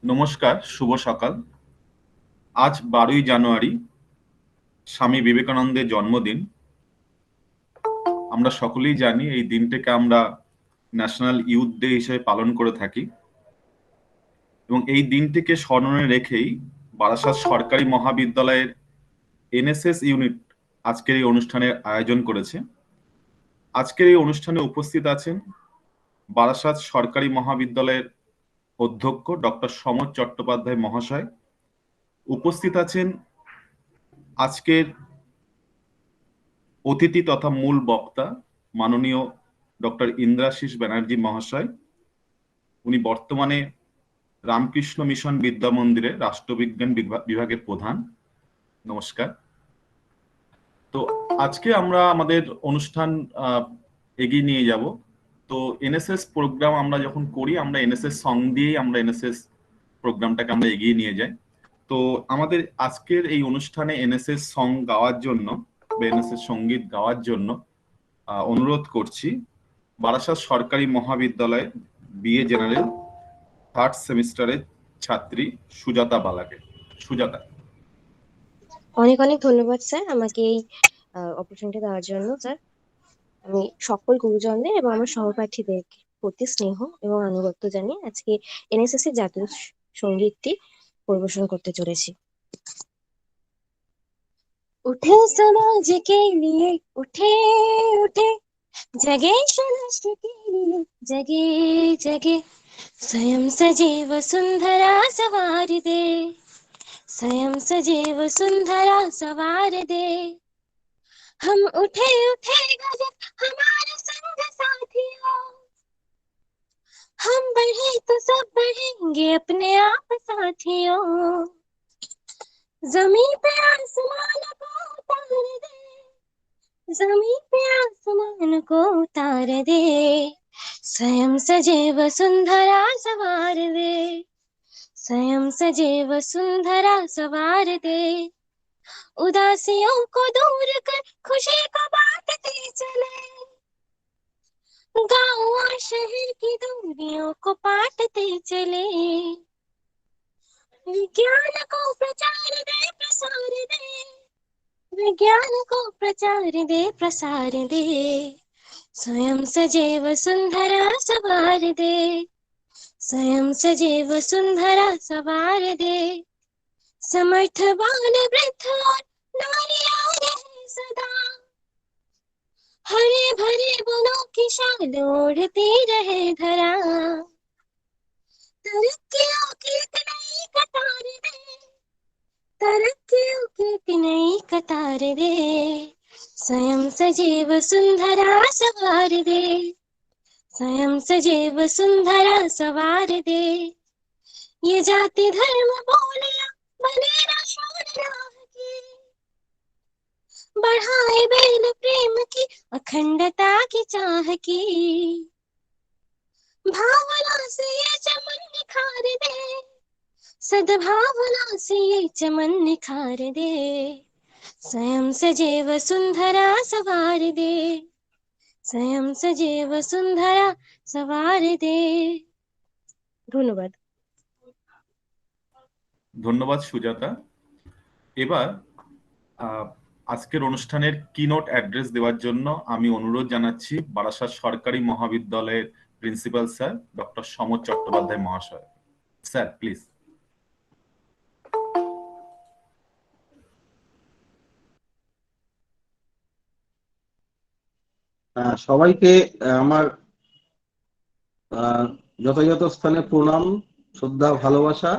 নমস্কার, শুভ সকাল। আজ 12ই জানুয়ারি, স্বামী বিবেকানন্দের জন্মদিন। আমরা সকলেই জানি এই দিনটাকে আমরা ন্যাশনাল ইউথ ডে হিসেবে পালন করে থাকি এবং এই দিনটিকে স্মরণে রেখেই বারাসাত সরকারি মহাবিদ্যালয়ের এনএসএস ইউনিট আজকের এই অনুষ্ঠানের আয়োজন করেছে। আজকের এই অনুষ্ঠানে উপস্থিত আছেন বারাসাত সরকারি মহাবিদ্যালয়ের অধ্যক্ষ ডক্টর সমর চট্টোপাধ্যায় মহাশয়। উপস্থিত আছেন আজকের অতিথি তথা মূল বক্তা মাননীয় ডক্টর ইন্দ্রাশিস ব্যানার্জি মহাশয়। উনি বর্তমানে রামকৃষ্ণ মিশন বিদ্যা মন্দিরে রাষ্ট্রবিজ্ঞান বিভাগের প্রধান। নমস্কার। তো আজকে আমরা আমাদের অনুষ্ঠান এগিয়ে নিয়ে যাব। তো এনএসএস প্রোগ্রাম আমরা যখন করি, আমরা এনএসএস সং দিয়েই আমরা এনএসএস প্রোগ্রামটাকে আমরা এগিয়ে নিয়ে যাই। তো আমাদের আজকের এই অনুষ্ঠানে এনএসএস সং গাওয়ার জন্য বা এনএসএস সঙ্গীত গাওয়ার জন্য অনুরোধ করছি বারাসাত সরকারি মহাবিদ্যালয়ের বিএ জেনারেল থার্ড সেমিস্টারের ছাত্রী সুজাতা বালাকে। সুজাতা। অনেক অনেক ধন্যবাদ স্যার, আমাকে এই অপরচুনিটি দেওয়ার জন্য। স্যার, আমি সকল গুরুজনদের এবং আমার সহপাঠীদের প্রতি স্নেহ এবং আনুগত্য জানিয়ে আজকে এনএসএস এর জাতীয় সঙ্গীতটি পরিবেশন করতে চলেছি। उठे समाज के लिए, उठे उठे, जगे राष्ट्र के लिए, जगे जगे, स्वयं सजीव सुंदरा सवार दे, स्वयं सजीव सुंदरा सवार दे। हम उठे उठे गजब हमारे संग साथियों, हम बढ़े तो सब बढ़ेंगे अपने आप साथियों। जमीन पे आसमान को उतार दे, जमीन पे आसमान को उतार दे, स्वयं सजीव सुंदरा सवार दे, स्वयं सजीव सुंदरा सवार दे। उदासियों को दूर कर खुशी को बांटते चले, गाँव और शहर की दूरियों को पाटते चले। विज्ञान को प्रचार दे, प्रसार दे, विज्ञान को प्रचार दे, प्रसार दे, स्वयं सजीव सुंदरा सवार दे, स्वयं सजीव सुंदरा सवार दे। समर्थ बाल वृद्ध और नारियां रहे सदा, हरे भरे वनों की शान ओढ़ती रहे धरा। तरक्कियों की एक नई कतार दे, तरक्कियों की एक नई कतार दे, स्वयं सजीव सुंदरा सवार दे, स्वयं सजीव सुंदरा सवार दे। ये जाति धर्म बोलियां बने ना शोर राह की, बढ़ाए बेल प्रेम की अखंडता की चाह की। भावना से ये चमन निखार दे, सद्भावना से ये चमन निखार दे, स्वयं सजीव सुंदरा सवार दे, स्वयं सजीव सुंदरा सवार दे। ধন্যবাদ। ধন্যবাদ সুজাতা। এবার আজকের অনুষ্ঠানের কিনোট অ্যাড্রেস দেওয়ার জন্য আমি অনুরোধ জানাচ্ছি বারাসাত সরকারি মহাবিদ্যালয়ের প্রিন্সিপাল স্যার ডক্টর সমর চট্টোপাধ্যায় মহাশয়। Sir please. সবাইকে আমার যথাযথ স্থানে প্রণাম, শ্রদ্ধা, ভালোবাসা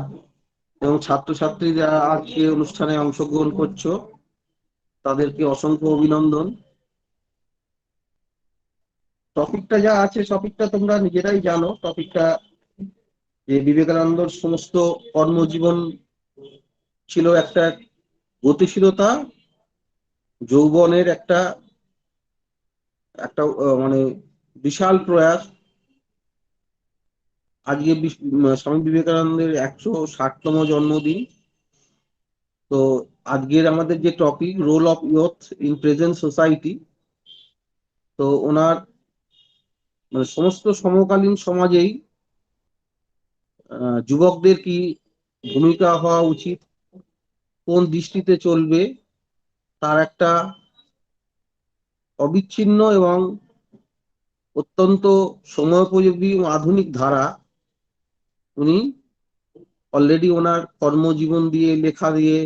এবং ছাত্রছাত্রী যারা আজকে অনুষ্ঠানে অংশগ্রহণ করছো তাদেরকে অসংখ্য অভিনন্দন। টপিকটা যা আছে, টপিকটা তোমরা নিজেরাই জানো। টপিকটা যে বিবেকানন্দর সমস্ত কর্মজীবন ছিল একটা গতিশীলতা, যৌবনের একটা একটা মানে বিশাল প্রয়াস। আজকে স্বামী বিবেকানন্দের 160তম জন্মদিন। তো আজকের আমাদের যে topic, role of youth in present society, তো ওনার সমস্ত সমকালীন সমাজেই যুবকদের কি ভূমিকা হওয়া উচিত, কোন দৃষ্টিতে চলবে, তার একটা অবিচ্ছিন্ন এবং অত্যন্ত সময়োপযোগী ও আধুনিক ধারা উনি অলরেডি ওনার কর্মজীবন দিয়ে, লেখা দিয়ে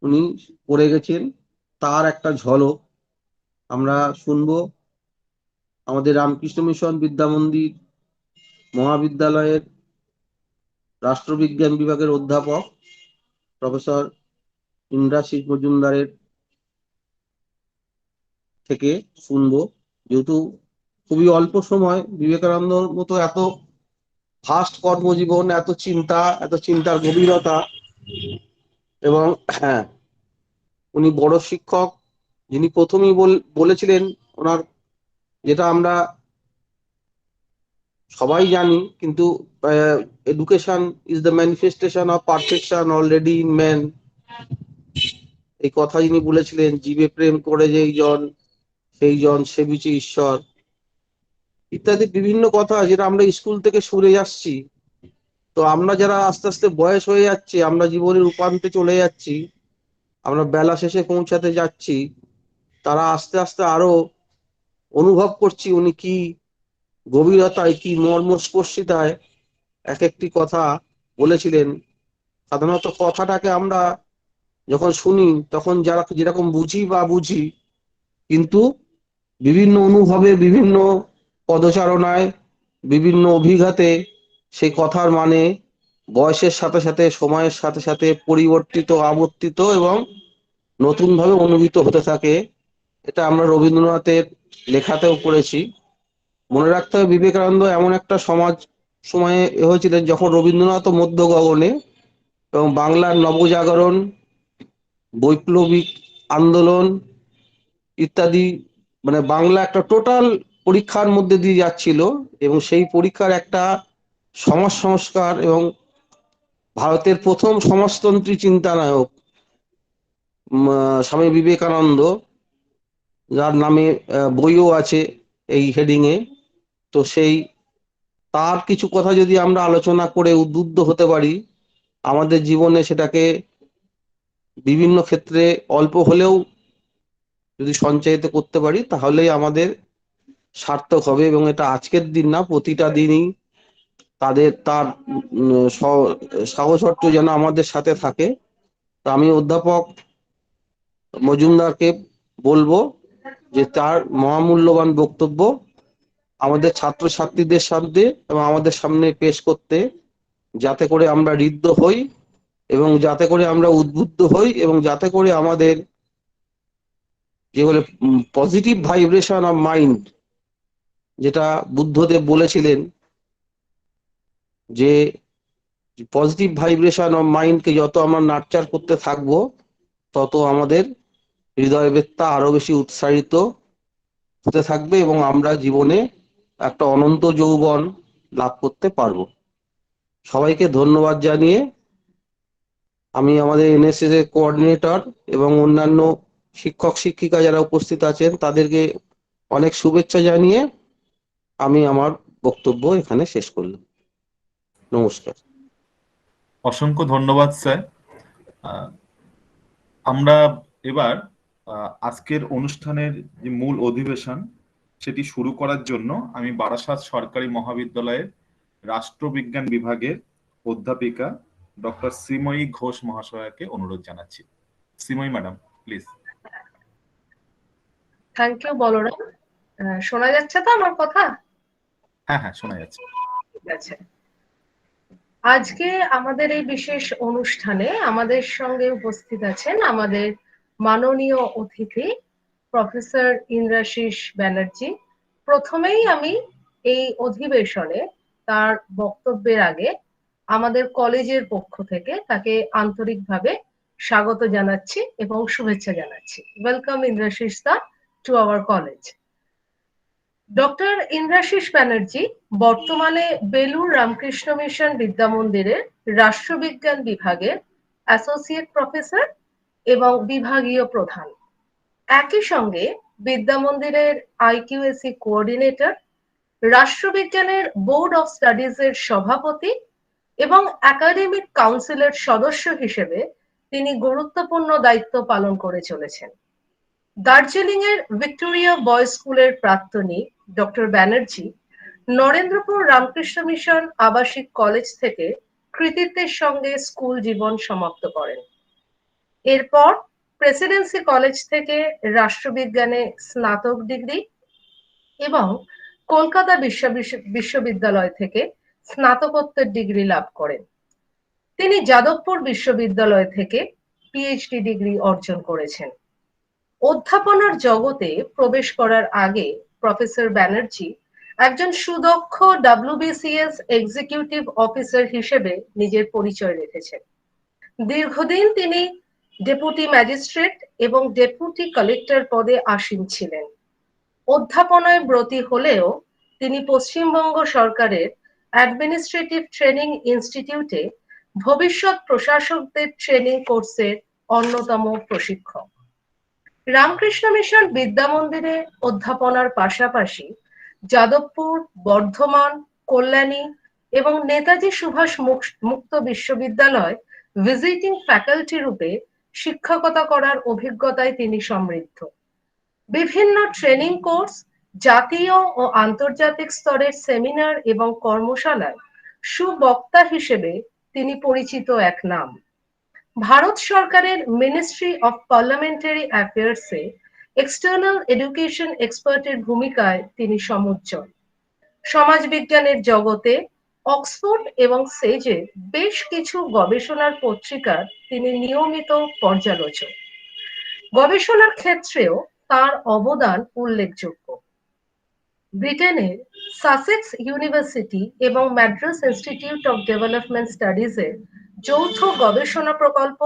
উনি করে গেছেন। তার একটা ঝলক আমরা শুনবো আমাদের রামকৃষ্ণ মিশন বিদ্যা মন্দির মহাবিদ্যালয়ের রাষ্ট্রবিজ্ঞান বিভাগের অধ্যাপক প্রফেসর ইন্দ্রাশিস মজুমদারের থেকে শুনবো। যেহেতু খুবই অল্প সময়, বিবেকানন্দর মতো এত ফাস্ট কর্মজীবন, এত চিন্তা, এত চিন্তার গভীরতা, এবং হ্যাঁ, উনি বড় শিক্ষক, যিনি প্রথমেই বলেছিলেন ওনার, যেটা আমরা সবাই জানি, কিন্তু education is the manifestation of perfection already in man, এই কথা যিনি বলেছিলেন, জীবে প্রেম করে যেই জন সেই জন সেবিছে ঈশ্বর, ইত্যাদি বিভিন্ন কথা যেটা আমরা স্কুল থেকে শুনে আসছি। তো আমরা যারা আস্তে আস্তে বয়স হয়ে যাচ্ছে, আমরা জীবনের উপান্তে চলে যাচ্ছি, আমরা বেলা শেষে পৌঁছাতে যাচ্ছি, তারা আস্তে আস্তে আরো অনুভব করছি উনি কি গভীরতায়, কি মর্মস্পর্শিতায় এক একটি কথা বলেছিলেন। সাধারণত কথাটাকে আমরা যখন শুনি তখন যারা যেরকম বুঝি বা বুঝি, কিন্তু বিভিন্ন অনুভবে, বিভিন্ন পদচারণায়, বিভিন্ন অভিঘাতে সেই কথার মানে বয়সের সাথে সাথে, সময়ের সাথে সাথে পরিবর্তিত, আবর্তিত এবং নতুনভাবে অনুভূত হতে থাকে। এটা আমরা রবীন্দ্রনাথের লেখাতেও পড়েছি। মনে রাখতে হবে বিবেকানন্দ এমন একটা সময়ে হয়েছিলেন যখন রবীন্দ্রনাথ মধ্য গগনে, এবং বাংলার নবজাগরণ, বৈপ্লবিক আন্দোলন ইত্যাদি, মানে বাংলা একটা টোটাল পরীক্ষার মধ্যে দিয়ে যাচ্ছিল, এবং সেই পরীক্ষার একটা সমাজ সংস্কার এবং ভারতের প্রথম সমাজতন্ত্রী চিন্তানায়ক স্বামী বিবেকানন্দ, যার নামে বইও আছে এই হেডিং এ, তো সেই তার কিছু কথা যদি আমরা আলোচনা করে উদ্বুদ্ধ হতে পারি আমাদের জীবনে, সেটাকে বিভিন্ন ক্ষেত্রে অল্প হলেও যদি সঞ্চয়িত করতে পারি, তাহলেই আমাদের সার্থক হবে। এবং এটা আজকের দিন না, প্রতিটা দিনই তার সাহচর্য যেন আমাদের সাথে থাকে। তা আমি অধ্যাপক মজুমদারকে বলবো যে তার মহামূল্যবান বক্তব্য আমাদের ছাত্রছাত্রীদের সামনে এবং আমাদের সামনে পেশ করতে, যাতে করে আমরা ঋদ্ধ হই এবং যাতে করে আমরা উদ্বুদ্ধ হই, এবং যাতে করে আমাদের যে বলে পজিটিভ ভাইব্রেশন অফ মাইন্ড, যেটা বুদ্ধদেব বলেছিলেন, যে পজিটিভ ভাইব্রেশন অফ মাইন্ডকে যত আমরা নার্চার করতে থাকবো, তত আমাদের হৃদয়বেত্তা আরো বেশি উৎসাহিত হতে থাকবে এবং আমরা জীবনে একটা অনন্ত যৌবন লাভ করতে পারবো। সবাইকে ধন্যবাদ জানিয়ে আমি আমাদের এনএসএস এর কোঅর্ডিনেটর এবং অন্যান্য শিক্ষক শিক্ষিকা যারা উপস্থিত আছেন তাদেরকে অনেক শুভেচ্ছা জানিয়ে আমি আমার বক্তব্য এখানে শেষ করলাম। নমস্কার। অসংখ্য ধন্যবাদ স্যার। আমরা এবার আজকের অনুষ্ঠানের যে মূল অধিবেশন সেটি শুরু করার জন্য আমি বারাসাত সরকারি মহাবিদ্যালয়ের রাষ্ট্রবিজ্ঞান বিভাগের অধ্যাপিকা ডক্টর শ্রীময়ী ঘোষ মহাশয়াকে অনুরোধ জানাচ্ছি। Srimoyee madam, please. Thank you Balaram. শোনা যাচ্ছে তো আমার কথা? হ্যাঁ হ্যাঁ, শোনা যাচ্ছে। ঠিক আছে। আজকে আমাদের এই বিশেষ অনুষ্ঠানে আমাদের সঙ্গে উপস্থিত আছেন আমাদের মাননীয় অতিথি প্রফেসর ইন্দ্রাশিস ব্যানার্জি। প্রথমেই আমি এই অধিবেশনে তার বক্তব্যের আগে আমাদের কলেজের পক্ষ থেকে তাকে আন্তরিকভাবে স্বাগত জানাচ্ছি এবং শুভেচ্ছা জানাচ্ছি। Welcome Indrashis da to our college. Doctor Indrashis Banerjee বর্তমানে বেলুর রামকৃষ্ণ মিশন বিদ্যা মন্দিরের রাষ্ট্রবিজ্ঞান বিভাগের অ্যাসোসিয়েট প্রফেসর এবং বিভাগীয় প্রধান। একই সঙ্গে বিদ্যা মন্দিরের আইকিউএসি কোঅর্ডিনেটর রাষ্ট্রবিজ্ঞানের বোর্ড অফ স্টাডিজের সভাপতি এবং একাডেমিক কাউন্সিলের সদস্য হিসেবে তিনি গুরুত্বপূর্ণ দায়িত্ব পালন করে চলেছেন। দার্জিলিং এর ভিক্টোরিয়া বয়েজ স্কুলের প্রাক্তনী ডক্টর ব্যানার্জি নরেন্দ্রপুর রামকৃষ্ণ মিশন আবাসিক কলেজ থেকে কৃতিত্বের সঙ্গে স্কুল জীবন সমাপ্ত করেন। এরপর প্রেসিডেন্সি কলেজ থেকে রাষ্ট্রবিজ্ঞানে স্নাতক ডিগ্রি এবং কলকাতা বিশ্ববিদ্যালয় থেকে স্নাতকোত্তর ডিগ্রি লাভ করেন। তিনি যাদবপুর বিশ্ববিদ্যালয় থেকে পিএইচডি ডিগ্রি অর্জন করেছেন। অধ্যাপনার জগতে প্রবেশ করার আগে প্রফেসর ব্যানার্জি একজন সুদক্ষ WBCS এক্সিকিউটিভ অফিসার হিসেবে নিজের পরিচয় রেখেছেন। দীর্ঘদিন তিনি ডেপুটি ম্যাজিস্ট্রেট এবং ডেপুটি কালেক্টর পদে আসীন ছিলেন। অধ্যাপনায় ব্রতী হলেও তিনি পশ্চিমবঙ্গ সরকারের অ্যাডমিনিস্ট্রেটিভ ট্রেনিং ইনস্টিটিউটে ভবিষ্যৎ প্রশাসকদের ট্রেনিং কোর্সের অন্যতম প্রশিক্ষক। রামকৃষ্ণ মিশন বিদ্যা মন্দিরে অধ্যাপনার পাশাপাশি যাদবপুর, বর্ধমান, কল্যাণী এবং নেতাজি সুভাষ মুক্ত বিশ্ববিদ্যালয় ভিজিটিং ফ্যাকাল্টি রূপে শিক্ষকতা করার অভিজ্ঞতায় তিনি সমৃদ্ধ। বিভিন্ন ট্রেনিং কোর্স, জাতীয় ও আন্তর্জাতিক স্তরের সেমিনার এবং কর্মশালায় সুবক্তা হিসেবে তিনি পরিচিত এক নাম। ভারত সরকারের মিনিস্ট্রি অফ পার্লামেন্টারি অ্যাফেয়ার্সে এক্সটার্নাল এডুকেশন এক্সপার্টের ভূমিকায় তিনি সমুজ্জ্বল। সমাজবিজ্ঞানের জগতে অক্সফোর্ড এবং সেজে বেশ কিছু গবেষণার পত্রিকার তিনি নিয়মিত পর্যালোচক। গবেষণার ক্ষেত্রেও তার অবদান উল্লেখযোগ্য। ব্রিটেনের সাসেক্স ইউনিভার্সিটি এবং ম্যাড্রাস ইনস্টিটিউট অফ ডেভেলপমেন্ট স্টাডিজের যৌথ গবেষণা প্রকল্প,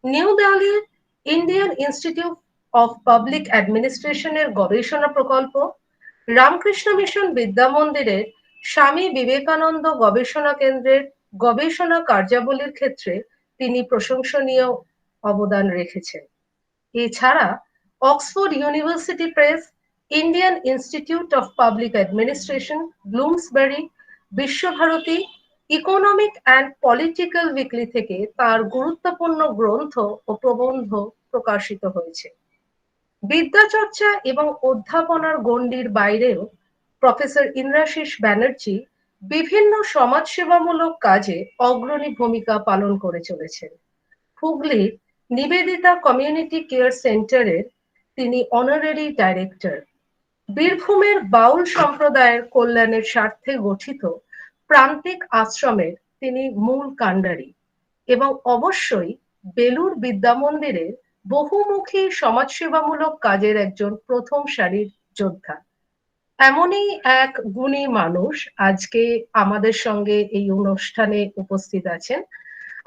নিউ দিল্লির ইন্ডিয়ান ইনস্টিটিউট অফ পাবলিক অ্যাডমিনিস্ট্রেশনের গবেষণা প্রকল্প, রামকৃষ্ণ মিশন বিদ্যা মন্দিরের স্বামী বিবেকানন্দ গবেষণা কেন্দ্রের গবেষণা কার্যাবলীর ক্ষেত্রে তিনি প্রশংসনীয় অবদান রেখেছেন। এছাড়া Oxford university press, Indian institute of public administration, Bloomsbury, Visvabharati, economic and political weekly থেকে তার গুরুত্বপূর্ণ গ্রন্থ ও প্রবন্ধ প্রকাশিত হয়েছে। বিদ্যাচর্চা এবং অধ্যাপনার গণ্ডির বাইরেও প্রফেসর ইন্দ্রাশিস ব্যানার্জি বিভিন্ন সমাজসেবামূলক কাজে অগ্রণী ভূমিকা পালন করে চলেছেন। হুগলির নিবেদিতা কমিউনিটি কেয়ার সেন্টারের তিনি অনারারি ডাইরেক্টর। বীরভূমের বাউল সম্প্রদায়ের কল্যাণের স্বার্থে গঠিত প্রান্তিক আশ্রমের তিনি মূল কাণ্ডারি এবং অবশ্যই বেলুর বিদ্যা মন্দিরের বহুমুখী সমাজসেবামূলক কাজের একজন প্রথম সারির যোদ্ধা। এমনই এক গুণী মানুষ আজকে আমাদের সঙ্গে এই অনুষ্ঠানে উপস্থিত আছেন।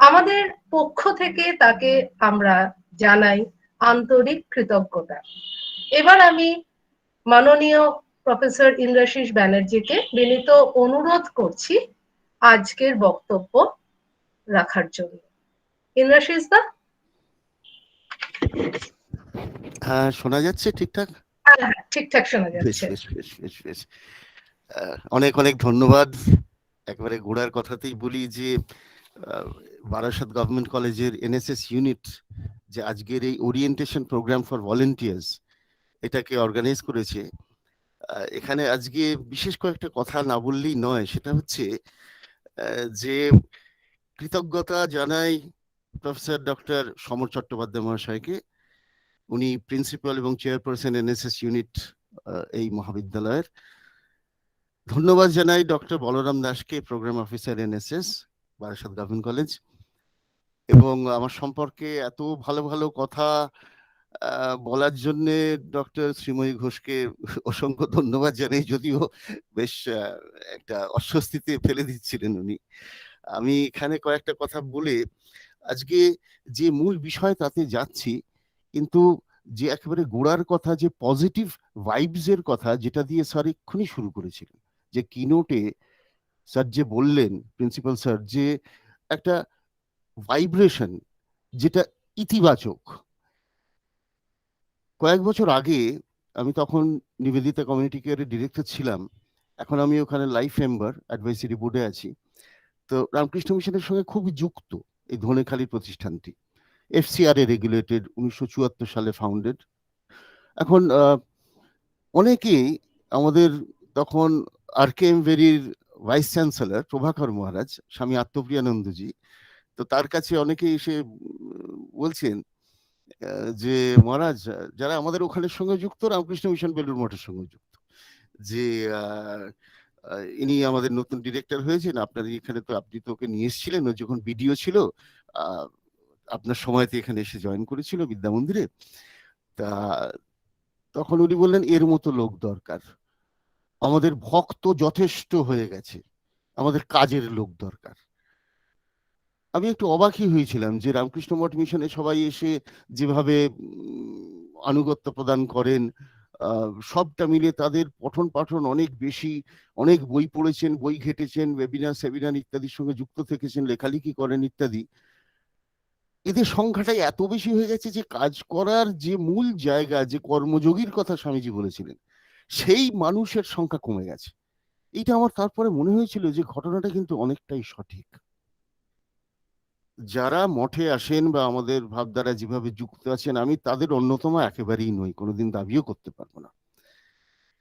আমাদের পক্ষ থেকে তাকে আমরা জানাই আন্তরিক কৃতজ্ঞতা। এবার আমি মাননীয় প্রফেসর ইন্দ্রাশিস ব্যানার্জিকে বিনীত অনুরোধ করছি আজকের বক্তব্য রাখার জন্য। ইন্দ্রাশিস দা। হ্যাঁ, শোনা যাচ্ছে ঠিকঠাক? হ্যাঁ, ঠিকঠাক শোনা বেশ যাচ্ছে। বেশ বেশ বেশ বেশ অনেক অনেক ধন্যবাদ। একবারে গোড়ার কথাতেই বলি যে বারাসাত গভর্নমেন্ট কলেজের এনএসএস ইউনিট যে আজকের এই ওরিয়েন্টেশন প্রোগ্রাম ফর ভলেন্টিয়ার্স এটাকে অর্গানাইজ করেছে, এখানে আজকে বিশেষ কয়েকটা কথা না বললেই নয়। সেটা হচ্ছে যে কৃতজ্ঞতা জানাই প্রফেসর ডক্টর সমর চট্টোপাধ্যায় মহাশয়কে। উনি প্রিন্সিপাল এবং চেয়ারপারসন এনএসএস ইউনিট এই মহাবিদ্যালয়ের। ধন্যবাদ জানাই ডক্টর বলরাম দাসকে, programme officer NSS Barasat government college. এবং আমার সম্পর্কে এত ভালো ভালো কথা বলার জন্য ডক্টর শ্রীময়ী ঘোষকে অসংখ্য ধন্যবাদ জানাই, যদিও বেশ একটা অস্বস্তিতে ফেলে দিচ্ছিলেন উনি। আমি এখানে কয়েকটা কথা বলে আজকে যে মূল বিষয় তাতে যাচ্ছি, কিন্তু যে একেবারে গোড়ার কথা, যে পজিটিভ ভাইবস এর কথা, যেটা দিয়ে স্যার এক্ষুনি শুরু করেছিলেন, যে কিনোটে স্যার যে বললেন, প্রিন্সিপাল স্যার, যে একটা ভাইব্রেশন যেটা ইতিবাচক। কয়েক বছর আগে আমি তখন নিবেদিতা কমিউনিটি কেয়ারের ডিরেক্টর ছিলাম। এখন আমি ওখানে লাইফ মেম্বার, অ্যাডভাইসারি বোর্ডে আছি। তো রামকৃষ্ণ মিশনের সঙ্গে খুব যুক্ত এই ধনেখালির প্রতিষ্ঠানটি। FCR এ রেগুলেটেড, 1974 সালে ফাউন্ডেড। এখন অনেকেই আমাদের তখন RKM ভেরির ভাইস চ্যান্সেলর প্রভাকর মহারাজ, স্বামী আত্মপ্রিয়ানন্দজি, তো তার কাছে অনেকেই এসে বলছেন যে মহারাজ, যারা আমাদের ওখানের সঙ্গে যুক্ত, রামকৃষ্ণ মিশন বেলুড় মঠের সঙ্গে যুক্ত, যে ইনি আমাদের নতুন ডিরেক্টর হয়েছেন, আপনার এখানে তো আপনি তো ওকে নিয়ে এসেছিলেন, ও যখন বিডিও ছিল আপনার সময়তে এখানে এসে জয়েন করেছিল বিদ্যা মন্দিরে। তা তখন উনি বললেন এর মতো লোক দরকার, আমাদের ভক্ত যথেষ্ট হয়ে গেছে, আমাদের কাজের লোক দরকার। আমি একটু অবাকই হয়েছিলাম যে রামকৃষ্ণ মঠ মিশনে সবাই এসে যেভাবে আনুগত্য প্রদান করেন, সবটা মিলে তাদের পঠন পাঠন অনেক বেশি, অনেক বই পড়েছেন, বই ঘেটেছেন, ওয়েবিনার সেমিনার ইত্যাদির সঙ্গে যুক্ত থেকেছেন, লেখালেখি করেন ইত্যাদি। এদের সংখ্যাটাই এত বেশি হয়ে গেছে যে কাজ করার যে মূল জায়গা, যে কর্মযোগীর কথা স্বামীজি বলেছিলেন, সেই মানুষের সংখ্যা কমে গেছে। এইটা আমার তারপরে মনে হয়েছিল যে ঘটনাটা কিন্তু অনেকটাই সঠিক। যারা মঠে আসেন বা আমাদের ভাবধারা যেভাবে যুক্ত আছেন, আমি তাদের অন্যতম একেবারেই নই, কোনোদিন দাবিও করতে পারবো না।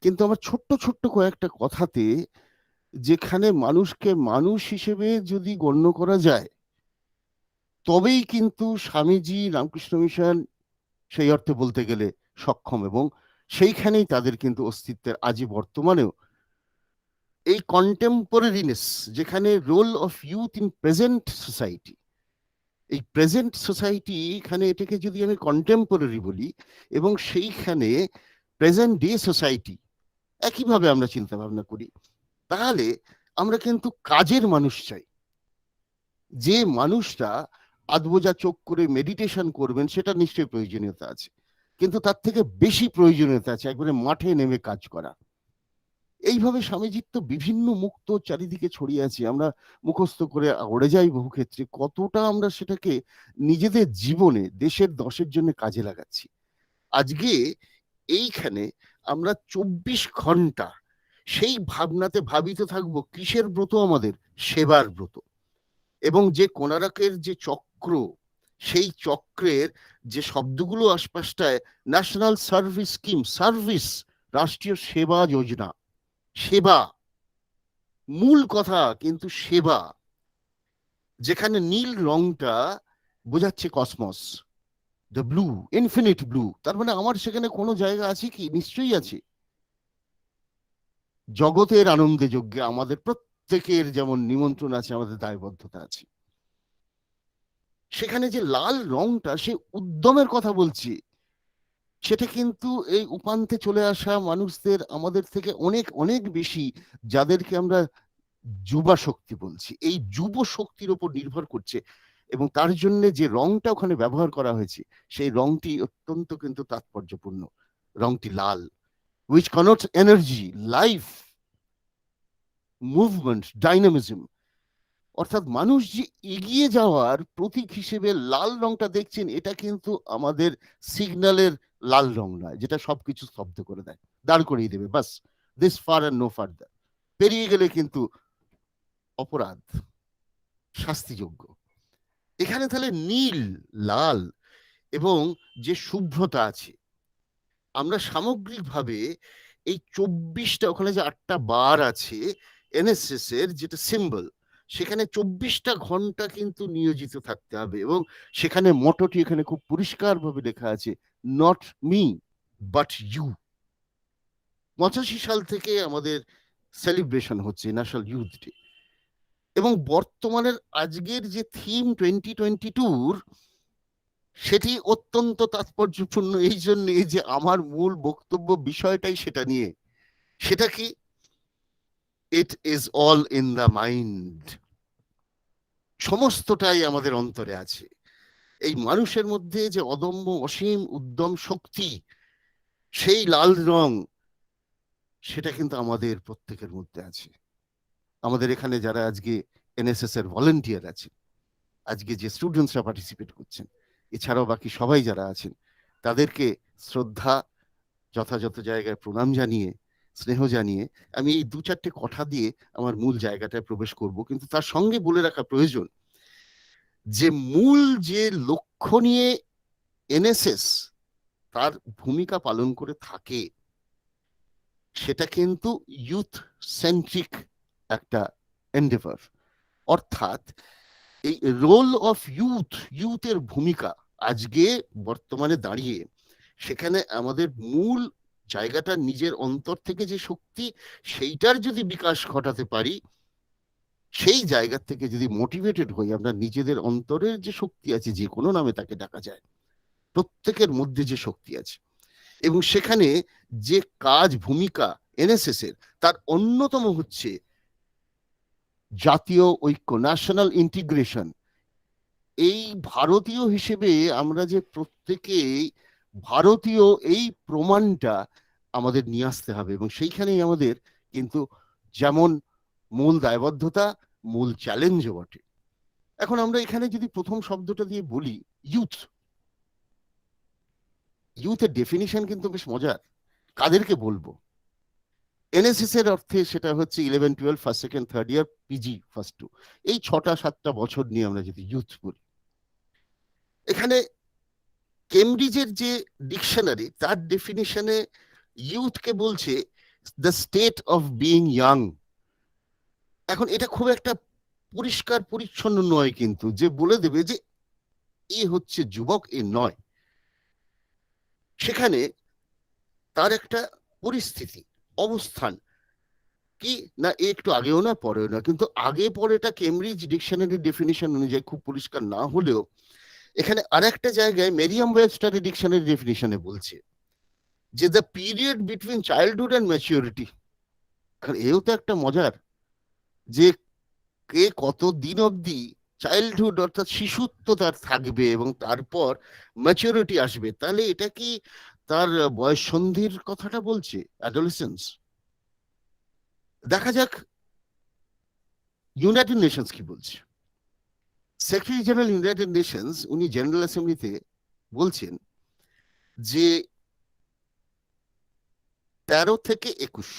কিন্তু আমার ছোট্ট ছোট্ট কয়েকটা কথাতে যেখানে মানুষকে মানুষ হিসেবে যদি গণ্য করা যায়, তবেই কিন্তু স্বামীজি, রামকৃষ্ণ মিশন সেই অর্থে বলতে গেলে সক্ষম, এবং সেইখানেই তাদের কিন্তু অস্তিত্বের আজই বর্তমানেও এই কন্টেম্পোরারিনেস, যেখানে role of youth in present society, এই প্রেজেন্ট সোসাইটি, এখানে এটাকে যদি আমি কন্টেম্পোরারি বলি, এবং সেইখানে প্রেজেন্ট ডে সোসাইটি একইভাবে আমরা চিন্তা ভাবনা করি, তাহলে আমরা কিন্তু কাজের মানুষ চাই। যে মানুষটা আধবোজা চোখ করে মেডিটেশন করবেন, সেটা নিশ্চয়ই প্রয়োজনীয়তা আছে, কিন্তু তার থেকে বেশি প্রয়োজনীয়তা আছে একবারে মাঠে নেমে কাজ করা। এইভাবে স্বামীজির তো বিভিন্ন মুক্ত চারিদিকে ছড়িয়ে আছে, আমরা মুখস্থ করে উড়ে যাই বহু ক্ষেত্রে, কতটা আমরা সেটাকে নিজেদের জীবনে দেশের দশের জন্য কাজে লাগাচ্ছি। আজকে এইখানে আমরা 24 ঘন্টা সেই ভাবনাতে ভাবিত থাকবো, কিসের ব্রত? আমাদের সেবার ব্রত। এবং যে কোণারকের যে চক্র, সেই চক্রের যে শব্দগুলো আশপাশটায়, ন্যাশনাল সার্ভিস স্কিম, সার্ভিস, রাষ্ট্রীয় সেবা যোজনা, সেবা মূল কথা, কিন্তু সেবা, যেখানে নীল রংটা বোঝাচ্ছে cosmos, the blue, infinite blue, তার মানে আমার সেখানে কোনো জায়গা আছে কি? নিশ্চয়ই আছে। জগতের আনন্দে যজ্ঞে আমাদের প্রত্যেকের যেমন নিমন্ত্রণ আছে, আমাদের দায়বদ্ধতা আছে। সেখানে যে লাল রংটা, সে উদ্যমের কথা বলছি, সেটা কিন্তু এই উপান্তে চলে আসা মানুষদের, আমাদের থেকে অনেক অনেক বেশি, যাদেরকে আমরা যুবা শক্তি বলছি, এই যুব শক্তির উপর নির্ভর করছে। এবং তার জন্য যে রংটা ওখানে ব্যবহার করা হয়েছে, সেই রংটি অত্যন্ত কিন্তু তাৎপর্যপূর্ণ। রংটি লাল, which connotes energy, life, movement, dynamism। অর্থাৎ মানুষ যে এগিয়ে যাওয়ার প্রতীক হিসেবে লাল রংটা দেখছেন, এটা কিন্তু আমাদের সিগন্যালের লাল রং নয়, যেটা সবকিছু স্তব্ধ করে দেয়, দাঁড় করিয়ে দেবে, বাস, this far and no further, পেরিয়ে গেলে কিন্তু অপরাধ, শাস্তিযোগ্য। এখানে তাহলে নীল, লাল এবং যে শুভ্রতা আছে, আমরা সামগ্রিকভাবে এই 24টা, ওখানে যে 8টা বার আছে NSS এর যেটা সিম্বল, সেখানে 24টা ঘন্টা কিন্তু নিয়োজিত থাকতে হবে। এবং সেখানে মোটোটি এখানে খুব পরিষ্কারভাবে লেখা আছে, নট মি বাট ইউ। 85 সাল থেকে আমাদের সেলিব্রেশন হচ্ছে ন্যাশনাল ইউথ ডে, এবং বর্তমানের আজকের যে থিম 2022, সেটি অত্যন্ত তাৎপর্যপূর্ণ এই জন্য যে আমার মূল বক্তব্য বিষয়টাই সেটা নিয়ে। সেটা কি? ইট is all in the mind. সমস্তটাই আমাদের অন্তরে আছে। এই মানুষের মধ্যে যে অদম্য অসীম উদ্যম শক্তি, সেই লাল রং, সেটা কিন্তু আমাদের প্রত্যেকের মধ্যে আছে। আমাদের এখানে যারা আজকে NSS এর ভলেন্টিয়ার আছে, আজকে যে স্টুডেন্টসরা পার্টিসিপেট করছেন, এছাড়াও বাকি সবাই যারা আছেন, তাদেরকে শ্রদ্ধা, যথাযথ জায়গায় প্রণাম জানিয়ে স্নেহ জানিয়ে আমি এই 2-4টে কথা দিয়ে আমার মূল জায়গাটায় প্রবেশ করব, কিন্তু তার সঙ্গে বলে রাখা প্রয়োজন যে মূল যে লক্ষ্য নিয়ে এনএসএস তার ভূমিকা পালন করে থাকে সেটা কিন্তু ইউথ সেন্ট্রিক একটা এন্ডেভার, অর্থাৎ এই রোল অফ ইউথের ভূমিকা আজকে বর্তমানে দাঁড়িয়ে সেখানে আমাদের মূল জায়গাটা নিজের অন্তর থেকে যে শক্তি সেইটার যদি বিকাশ ঘটাতে পারি, সেই জায়গা থেকে যদি মোটিভেটেড হই, আমরা নিজেদের অন্তরের যে শক্তি আছে, যে কোনো নামে তাকে ডাকা যায়, প্রত্যেকের মধ্যে যে শক্তি আছে এবং সেখানে যে কাজ ভূমিকা এনএসএস এর, তার অন্যতম হচ্ছে জাতীয় ঐক্য, ন্যাশনাল ইন্টিগ্রেশন। এই ভারতীয় হিসেবে আমরা যে প্রত্যেকেই ভারতীয়, এই প্রমাণটা আমাদের নিয়ে আসতে হবে এবং সেইখানেই আমাদের কিন্তু যেমন মূল দায়বদ্ধতা, মূল চ্যালেঞ্জও বটে। এখন আমরা এখানে যদি প্রথম শব্দটা দিয়ে বলি ইউথের ডেফিনিশন কিন্তু বেশ মজার। কাদেরকে বলবো? এনএসএস এর অর্থে সেটা হচ্ছে 11, 12, first, second, third year, PG, first 2, এই 6-7টা বছর নিয়ে আমরা যদি ইউথ বলি। এখানে কেমব্রিজের যে ডিকশনারি, তার ডেফিনিশনে ইউথকে বলছে the state of being young. এখন এটা খুব একটা পরিষ্কার পরিচ্ছন্ন নয় কিন্তু, যে বলে দেবে যে এ হচ্ছে যুবক, এ নয়। সেখানে তার একটা পরিস্থিতি, অবস্থান কি না, একটু আগেও না পরেও না, কিন্তু আগে পরেটা কেমব্রিজ ডিকশনারি ডেফিনিশন অনুযায়ী খুব পরিষ্কার না হলেও এখানে আরেকটা জায়গায় মেরিয়াম ওয়েবস্টার ডিকশনারি ডেফিনিশনে বলছে যে the period between childhood and maturity. এও তো একটা মজার, যে কে কত দিন অবধি চাইল্ডহুড অর্থাৎ শিশুত্ব তার থাকবে এবং তারপর ম্যাচিউরিটি আসবে, তাহলে এটা কি তার বয়ঃসন্ধির কথাটা বলছে, অ্যাডোলেসেন্স? দেখা যাক ইউনাইটেড নেশনস কি বলছে। সেক্রেটারি জেনারেল ইউনাইটেড নেশনস উনি জেনারেল অ্যাসেম্বলিতে বলছেন যে 13 থেকে 21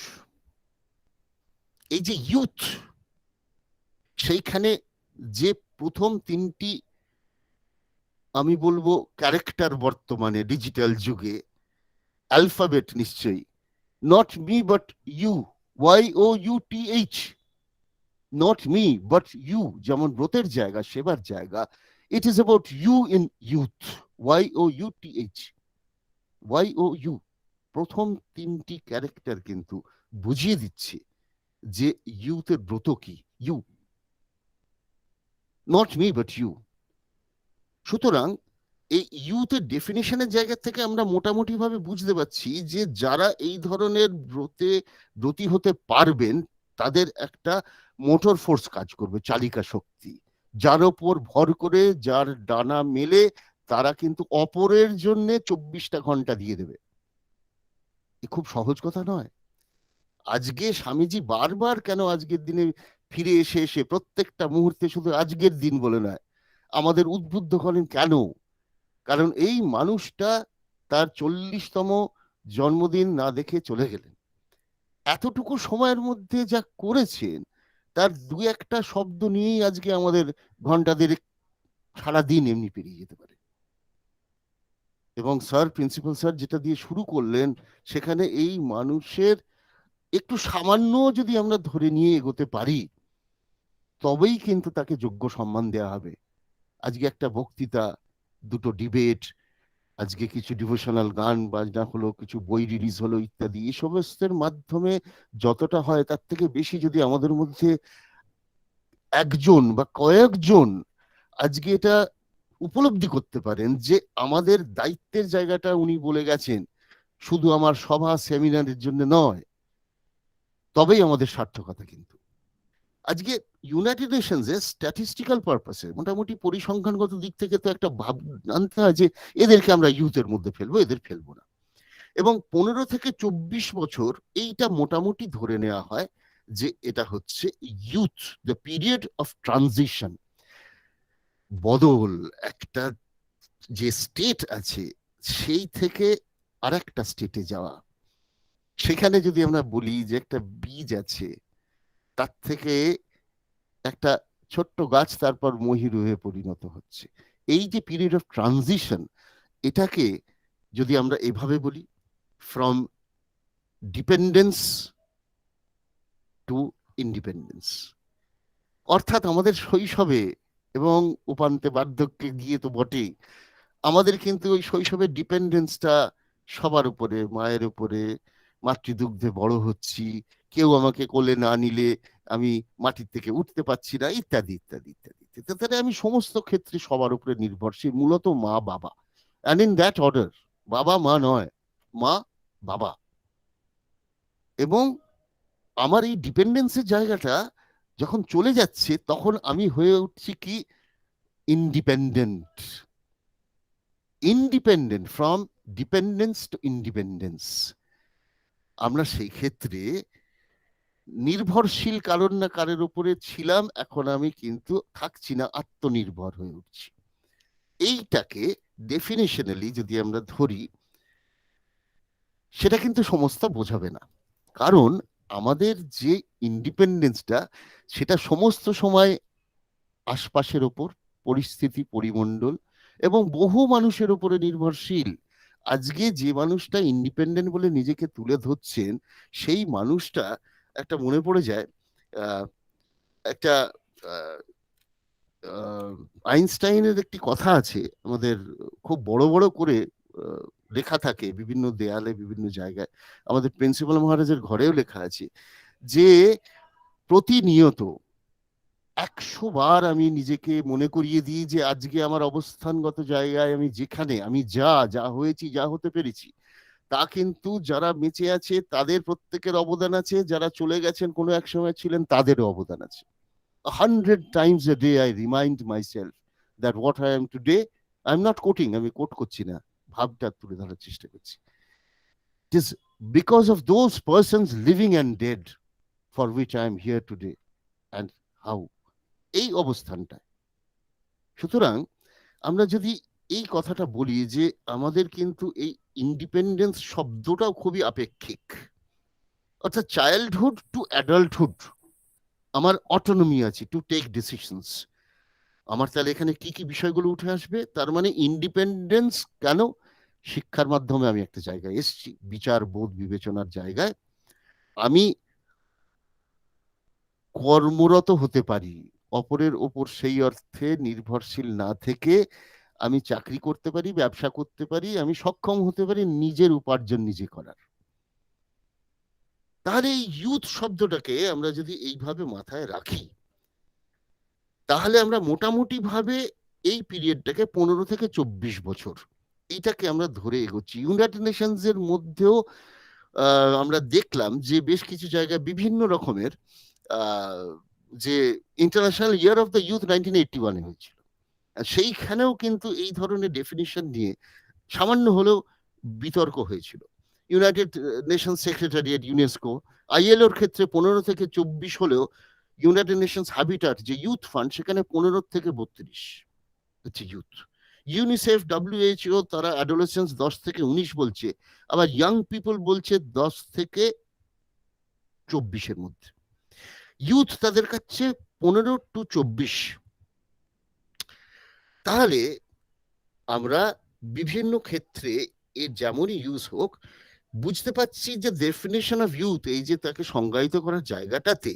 এই যে ইউথ, সেইখানে যে প্রথম 3টি আমি বলবো ক্যারেক্টার বর্তমানে ডিজিটাল যুগে, অ্যালফাবেট নিশ্চয়ই, not me but you, YOUTH, not me but you, যেমন ব্রতের জায়গা, সেবার জায়গা, it is about you in youth, YOU। প্রথম 3টি ক্যারেক্টার কিন্তু বুঝিয়ে দিচ্ছে যে ইউথের ব্রত কি, you, not me but you. সুতরাং এই ইউথের ডেফিনেশনের জায়গা থেকে আমরা মোটামুটি ভাবে বুঝতে পারছি যে যারা এই ধরনের ব্রতী হতে পারবেন তাদের একটা মোটর ফোর্স কাজ করবে, চালিকা শক্তি, যার ওপর ভর করে, যার ডানা মেলে তারা কিন্তু অপরের জন্য 24টা ঘন্টা দিয়ে দেবে। খুব সহজ কথা নয়। আজকে স্বামীজি বারবার কেন আজকের দিনে ফিরে এসে এসে প্রত্যেকটা মুহূর্তে শুধু আজকের দিন বলে নয় আমাদের উদ্বুদ্ধ করেন কেন? কারণ এই মানুষটা তার 40তম জন্মদিন না দেখে চলে গেলেন। এতটুকু সময়ের মধ্যে যা করেছেন তার 2-1টা শব্দ নিয়েই আজকে আমাদের ঘন্টা দেড়েক সারাদিন এমনি পেরিয়ে যেতে পারে। এবং স্যার, প্রিন্সিপাল স্যার যেটা দিয়ে শুরু করলেন, সেখানে এই মানুষের একটু সামান্য যদি আমরা ধরে নিয়ে এগোতে পারি তবেই কিন্তু তাকে যোগ্য সম্মান দেওয়া হবে। আজকে একটা বক্তৃতা, 2টো ডিবেট, আজকে কিছু ডিভোশনাল গান বাজনা হলো, কিছু বই রিলিজ হলো ইত্যাদি, এই সমস্তের মাধ্যমে যতটা হয় তার থেকে বেশি যদি আমাদের মধ্যে একজন বা কয়েকজন আজকে এটা উপলব্ধি করতে পারেন যে আমাদের দায়িত্বের জায়গাটা উনি বলে গেছেন শুধু আমার সভা সেমিনারের জন্য নয়, তবেই আমাদের সার্থকতা। কিন্তু আজকে ইউনাইটেড নেশনস এর স্ট্যাটিস্টিক্যাল পারপাসে মোটামুটি পরিসংখ্যানগত দিক থেকে তো একটা ভাব আনতে হয় যে এদেরকে আমরা ইউথের মধ্যে ফেলবো, এদের ফেলবো না। এবং 15 থেকে 24 বছর এইটা মোটামুটি ধরে নেওয়া হয় যে এটা হচ্ছে youth, the period of transition, বদল, একটা যে স্টেট আছে সেই থেকে আরেকটা স্টেটে যাওয়া। সেখানে যদি আমরা বলি যে একটা বীজ আছে, তার থেকে একটা ছোট্ট গাছ তারপর মহিরু হয়ে পরিণত হচ্ছে, এই যে পিরিয়ড অফ ট্রানজিশন, এটাকে যদি আমরা এভাবে বলি, ফ্রম ডিপেন্ডেন্স টু ইন্ডিপেন্ডেন্স, অর্থাৎ আমাদের শৈশবে এবং উপান্তে বার্ধক্যে গিয়ে তো বটেই, আমাদের কিন্তু ওই শৈশবের ডিপেন্ডেন্সটা সবার উপরে, মায়ের উপরে, মাতৃদুগ্ধে বড় হচ্ছি, কেউ আমাকে কোলে না নিলে আমি মাটির থেকে উঠতে পারছি না, ইত্যাদি ইত্যাদি ইত্যাদি। তাহলে আমি সমস্ত ক্ষেত্রে সবার উপরে নির্ভরশীল, মূলত মা বাবা, অ্যান্ড ইন দ্যাট অর্ডার, বাবা মা নয়, মা বাবা। এবং আমার এই ডিপেন্ডেন্সের জায়গাটা যখন চলে যাচ্ছে, তখন আমি হয়ে উঠছি কি independent, independent, from dependence to independence. আমরা সেই ক্ষেত্রে নির্ভরশীল কারোর না কারোর উপরে ছিলাম, এখন আমি কিন্তু থাকছি না, আত্মনির্ভর হয়ে উঠছি। এইটাকে ডেফিনেশনালি যদি আমরা ধরি, সেটা কিন্তু সমস্ত বোঝাবে না, কারণ আমাদের যে ইন্ডিপেন্ডেন্সটা, সেটা সমস্ত সময় আশপাশের ওপর, পরিস্থিতি, পরিমণ্ডল এবং বহু মানুষের উপরে নির্ভরশীল। আজকে যে মানুষটা ইন্ডিপেন্ডেন্ট বলে নিজেকে তুলে ধরছেন, সেই মানুষটা, একটা মনে পড়ে যায় একটা আইনস্টাইনের একটি কথা আছে, আমাদের খুব বড় বড় করে লেখা থাকে বিভিন্ন দেয়ালে, বিভিন্ন জায়গায়, আমাদের প্রিন্সিপাল মহারাজের ঘরেও লেখা আছে, যে প্রতিনিয়ত 100 বার আমি নিজেকে মনে করিয়ে দিই যে আজকে আমার অবস্থানগত জায়গায় আমি যেখানে, আমি যা হয়েছি, যা হতে পেরেছি, তা কিন্তু যারা বেঁচে আছে তাদের প্রত্যেকের অবদান আছে, যারা চলে গেছেন কোনো এক সময় ছিলেন তাদেরও অবদান আছে। 100 times a day I remind myself that what I am today, I'm not quoting, আমি কোট করছি না, ভাবটা তুলে ধরার চেষ্টা করছি, it is because of those persons living and dead for which I am here today and how, এই অবস্থানটা। সুতরাং আমরা যদি এই কথাটা বলি যে আমাদের কিন্তু এই ইন্ডিপেন্ডেন্স শব্দটাও খুবই আপেক্ষিক, অর্থাৎ চাইল্ডহুড টু অ্যাডাল্টহুড আমার অটোনমি আছে টু টেক ডিসিশনস। আমার তাহলে এখানে কি কি বিষয়গুলো উঠে আসবে? তার মানে ইন্ডিপেন্ডেন্স কেন? শিক্ষার মাধ্যমে আমি একটা জায়গায় এসেছি, বিচার বোধ বিবেচনার জায়গায় আমি কর্মরত হতে পারি, অপরের ওপর সেই অর্থে নির্ভরশীল না থেকে আমি চাকরি করতে পারি, ব্যবসা করতে পারি, আমি সক্ষম হতে পারি নিজের উপার্জন নিজে করার। তাহলে এই ইউথ শব্দটাকে আমরা যদি এইভাবে মাথায় রাখি, তাহলে আমরা মোটামুটি ভাবে এই পিরিয়ডটাকে 15 থেকে 24 বছর, এইটাকে আমরা ধরে এগোচ্ছি। ইউনাইটেড নেশনস এর মধ্যেও আমরা দেখলাম যে বেশ কিছু জায়গায় বিভিন্ন রকমের যে international year of the youth 1981 হয়েছিল, সেইখানেও কিন্তু এই ধরনের ডেফিনিশন নিয়ে সামান্য হলেও বিতর্ক হয়েছিল। ইউনাইটেড নেশন সেক্রেটারিয়েট, ইউনেস্কো, আইএলওর ক্ষেত্রে 15 থেকে 24 হলেও ইউনাইটেড নেশনস হ্যাবিটাট যে ইউথ ফান্ড, সেখানে 15 থেকে 32 হচ্ছে ইউথ। ইউনিসেফ, WHO তারা অ্যাডোলেসেন্স 10 থেকে 19 বলছে, আবার ইয়াং পিপল বলছে 10 থেকে 24 এর মধ্যে। ইউথ তাদের কাছে 15 to 24। তাহলে আমরা বিভিন্ন ক্ষেত্রে এর যেমনই ইউজ হোক, বুঝতে পারছি যে ডেফিনেশন অফ ইউথ, এই যে তাকে সংজ্ঞায়িত করার জায়গাটাতে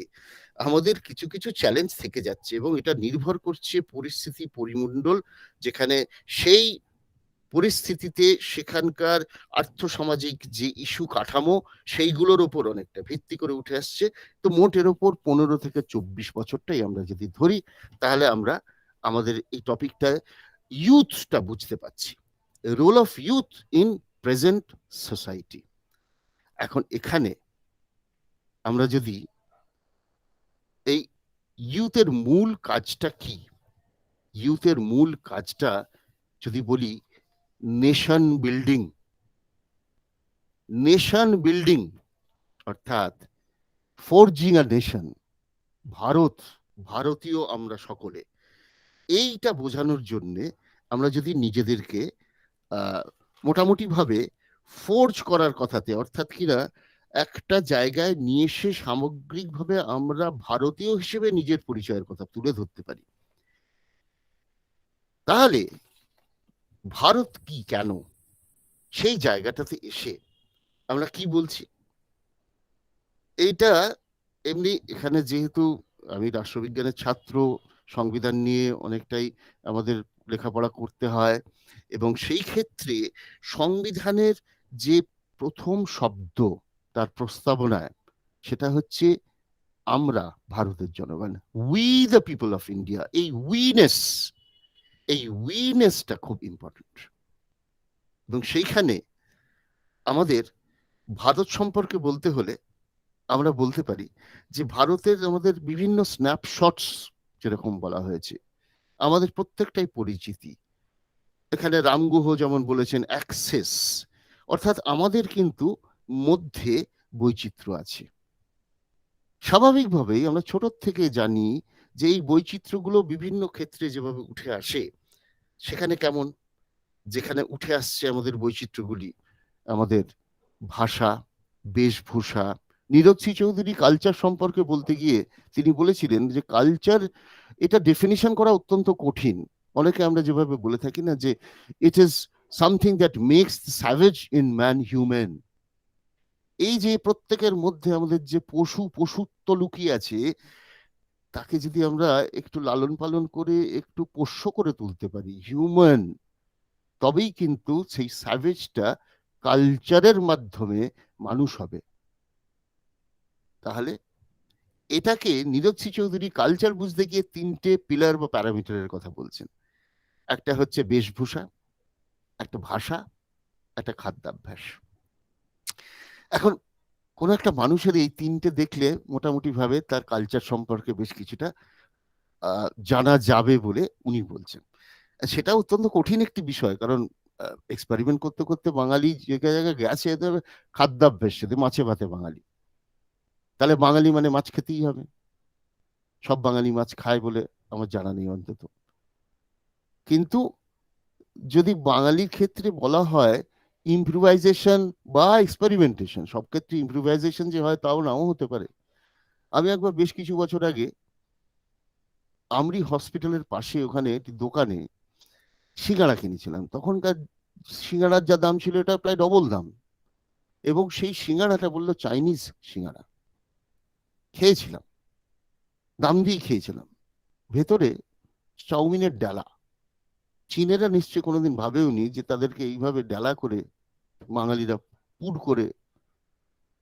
আমাদের কিছু কিছু চ্যালেঞ্জ থেকে যাচ্ছে, এবং এটা নির্ভর করছে পরিস্থিতি, পরিমণ্ডল, যেখানে সেই পরিস্থিতিতে সেখানকার আর্থসামাজিক যে ইস্যু কাঠামো, সেইগুলোর ওপর অনেকটা ভিত্তি করে উঠে আসছে। তো মোটের ওপর 15 থেকে 24 বছরটাই আমরা যদি ধরি, তাহলে আমরা আমাদের এই টপিকটা ইউথটা বুঝতে পারছি, role of youth in present society. এখন এখানে আমরা যদি এই ইউথের মূল কাজটা কি, ইউথের মূল কাজটা যদি বলি, নেশন বিল্ডিং। নেশন বিল্ডিং অর্থাৎ ফোরজিং আ নেশন, ভারতীয় আমরা সকলে, এইটা বোঝানোর জন্যে আমরা যদি নিজেদেরকে মোটামুটি ভাবে ফোর্জ করার কথাতে, অর্থাৎ কিনা একটা জায়গায় নিয়ে এসে সামগ্রিকভাবে আমরা ভারতীয় হিসেবে নিজের পরিচয়ের কথা তুলে ধরতে পারি, তাহলে ভারত কি, কেন, সেই জায়গাটাতে এসে আমরা কি বলছি, এইটা এমনি এখানে যেহেতু আমি রাষ্ট্রবিজ্ঞানের ছাত্র, সংবিধান নিয়ে অনেকটাই আমাদের লেখাপড়া করতে হয়, এবং সেই ক্ষেত্রে সংবিধানের যে প্রথম শব্দ তার প্রস্তাবনায় সেটা হচ্ছে আমরা ভারতের জনগণ, we the people of India. এই উইনেসটা খুব ইম্পর্টেন্ট, এবং সেইখানে আমাদের ভারত সম্পর্কে বলতে হলে আমরা বলতে পারি যে ভারতের আমাদের বিভিন্ন স্ন্যাপশটস যেরকম বলা হয়েছে, আমাদের প্রত্যেকটাই পরিচিতি। এখানে রাম গুহ যেমন বলেছেন অ্যাক্সেস, অর্থাৎ আমাদের কিন্তু মধ্যে বৈচিত্র্য আছে। স্বাভাবিকভাবেই আমরা ছোট থেকে জানি যে এই বৈচিত্র্যগুলো বিভিন্ন ক্ষেত্রে যেভাবে উঠে আসে, সেখানে কেমন, যেখানে উঠে আসছে আমাদের বৈচিত্র্যগুলি, আমাদের ভাষা, বেশভূষা। নীরজ সি চৌধুরী কালচার সম্পর্কে বলতে গিয়ে তিনি বলেছিলেন যে কালচার, এটা ডেফিনিশন করা অত্যন্ত কঠিন। অনেকে আমরা যেভাবে বলে থাকি না যে it is something that makes the savage in man human. এই যে প্রত্যেকের মধ্যে আমাদের যে পশুত্ব লুকিয়ে আছে, তাকে যদি আমরা একটু লালন পালন করে একটু পোষ্য করে তুলতে পারি, হিউম্যান, তবেই কিন্তু সেই স্যাভেজটা কালচারের মাধ্যমে মানুষ হবে। তাহলে এটাকে নীরজ সি চৌধুরী কালচার বুঝতে গিয়ে তিনটে পিলার বা প্যারামিটারের কথা বলছেন। একটা হচ্ছে বেশভূষা, একটা ভাষা, একটা খাদ্যাভ্যাস। এখন কোন একটা মানুষের এই তিনটে দেখলে মোটামুটি ভাবে তার কালচার সম্পর্কে বেশ কিছুটা জানা যাবে বলে উনি বলছেন। সেটা অত্যন্ত কঠিন একটি বিষয়, কারণ এক্সপেরিমেন্ট করতে করতে বাঙালি জায়গায় জায়গায় গেছে এদের খাদ্যাভ্যাস, যদি মাছে ভাতে বাঙালি, তাহলে বাঙালি মানে মাছ খেতেই হবে। সব বাঙালি মাছ খায় বলে আমার জানা নেই অন্তত। কিন্তু যদি বাঙালির ক্ষেত্রে বলা হয় ইম্প্রোভাইজেশন বা এক্সপেরিমেন্টেশন, সব ক্ষেত্রে ইম্প্রোভাইজেশন যে হয় তাও নাও হতে পারে। আমি একবার বেশ কিছু বছর আগে আমরি হসপিটালের পাশে ওখানে একটি দোকানে সিঙ্গাড়া কিনেছিলাম। তখনকার সিঙ্গাড়ার যা দাম ছিল এটা প্রায় ডবল দাম, এবং সেই সিঙ্গাড়াটা বললো চাইনিজ সিঙ্গাড়া। খেয়েছিলাম, দাম দিয়ে খেয়েছিলাম, ভেতরে চাউমিনের ডালা। চীনেরা নিশ্চয়ই কোনোদিন ভাবেওনি যে তাদেরকে এইভাবে ডালা করে বাঙালিরা পুর করে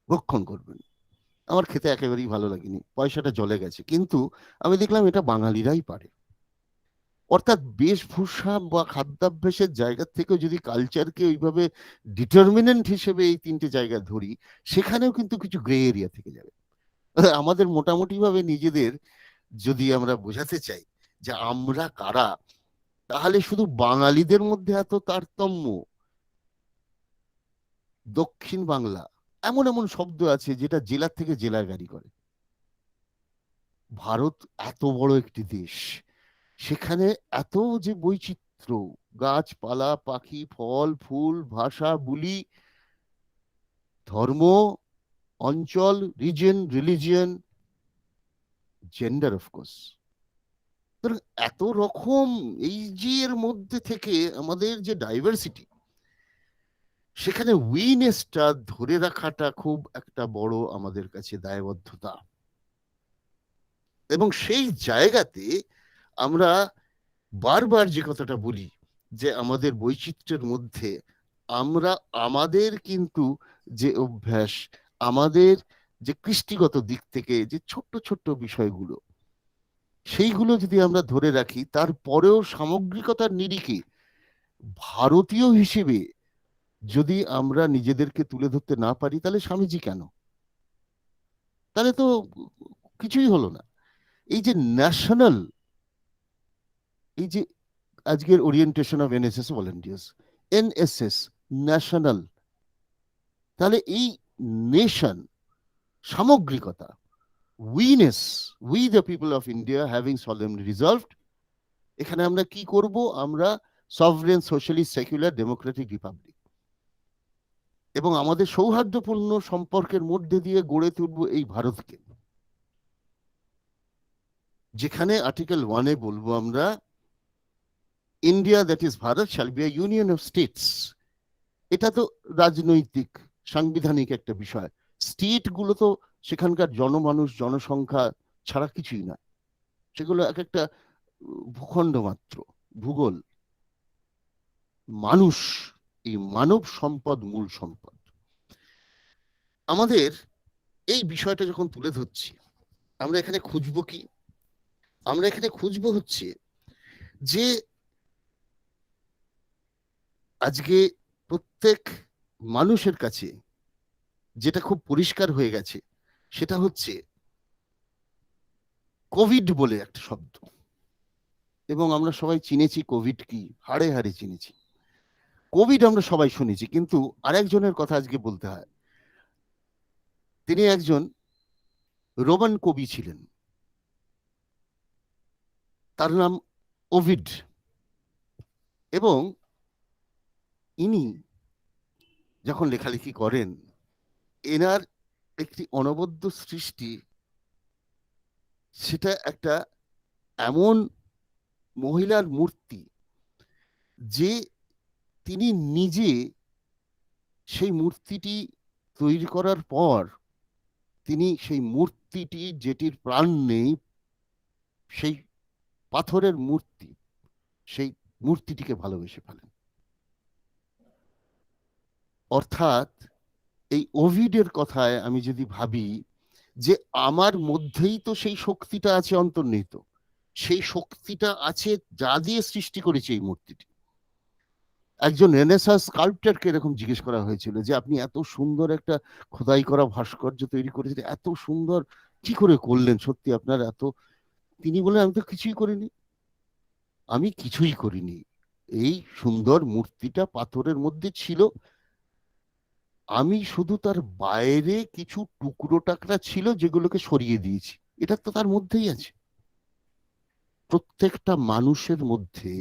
ভক্ষণ করবেন। আমার খেতে একেবারেই ভালো লাগেনি, পয়সাটা জলে গেছে, কিন্তু আমি দেখলাম এটা বাঙালিরাই পারে। অর্থাৎ বেশভূষা বা খাদ্যাভ্যাসের জায়গা থেকে যদি কালচারকে ওইভাবে ডিটারমিনেন্ট হিসেবে এই তিনটে জায়গা ধরি, সেখানেও কিন্তু কিছু গ্রে এরিয়া থেকে যাবে। আমাদের মোটামুটি ভাবে নিজেদের যদি আমরা বোঝাতে চাই যে আমরা কারা, তাহলে শুধু বাঙালিদের মধ্যে এত তারতম্য। দক্ষিণ বাংলা, এমন এমন শব্দ আছে যেটা জেলার থেকে জেলায় ভ্যারি করে। ভারত এত বড় একটি দেশ, সেখানে এত যে বৈচিত্র্য, গাছপালা, পাখি, ফল, ফুল, ভাষা, বুলি, ধর্ম, অঞ্চল, রিজন, রিলিজিয়ন, জেন্ডার অফকোর্স, এত রকম, এই যে এর মধ্যে থেকে আমাদের যে ডাইভার্সিটি, সেখানে উইনেসটা ধরে রাখাটা খুব একটা বড় আমাদের কাছে দায়বদ্ধতা। এবং সেই জায়গাতে আমরা বারবার যে কথাটা বলি যে আমাদের বৈচিত্র্যের মধ্যে আমরা আমাদের কিন্তু যে অভ্যাস, আমাদের যে কৃষ্টিগত দিক থেকে যে ছোট্ট ছোট্ট বিষয়গুলো, সেইগুলো যদি আমরা ধরে রাখি, তারপরেও সামগ্রিকতার নিরিখে ভারতীয় হিসেবে যদি আমরা নিজেদেরকে তুলে ধরতে না পারি, তাহলে স্বামীজি কেন? তাহলে তো কিছুই হলো না। এই যে ন্যাশনাল, এই যে আজকের orientation of NSS volunteers, NSS national, তাহলে এই নেশন, সামগ্রিকতা, weness, we the people of India having solemnly resolved, এখানে আমরা কি করব? আমরা sovereign socialist secular democratic republic, এবং আমাদের সৌহার্দ্যপূর্ণ সম্পর্কের মধ্যে দিয়ে গড়ে তুলব এই ভারতকে, যেখানে আর্টিকেল 1-এ বলবো আমরা, India that is Bharat shall be a union of states. এটা তো রাজনৈতিক সাংবিধানিক একটা বিষয়। স্টেট গুলো তো সেখানকার জনমানুষ জনসংখ্যা ছাড়া কিছুই না, সেগুলো এক একটা ভূখণ্ড মাত্র, ভূগোল। মানুষ, এই মানব সম্পদ মূল সম্পদ। আমাদের এই বিষয়টা যখন তুলে ধরছি, আমরা এখানে খুঁজবো কি? আমরা এখানে খুঁজবো হচ্ছে যে আজকে প্রত্যেক মানুষের কাছে যেটা খুব পরিষ্কার হয়ে গেছে, সেটা হচ্ছে কোভিড বলে একটা শব্দ, এবং আমরা সবাই চিনেছি কোভিড কি, হাড়ে হাড়ে চিনেছি। কোভিড আমরা সবাই শুনেছি, কিন্তু আরেকজনের কথা আজকে বলতে হয়। তিনি একজন রোমান কবি ছিলেন, তার নাম ওভিড, এবং ইনি যখন লেখালেখি করেন, এনার একটি অনবদ্য সৃষ্টি, সেটা একটা এমন মহিলার মূর্তি যে তিনি নিজে সেই মূর্তিটি তৈরি করার পর তিনি সেই মূর্তিটি যেটির প্রাণ নেই, সেই পাথরের মূর্তি, সেই মূর্তিটিকে ভালোবেসে ফেলেন। অর্থাৎ এই ওভিডের কথায় আমি যদি ভাবি যে আমার মধ্যেই তো সেই শক্তিটা আছে অন্তর্নিহিত, সেই শক্তিটা আছে যা দিয়ে সৃষ্টি করেছে এই মূর্তিটি। একজন রেনেসাঁস স্কাল্পচারকে এরকম জিজ্ঞেস করা হয়েছিল যে আপনি এত সুন্দর একটা খোদাই করা ভাস্কর্য তৈরি করেছেন, এত সুন্দর কি করে করলেন, সত্যি আপনার এত। তিনি বললেন আমি তো কিছুই করিনি, আমি কিছুই করিনি, এই সুন্দর মূর্তিটা পাথরের মধ্যে ছিল, আমি শুধু তার বাইরে কিছু টুকরো টাকরা ছিল যেগুলোকে সরিয়ে দিয়েছি, এটা তো তার মধ্যেই আছে। প্রত্যেকটা মানুষের মধ্যে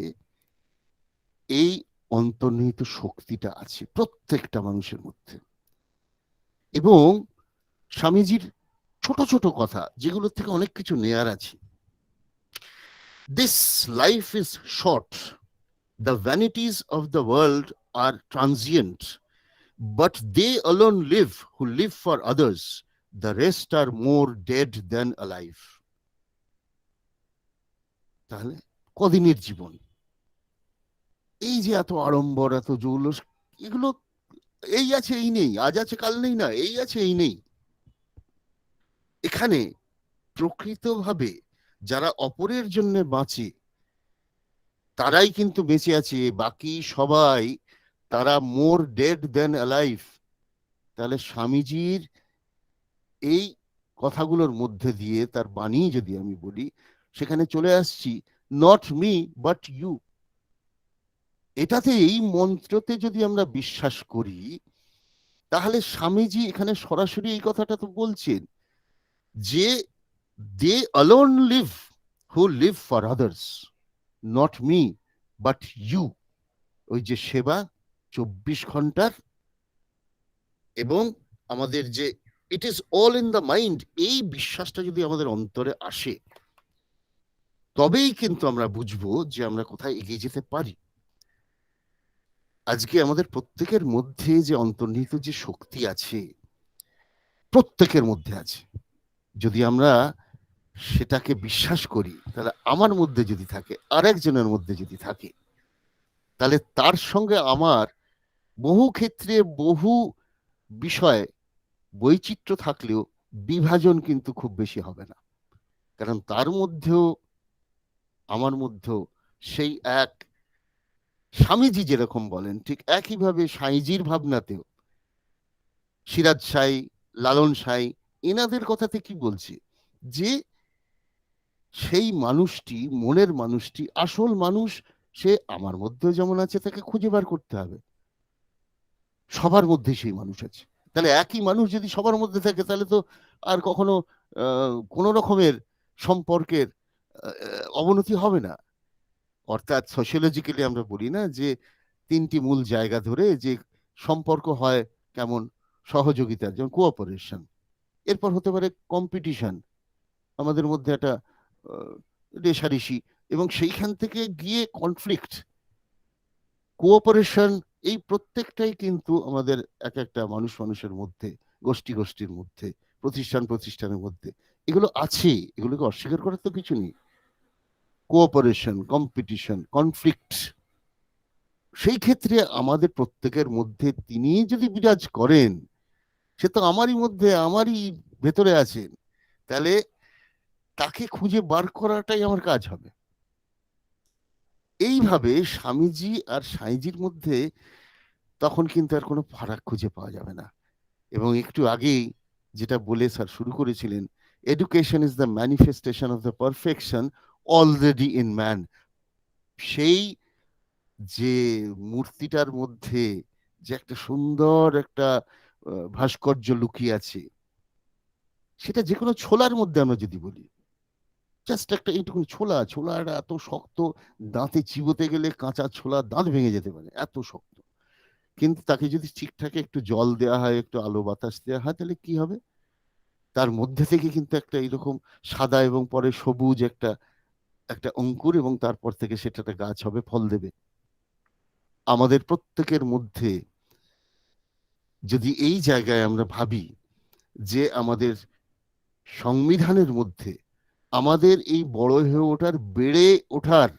এই অন্তর্নিহিত শক্তিটা আছে, প্রত্যেকটা মানুষের মধ্যে। এবং স্বামীজির ছোট ছোট কথা, যেগুলোর থেকে অনেক কিছু নেয়ার আছে। This life is short, the vanities of the world are transient, but they alone live who live for others, the rest are more dead than alive. তাহলে কদিনের জীবন, এই যে এত আড়ম্বর, এত জৌলস, এগুলো এই আছে এই নেই, আজ আছে কাল নেই, না এই আছে এই নেই। এখানে প্রকৃতভাবে যারা অপরের জন্য বাঁচে তারাই কিন্তু বেঁচে আছে, বাকি সবাই তারা মোর ডেড দেন অ্যালাইভ। তাহলে স্বামীজির এই কথাগুলোর মধ্যে দিয়ে তার বাণী যদি আমি বলি, সেখানে চলে আসছি নট মি বাট ইউ। এটাতে, এই মন্ত্রতে যদি আমরা বিশ্বাস করি, তাহলে স্বামীজি এখানে সরাসরি এই কথাটা তো বলছেন যে they alone live who live for others, not me but you. ওই যে সেবা 24 ঘন্টার, এবং আমাদের যে it is all in the mind, এই বিশ্বাসটা যদি আমাদের অন্তরে আসে, তবেই কিন্তু আমরা বুঝবো যে আমরা কোথায় এগিয়ে যেতে পারি। আজকে আমাদের প্রত্যেকের মধ্যে যে অন্তর্নিহিত যে শক্তি আছে, প্রত্যেকের মধ্যে আছে, যদি আমরা সেটাকে বিশ্বাস করি, তাহলে আমার মধ্যে যদি থাকে, আরেকজনের মধ্যে যদি থাকে, তাহলে তার সঙ্গে আমার বহু ক্ষেত্রে বহু বিষয় বৈচিত্র্য থাকলেও বিভাজন কিন্তু খুব বেশি হবে না, কারণ তার মধ্যেও আমার মধ্যেও সেই এক স্বামীজি যেরকম বলেন, ঠিক একইভাবে সাঁইজির ভাবনাতেও সিরাজ সাঁই, লালন সাঁই, এনাদের কথাতে কি বলছে যে সেই মানুষটি, মনের মানুষটি, আসল মানুষ, সে আমার মধ্যেও যেমন আছে, তাকে খুঁজে বার করতে হবে। সবার মধ্যে সেই মানুষ আছে। তাহলে একই মানুষ যদি সবার মধ্যে থাকে, তাহলে তো আর কখনো কোনো রকমের সম্পর্কের অবনতি হবে না। অর্থাৎ সোশিয়োলজিক্যালি আমরা বলি না যে 3টি মূল জায়গা ধরে যে সম্পর্ক হয় কেমন সহযোগিতা, যেমন কোঅপারেশন। এরপর হতে পারে কম্পিটিশন, আমাদের মধ্যে একটা রেষারেষি, এবং সেইখান থেকে গিয়ে কনফ্লিক্ট, কোঅপারেশন, এই প্রত্যেকটাই কিন্তু আমাদের এক একটা মানুষের মধ্যে, গোষ্ঠীর মধ্যে, প্রতিষ্ঠানের মধ্যে এগুলো আছে, এগুলোকে অস্বীকার করার তো কিছু নেই। কোঅপারেশন, কম্পিটিশন, কনফ্লিক্ট, সেই ক্ষেত্রে আমাদের প্রত্যেকের মধ্যে তিনি যদি বিরাজ করেন, সে তো আমারই মধ্যে, আমারই ভেতরে আছেন, তাহলে তাকে খুঁজে বার করাটাই আমার কাজ হবে। এইভাবে স্বামীজি আর সাঁইজির মধ্যে তখন কিন্তু আর কোনো ফারাক খুঁজে পাওয়া যাবে না। এবং একটু আগেই যেটা বলে স্যার শুরু করেছিলেন, education is the manifestation of the perfection already in man. সেই যে মূর্তিটার মধ্যে যে একটা সুন্দর একটা ভাস্কর্য লুকিয়ে আছে, সেটা যে কোনো ছোলার মধ্যে আমরা যদি বলি, জাস্ট একটা এইটুকু ছোলাটা এত শক্ত, দাঁতে চিবোতে গেলে কাঁচা ছোলা দাঁত ভেঙে যেতে পারে, এত শক্ত। কিন্তু তাকে যদি ঠিকঠাক একটু জল দেওয়া হয়, একটু আলো বাতাস দেওয়া হয়, তাহলে কি হবে, তার মধ্যে থেকে কিন্তু একটা এরকম সাদা এবং পরে সবুজ একটা অঙ্কুর, এবং তারপর থেকে সেটা একটা গাছ হবে, ফল দেবে। আমাদের প্রত্যেকের মধ্যে যদি এই জায়গায় আমরা ভাবি যে আমাদের সংবিধানের মধ্যে আমাদের এই বড় হয়ে ওঠার, বেড়ে ওঠার,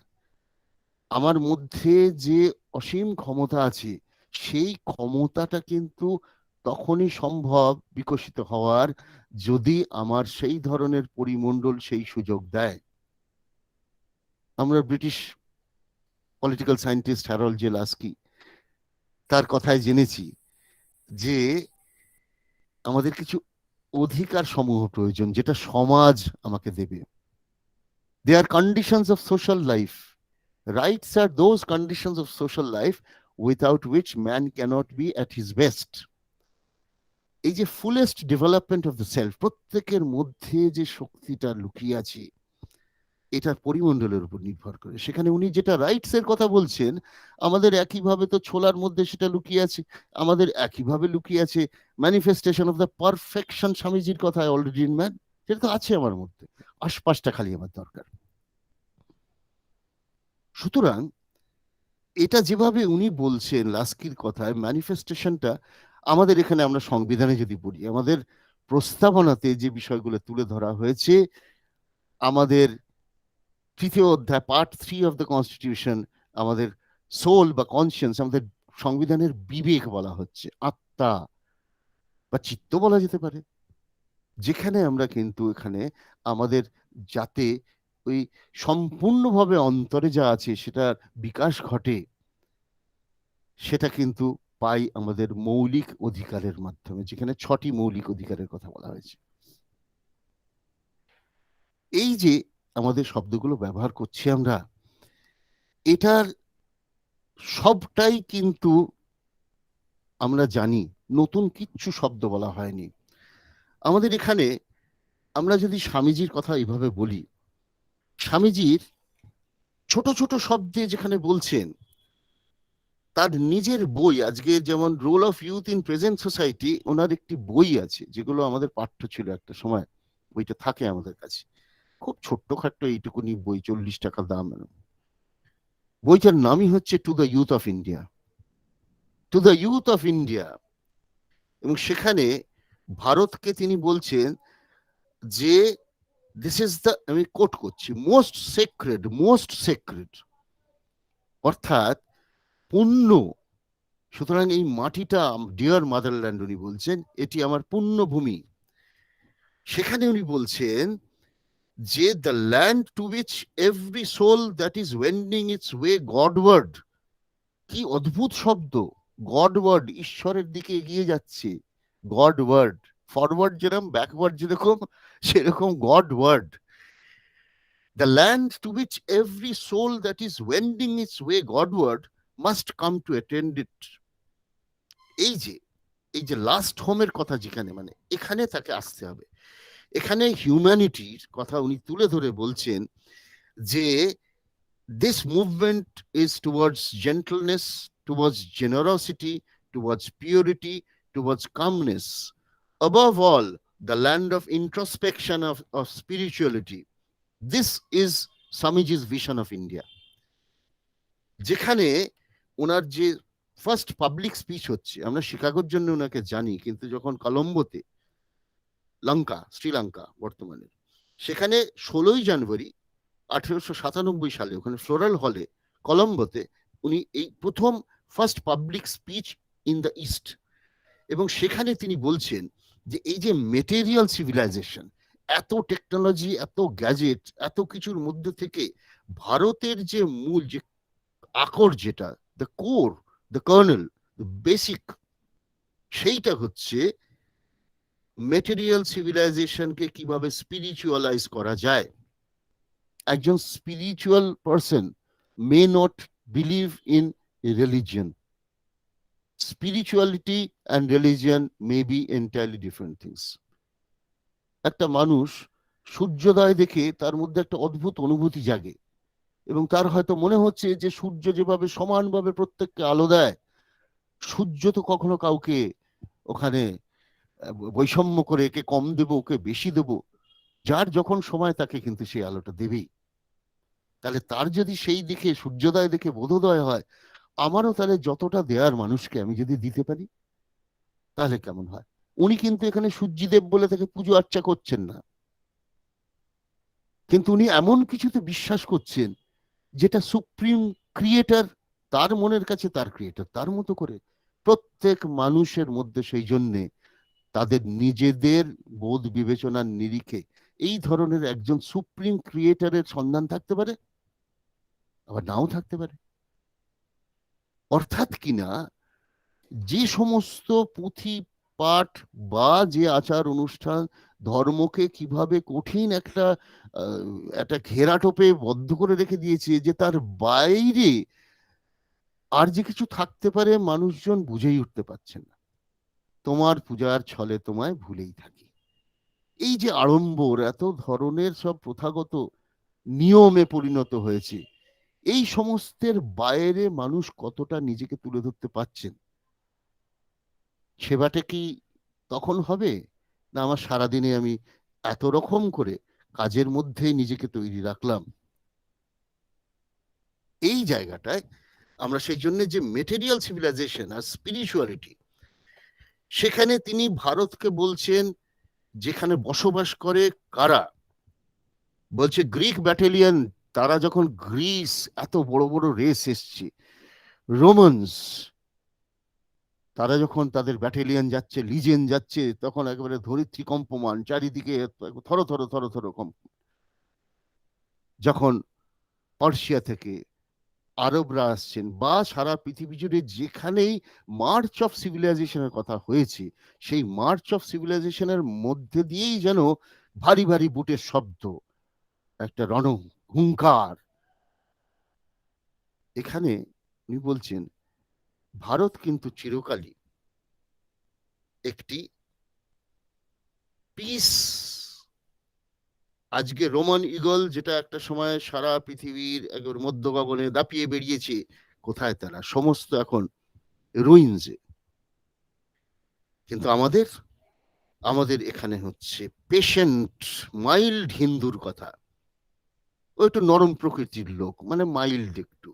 আমার মধ্যে যে অসীম ক্ষমতা আছে, সেই ক্ষমতাটা কিন্তু তখনই সম্ভব বিকশিত হওয়ার, যদি আমার সেই ধরনের পরিমণ্ডল সেই সুযোগ দেয়। আমরা British political scientist Harold J Laski, তার কথায় জেনেছি যে আমাদের কিছু অধিকার সমূহ প্রয়োজন, যেটা সমাজ আমাকে দেবে। They are conditions of social life. Rights are those conditions of social life without which man cannot be at his best. এই যে fullest development of the self, প্রত্যেকের মধ্যে যে শক্তিটা লুকিয়ে আছে, এটার পরিমণ্ডলের উপর নির্ভর করে। সেখানে উনি যেটা রাইটস এর কথা বলছেন, আমাদের একইভাবে তো ছোলার মধ্যে সেটা লুকিয়ে আছে, আমাদের একইভাবে লুকিয়ে আছে ম্যানিফেস্টেশন অফ দ্য পারফেকশন, স্বামীজির কথা অলরেডি ইন ম্যান, সেটা তো আছে আমার মধ্যে, আশপাশটা খালি আমার দরকার। সুতরাং এটা যেভাবে উনি বলছেন লাস্কির কথায়, ম্যানিফেস্টেশনটা আমাদের এখানে, আমরা সংবিধানে যদি পড়ি, আমাদের প্রস্তাবনাতে যে বিষয়গুলো তুলে ধরা হয়েছে, আমাদের তৃতীয় অধ্যায় পার্ট 3 অফ দ্য কনস্টিটিউশন, আমাদের সোল বা কনসিয়েন্স, আমাদের সংবিধানের বিবেক বলা হচ্ছে, আত্মা বা চিত্ত বলা যেতে পারে, যেখানে আমরা কিন্তু এখানে আমাদের যাতে ওই সম্পূর্ণভাবে অন্তরে যা আছে সেটার বিকাশ ঘটে, সেটা কিন্তু পাই আমাদের মৌলিক অধিকারের মাধ্যমে, যেখানে 6টি মৌলিক অধিকারের কথা বলা হয়েছে। এই যে আমাদের শব্দগুলো ব্যবহার করছি আমরা, এটার সবটাই কিন্তু আমরা জানি, নতুন কিচ্ছু শব্দ বলা হয়নি আমাদের এখানে। আমরা যদি স্বামীজির কথা এইভাবে বলি, স্বামীজির ছোট ছোট শব্দে যেখানে বলছেন, তার নিজের বই, আজকে যেমন role of youth in present society, ওনার একটি বই আছে, যেগুলো আমাদের পাঠ্য ছিল একটা সময়, বইটা থাকে আমাদের কাছে, খুব ছোট্টখাট্ট এইটুকুনি বই, 40 টাকা দাম। বইটার নামই হচ্ছে to the youth of India, to the youth of India. এবং সেখানে ভারতকে তিনি বলছেন যে দিস ইজ দ্য, আমি কোট করছি, মোস্ট সেক্রেড, অর্থাৎ পুণ্য। সুতরাং এই মাটিটা, ডিয়ার মাদারল্যান্ড, উনি বলছেন এটি আমার পুণ্যভূমি। সেখানে উনি বলছেন যে the land to which every soul that is wending its way Godward. কি অদ্ভুত শব্দ, গডওয়ার্ড, ঈশ্বরের দিকে এগিয়ে যাচ্ছে, গডওয়ার্ড, ফরওয়ার্ড যেরকম, ব্যাকওয়ার্ড যেরকম, সেরকম Godward. The land to which every soul that is wending its way Godward must come to attend it. এই যে লাস্ট হোমের কথা, যেখানে মানে এখানে তাকে আসতে হবে। এখানে হিউম্যানিটির কথা উনি তুলে ধরে বলছেন যে this movement is towards gentleness, towards generosity, towards purity, towards calmness. Above all, the land of introspection of spirituality. This is Swamiji's vision of India. যেখানে ওনার যে ফার্স্ট পাবলিক স্পিচ হচ্ছে, আমরা শিকাগোর জন্য ওনাকে জানি, কিন্তু যখন কলম্বোতে, শ্রীলঙ্কা বর্তমানে, সেখানে 16ই জানুয়ারি 1897 সালে ওখানে ফ্লোরাল হলে কলম্বোতে উনি এই প্রথম first public speech in the east. এবং সেখানে তিনি বলছেন যে এই যে মেটেরিয়াল সিভিলাইজেশন, এত টেকনোলজি, এত গ্যাজেট, এত কিছুর মধ্যে থেকে ভারতের যে মূল যে আকর, যেটা the core, the kernel, the basic, সেইটা হচ্ছে মেটেরিয়াল সিভিলাইজেশনকে কিভাবে স্পিরিচুয়ালাইজ করা যায়। একজন spiritual person may not believe in religion. Spirituality and religion may be entirely different things. একটা মানুষ সূর্যোদয় দেখে তার মধ্যে একটা অদ্ভুত অনুভূতি জাগে, এবং তার হয়তো মনে হচ্ছে যে সূর্য যেভাবে সমানভাবে প্রত্যেককে আলো দেয়, সূর্য তো কখনো কাউকে ওখানে বৈষম্য করে একে কম দেবো, ওকে বেশি দেবো, যার যখন সময় তাকে কিন্তু সেই আলোটা দেবেই। তাহলে তার যদি সেই দিকে সূর্যোদয় দেখে বোধোদয় হয়, আমারও তাহলে যতটা দেয়ার মানুষকে আমি যদি দিতে পারি, তাহলে কেমন হয়। উনি কিন্তু এখানে সূর্যদেব বলে তাকে পুজো আর্চা করছেন না, কিন্তু উনি এমন কিছুতে বিশ্বাস করছেন যেটা সুপ্রিম ক্রিয়েটর, তার মনের কাছে তার ক্রিয়েটর তার মতো করে প্রত্যেক মানুষের মধ্যে, সেই জন্যে তাদের নিজেদের বোধ বিবেচনার নিরিখে এই ধরনের একজন সুপ্রিম ক্রিয়েটরের সন্ধান থাকতে পারে, আবার নাও থাকতে পারে। অর্থাৎ কিনা যে সমস্ত পুঁথি পাঠ বা যে আচার অনুষ্ঠান ধর্মকে কিভাবে কঠিন একটা ঘেরাটোপে বদ্ধ করে রেখে দিয়েছে, যে তার বাইরে আর যে কিছু থাকতে পারে মানুষজন বুঝেই উঠতে পারছেন না। তোমার পূজার ছলে তোমায় ভুলেই থাকি, এই যে আড়ম্বর, এত ধরনের সব প্রথাগত নিয়মে পরিণত হয়েছে, এই সমস্তের বাইরে মানুষ কতটা নিজেকে তুলে ধরতে পারছেন, সেবাটা কি তখন হবে না আমার সারাদিনে আমি এত রকম করে কাজের মধ্যে নিজেকে তৈরি রাখলাম। এই জায়গাটায় আমরা সেই জন্য যে মেটেরিয়াল সিভিলাইজেশন আর স্পিরিচুয়ালিটি, সেখানে তিনি ভারতকে বলছেন যেখানে বসবাস করে কারা, বলছে গ্রিক ব্যাটালিয়ন, তারা যখন গ্রিস, এত বড় বড় রেস এসছে, রোমানস, তারা যখন তাদের ব্যাটালিয়ন যাচ্ছে, লিজেন যাচ্ছে, তখন একেবারে ধরিত্রী কম্পমান, চারিদিকে থর থর থর থর কম্প। যখন পার্সিয়া থেকে আরবরা আসছেন, বা সারা পৃথিবী জুড়ে যেখানেই মার্চ অফ সিভিলাইজেশনের কথা হয়েছে, সেই মার্চ অফ সিভিলাইজেশনের মধ্যে দিয়েই যেন ভারী ভারী বুটের শব্দ, একটা হুঙ্কার। এখানে উনি বলছেন ভারত কিন্তু চিরকালই একটি পিস। আজকে রোমান ইগল, যেটা একটা সময় সারা পৃথিবীর একবার মধ্য গগনে দাপিয়ে বেরিয়েছে, কোথায় তারা? সমস্ত এখন রুইন্সে। কিন্তু আমাদের এখানে হচ্ছে পেশেন্ট, মাইল্ড হিন্দুর কথা। ও একটু নরম প্রকৃতির লোক, মানে মাইল্ড একটু,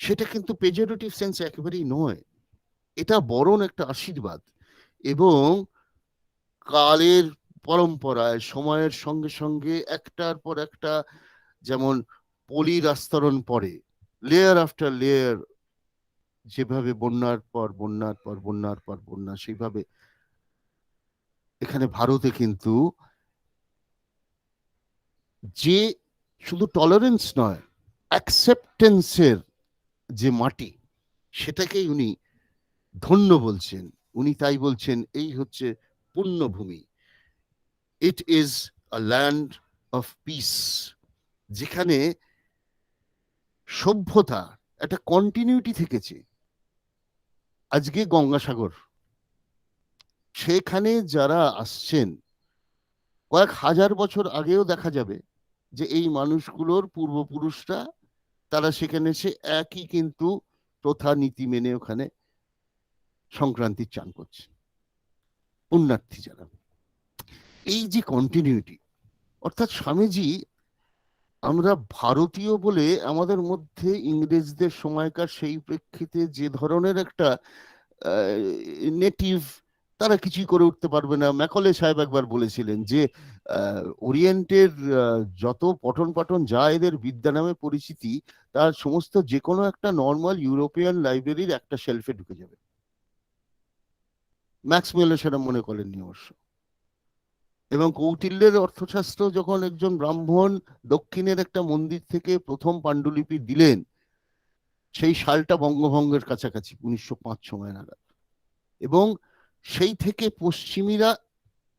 সেটা কিন্তু পেজরেটিভ সেন্স একেবারেই নয়। এটা বরং একটা আশীর্বাদ। এবং কালের পরম্পরায়, সময়ের সঙ্গে সঙ্গে একটার পর একটা, যেমন পলির আস্তরণ পরে, লেয়ার আফটার লেয়ার, যেভাবে বন্যার পর বন্যার পর বন্যার পর বন্যা, সেইভাবে এখানে ভারতে কিন্তু যে শুধু টলারেন্স নয়, অ্যাকসেপ্টেন্সের যে মাটি, সেটাকেই উনি ধন্য বলছেন। উনি তাই বলছেন এই হচ্ছে পুণ্যভূমি, it is a land of peace, যেখানে সভ্যতা একটা কন্টিনিউটি থেকেছে। আজকে গঙ্গাসাগর, সেখানে যারা আসছেন কয়েক হাজার বছর আগেও দেখা যাবে যে এই মানুষগুলোর পূর্বপুরুষরা, তারা সেখানে এসে একই কিন্তু প্রথা নীতি মেনে ওখানে সংক্রান্তির চান করছে। পুণ্যার্থী যারা, এই যে কন্টিনিউটি, অর্থাৎ স্বামীজি, আমরা ভারতীয় বলে আমাদের মধ্যে ইংরেজদের সময়কার সেই প্রেক্ষিতে যে ধরনের একটা নেটিভ, তারা কিছুই করে উঠতে পারবে না। ম্যাকলে সাহেব একবার বলেছিলেন যে ওরিয়েন্টের যত পঠন পাঠন যা এদের বিদ্যা নামে পরিচিতি, তার সমস্ত যে কোনো একটা নর্মাল ইউরোপিয়ান লাইব্রেরির একটা শেলফে ঢুকে যাবে। ম্যাক্সওয়েল সেটা মনে করেননি অবশ্য। এবং কৌটিল্যের অর্থশাস্ত্র যখন একজন ব্রাহ্মণ দক্ষিণের একটা মন্দির থেকে প্রথম পাণ্ডুলিপি দিলেন, সেই সালটা বঙ্গভঙ্গের কাছাকাছি 1905 সময় নাগাদ, এবং সেই থেকে পশ্চিমীরা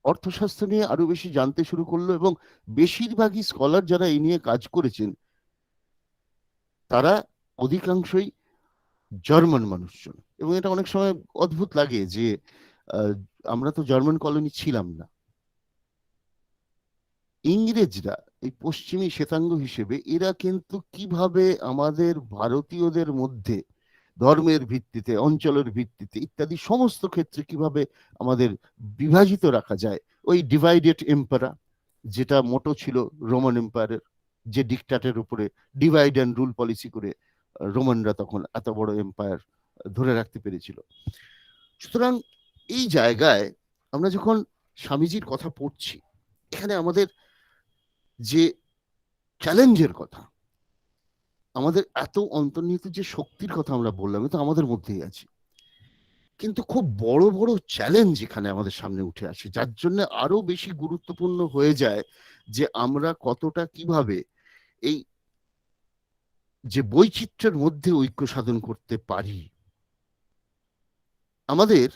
অর্থশাস্ত্র নিয়ে আরো বেশি জানতে শুরু করলো, এবং বেশিরভাগই স্কলার যারা এই নিয়ে কাজ করেছেন তারা অধিকাংশই জার্মান মানুষজন। এবং এটা অনেক সময় অদ্ভুত লাগে যে আমরা তো জার্মান কলোনি ছিলাম না, ইংরেজরা এই পশ্চিমী শ্বেতাঙ্গ হিসেবে এরা কিন্তু কিভাবে আমাদের ভারতীয়দের মধ্যে ধর্মের ভিত্তিতে, অঞ্চলের ভিত্তিতে ইত্যাদি সমস্ত ক্ষেত্রে কিভাবে আমাদের বিভাজিত রাখা যায়, ওই ডিভাইডেড এম্পায়ার যেটা মোটো ছিল রোমান এম্পায়ারের, যে ডিকটাটের উপরে ডিভাইড অ্যান্ড রুল পলিসি করে রোমানরা তখন এত বড় এম্পায়ার ধরে রাখতে পেরেছিল। সুতরাং এই জায়গায় আমরা যখন স্বামীজির কথা পড়ছি, এখানে আমাদের যে চ্যালেঞ্জের কথা, আমাদের এত অন্তর্নিহিত যে শক্তির কথা আমরা বললাম, এটা আমাদের মধ্যেই আছে, কিন্তু খুব বড় বড় চ্যালেঞ্জ এখানে আমাদের সামনে উঠে আসে, যার জন্য আরো বেশি গুরুত্বপূর্ণ হয়ে যায় যে আমরা কতটা কিভাবে এই যে বৈচিত্র্যের মধ্যে ঐক্য সাধন করতে পারি। আমাদের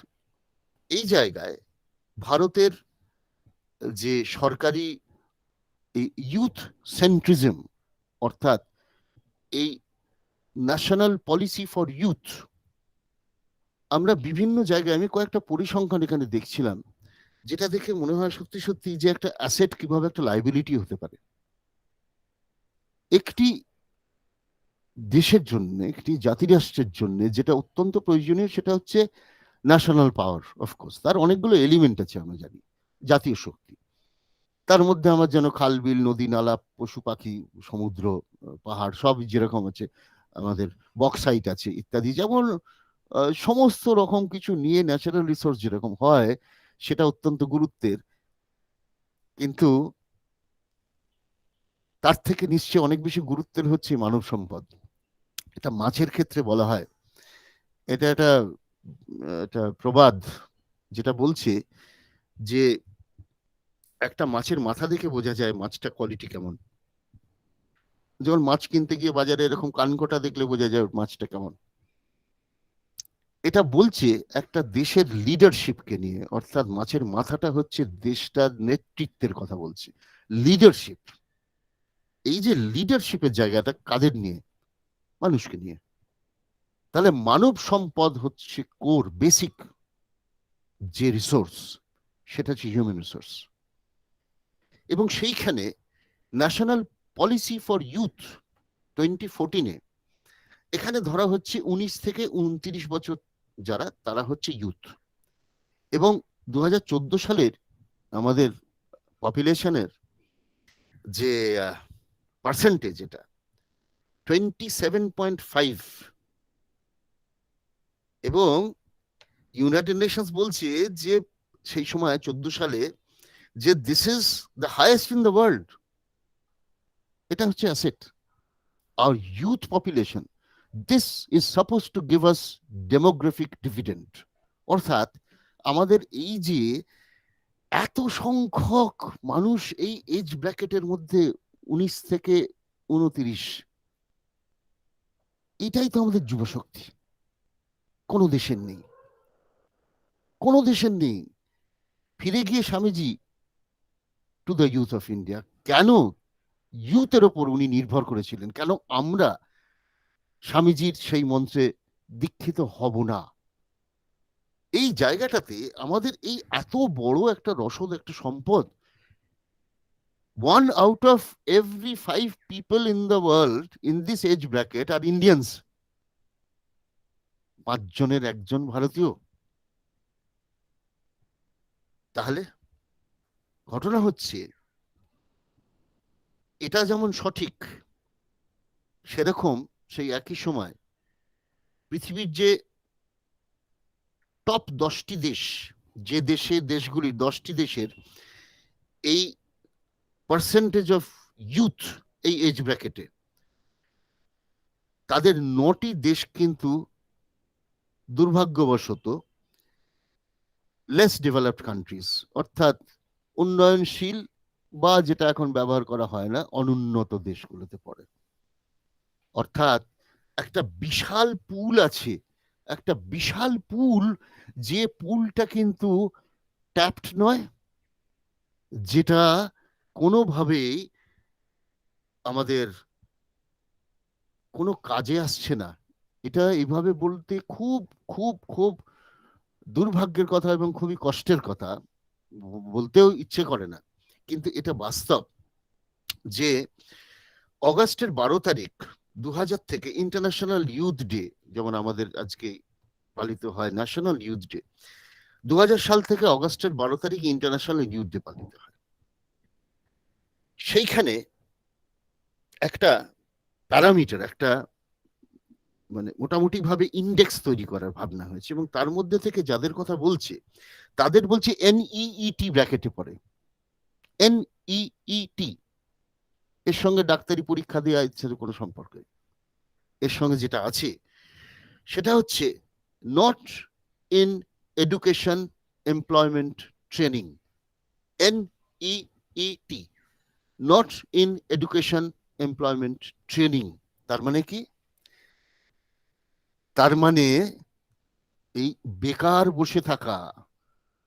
এই জায়গায় ভারতের যে সরকারি ইউথ সেন্ট্রিজম, অর্থাৎ এই ন্যাশনাল পলিসি ফর ইউথ, আমরা বিভিন্ন জায়গায়, আমি কয়েকটা পরিসংখ্যান এখানে দেখছিলাম, যেটা দেখে মনে হয় সত্যি সত্যি যে একটা অ্যাসেট কিভাবে একটা লাইবিলিটি হতে পারে। একটি দেশের জন্য, একটি জাতিরাষ্ট্রের জন্য যেটা অত্যন্ত প্রয়োজনীয় সেটা হচ্ছে ন্যাশনাল পাওয়ার। অফকোর্স তার অনেকগুলো এলিমেন্ট আছে, আমরা জানি, জাতীয় শক্তি, তার মধ্যে আমার যেন খাল বিল নদী নালা পশু পাখি সমুদ্র পাহাড় সব যেরকম আছে, আমাদের বক্সাইট আছে ইত্যাদি, যেমন সমস্ত রকম কিছু নিয়ে ন্যাচারাল রিসোর্স যেরকম হয় সেটা অত্যন্ত গুরুত্বের, কিন্তু তার থেকে নিশ্চয়ই অনেক বেশি গুরুত্বের হচ্ছে মানব সম্পদ। এটা মাছের ক্ষেত্রে বলা হয়, এটা একটা প্রবাদ যেটা বলছে যে একটা মাছের মাথা দেখে বোঝা যায় মাছটা কোয়ালিটি কেমন। যেমন মাছ কিনতে গিয়ে বাজারে এরকম কানকোটা দেখলে বোঝা যায় মাছটা কেমন। এটা বলছে একটা দেশের লিডারশিপকে নিয়ে, অর্থাৎ মাছের মাথাটা হচ্ছে দেশটার নেতৃত্বের কথা বলছে, লিডারশিপ। এই যে লিডারশিপের জায়গাটা কাদের নিয়ে? মানুষকে নিয়ে। তাহলে মানব সম্পদ হচ্ছে কোর বেসিক যে রিসোর্স, সেটা হচ্ছে হিউম্যান রিসোর্স। এবং সেইখানে ন্যাশনাল পলিসি ফর ইউথ 2014-এ এখানে ধরা হচ্ছে 19 থেকে 29 বছর যারা, তারা হচ্ছে ইউথ। এবং 2014 সালের আমাদের পপুলেশনের যে পার্সেন্টেজ, এটা 27.5, এবং ইউনাইটেড নেশনস বলছে যে সেই সময় 14 সালে যে this is the highest in the world. এটা হচ্ছে asset, our youth population. This is supposed to give us demographic dividend. অর্থাৎ আমাদের এই যে এত সংখ্যক মানুষ এই এজ ব্র্যাকেটের মধ্যে 19 থেকে 29, এটাই তো আমাদের যুবশক্তি। কোনো দেশের নেই, কোনো দেশের নেই। ফিরে গিয়ে Swamiji to the youth of India, কেন ইউথের ওপর উনি নির্ভর করেছিলেন, কেন আমরা স্বামীজির সেই মন্ত্রে দীক্ষিত হব না? এই জায়গাটাতে আমাদের এই এত বড় একটা রসদ, একটা সম্পদ। 1 out of every 5 people in the world in this age bracket are Indians. 5 জনের 1 জন ভারতীয়। তাহলে ঘটনা হচ্ছে এটা যেমন সঠিক, সেরকম সেই একই সময় পৃথিবীর যে টপ 10টি দেশ, যে দেশগুলি 10টি দেশের এই পার্সেন্টেজ অফ ইউথ এই এজ ব্র্যাকেটে, তাদের 9টি দেশ কিন্তু দুর্ভাগ্যবশত লেস ডেভেলপড কান্ট্রিজ, অর্থাৎ উন্নয়নশীল বা যেটা এখন ব্যবহার করা হয় না, অনুন্নত দেশগুলোতে পড়ে। অর্থাৎ একটা বিশাল পুল আছে, একটা বিশাল পুল, যে পুলটা কিন্তু ট্যাপড নয়, যেটা কোনোভাবেই আমাদের কোনো কাজে আসছে না। এটা এইভাবে বলতে খুব খুব খুব দুর্ভাগ্যের কথা এবং খুবই কষ্টের কথা, বলতেও ইচ্ছে করে না, কিন্তু এটা বাস্তব যে অগাস্টের 12 তারিখ 2000 থেকে ইন্টারন্যাশনাল ইউথ ডে, যেমন আমাদের আজকে পালিত হয় ন্যাশনাল ইউথ ডে, 2000 সাল থেকে অগাস্টের 12 তারিখ ইন্টারন্যাশনাল ইউথ ডে পালিত হয়। সেইখানে একটা প্যারামিটার, একটা মানে মোটামুটি ভাবে ইন্ডেক্স তৈরি করার ভাবনা হয়েছে, এবং তার মধ্যে থেকে যাদের কথা বলছে তাদের বলছে NEET ব্র্যাকেটে পড়ে। NEET এর সঙ্গে ডাক্তারি পরীক্ষা দেওয়া ইত্যাদি কোনো সম্পর্ক নেই। এর সঙ্গে যেটা আছে সেটা হচ্ছে not in education employment training, NEET, not in education employment training. তার মানে কি? তার মানে এই বেকার বসে থাকা,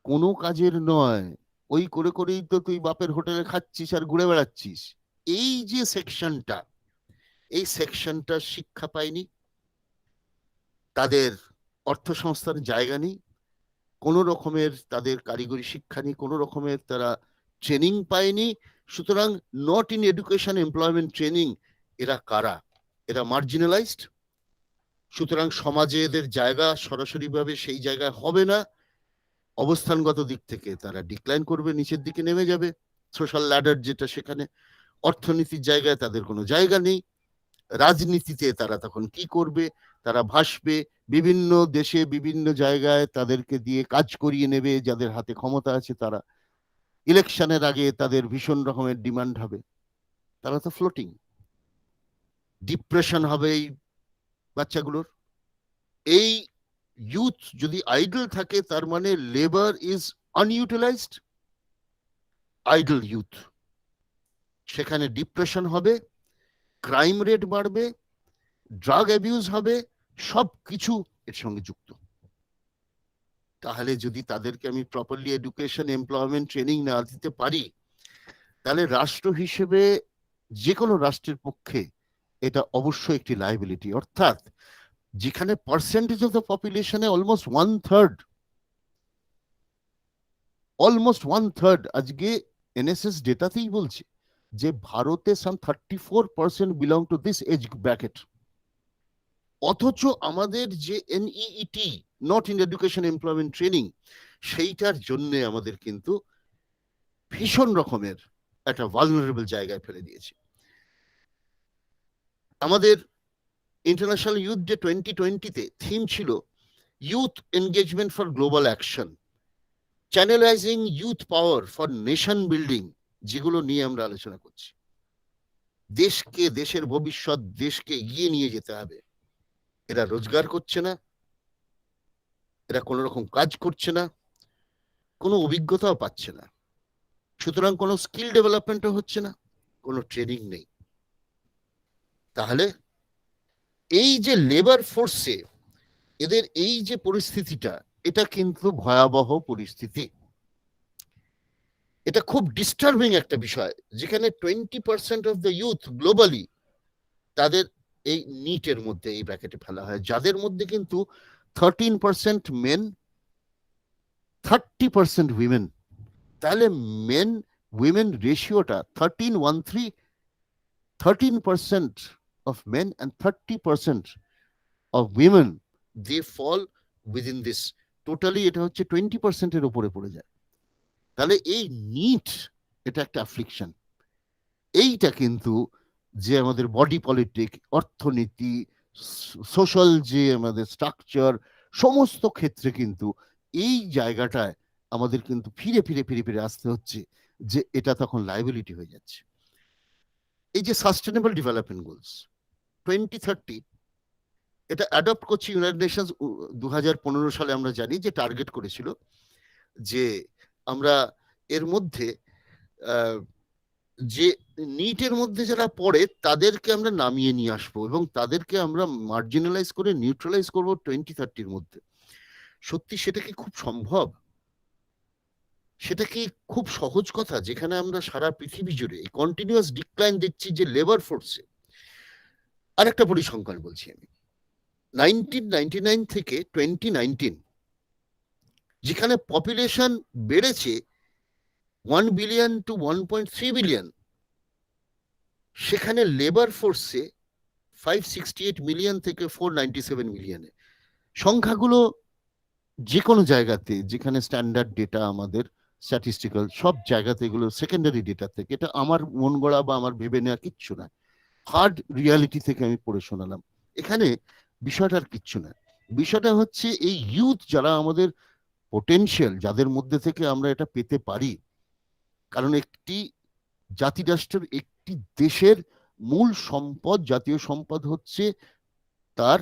কোনো কাজের নয়, ওই করে করেই তো তুই বাপের হোটেলে খাচ্ছিস আর ঘুরে বেড়াচ্ছিস, এই যে সেকশনটা, এই সেকশনটা শিক্ষা পায়নি, তাদের অর্থসংস্থান জায়গা নেই, কোনো রকমের তাদের কারিগরি শিক্ষা নেই, কোনো রকমের তারা ট্রেনিং পায়নি। সুতরাং not in education employment training, এরা কারা? এরা মার্জিনালাইজড। সুতরাং সমাজে এদের জায়গা সরাসরিভাবে সেই জায়গায় হবে না, অবস্থানগত দিক থেকে তারা ডিক্লাইন করবে, নিচের দিকে নেমে যাবে, সোশ্যাল ল্যাডার যেটা, সেখানে অর্থনীতির জায়গায় তাদের কোনো জায়গা নেই। রাজনীতিতে তারা তখন কি করবে? তারা ভাসবে বিভিন্ন দেশে, বিভিন্ন জায়গায় তাদেরকে দিয়ে কাজ করিয়ে নেবে, যাদের হাতে ক্ষমতা আছে তারা। ইলেকশনের আগে তাদের ভীষণ রকমের ডিমান্ড হবে, তারা তো ফ্লোটিং। ডিপ্রেশন হবে এই বাচ্চাগুলোর। এই ইউথ যদি আইডল থাকে, তার মানে লেবার ইজ আনইউটিলাইজড, আইডল ইউথ। সেখানে ডিপ্রেশন হবে, ক্রাইম রেট বাড়বে, ড্রাগ অ্যাবিউজ হবে, সব কিছু এর সঙ্গে যুক্ত। তাহলে যদি তাদেরকে আমি প্রপারলি এডুকেশন এমপ্লয়মেন্ট ট্রেনিং না দিতে পারি, তাহলে রাষ্ট্র হিসেবে, যে কোনো রাষ্ট্রের পক্ষে এটা অবশ্যই একটি লায়াবিলিটি। অর্থাৎ যেখানে পার্সেন্টেজ অফ দ্য পপুলেশনে অলমোস্ট ওয়ান থার্ড, আজকে NSS ডেটাতেই বলছে যে ভারতে some 34% belong to this age bracket. অথচ আমাদের যে NEET, not in education employment training, সেইটার জন্য আমাদের কিন্তু ভীষণ রকমের একটা ভালনারেবল জায়গায় ফেলে দিয়েছে। আমাদের ইন্টারন্যাশনাল ইউথ ডে 2020-তে থিম ছিল youth engagement for global action, channelising youth power for nation building, যেগুলো নিয়ে আমরা আলোচনা করছি। দেশকে, দেশের ভবিষ্যৎ, দেশকে এগিয়ে নিয়ে যেতে হবে। এরা রোজগার করছে না, এরা কোনো রকম কাজ করছে না, কোনো অভিজ্ঞতাও পাচ্ছে না, সুতরাং কোনো স্কিল ডেভেলপমেন্টও হচ্ছে না, কোনো ট্রেনিং নেই। তাহলে এই যে লেবার ফোর্সে এদের এই যে পরিস্থিতিটা, এটা কিন্তু ভয়াবহ পরিস্থিতি। এটা খুব ডিস্টার্বিং একটা বিষয়, যেখানে 20% অফ দ্য ইউথ গ্লোবালি তাদের এই নিটের মধ্যে, এই ব্র্যাকেটে ফেলা হয়, যাদের মধ্যে কিন্তু 13% মেন, 30% উইমেন। তাহলে মেন উইমেন রেশিওটা 13:13, 13% of men and 30% of women, they fall within this. Totally এটা হচ্ছে 20% এর উপরে পড়ে যায়। তাহলে এই নিট এটা একটা অ্যাফ্লিকশন। এইটা কিন্তু যে আমাদের বডি পলিটিক, অর্থনীতি, সোশ্যাল যে আমাদের স্ট্রাকচার, সমস্ত ক্ষেত্রে কিন্তু এই জায়গাটায় আমাদের কিন্তু ফিরে ফিরে ফিরে ফিরে আসতে হচ্ছে যে এটা তখন লাইবিলিটি হয়ে যাচ্ছে। এই যে সাস্টেনেবল ডেভেলপমেন্ট গোলস 2030, এটা অ্যাডপ্ট করছে ইউনাইটেড নেশনস 2015 সালে। আমরা জানি যে টার্গেট করেছিল যে আমরা এর মধ্যে যে নিটের মধ্যে যারা পড়ে তাদেরকে আমরা নামিয়ে নিয়ে আসবো এবং তাদেরকে আমরা মার্জিনালাইজ করে নিউট্রালাইজ করবো 2030-র মধ্যে। সত্যি সেটা কি খুব সম্ভব? সেটা কি খুব সহজ কথা, যেখানে আমরা সারা পৃথিবী জুড়ে এই কন্টিনিউয়াস ডিক্লাইন দেখছি যে লেবার ফোর্সে? আরেকটা পরিসংখ্যান বলছি আমি, 1999 থেকে 2019 যেখানে পপুলেশন বেড়েছে 1 বিলিয়ন টু 1.3 বিলিয়ন, সেখানে লেবার ফোর্সে 568 মিলিয়ন থেকে 497 মিলিয়নে। সংখ্যাগুলো যে কোনো জায়গাতে যেখানে স্ট্যান্ডার্ড ডেটা আমাদের স্ট্যাটিস্টিক্যাল সব জায়গাতে এগুলো সেকেন্ডারি ডেটা থেকে, এটা আমার মন গড়া বা আমার ভেবে নেওয়া কিচ্ছু না, হার্ড রিয়ালিটি থেকে আমি পড়ে শোনালাম। এখানে বিষয়টার কিচ্ছু না, বিষয়টা হচ্ছে এই ইউথ যারা আমাদের পোটেনশিয়াল, যাদের মধ্যে থেকে আমরা এটা পেতে পারি। কারণ একটি জাতি রাষ্ট্রের, একটি দেশের মূল সম্পদ, জাতীয় সম্পদ হচ্ছে তার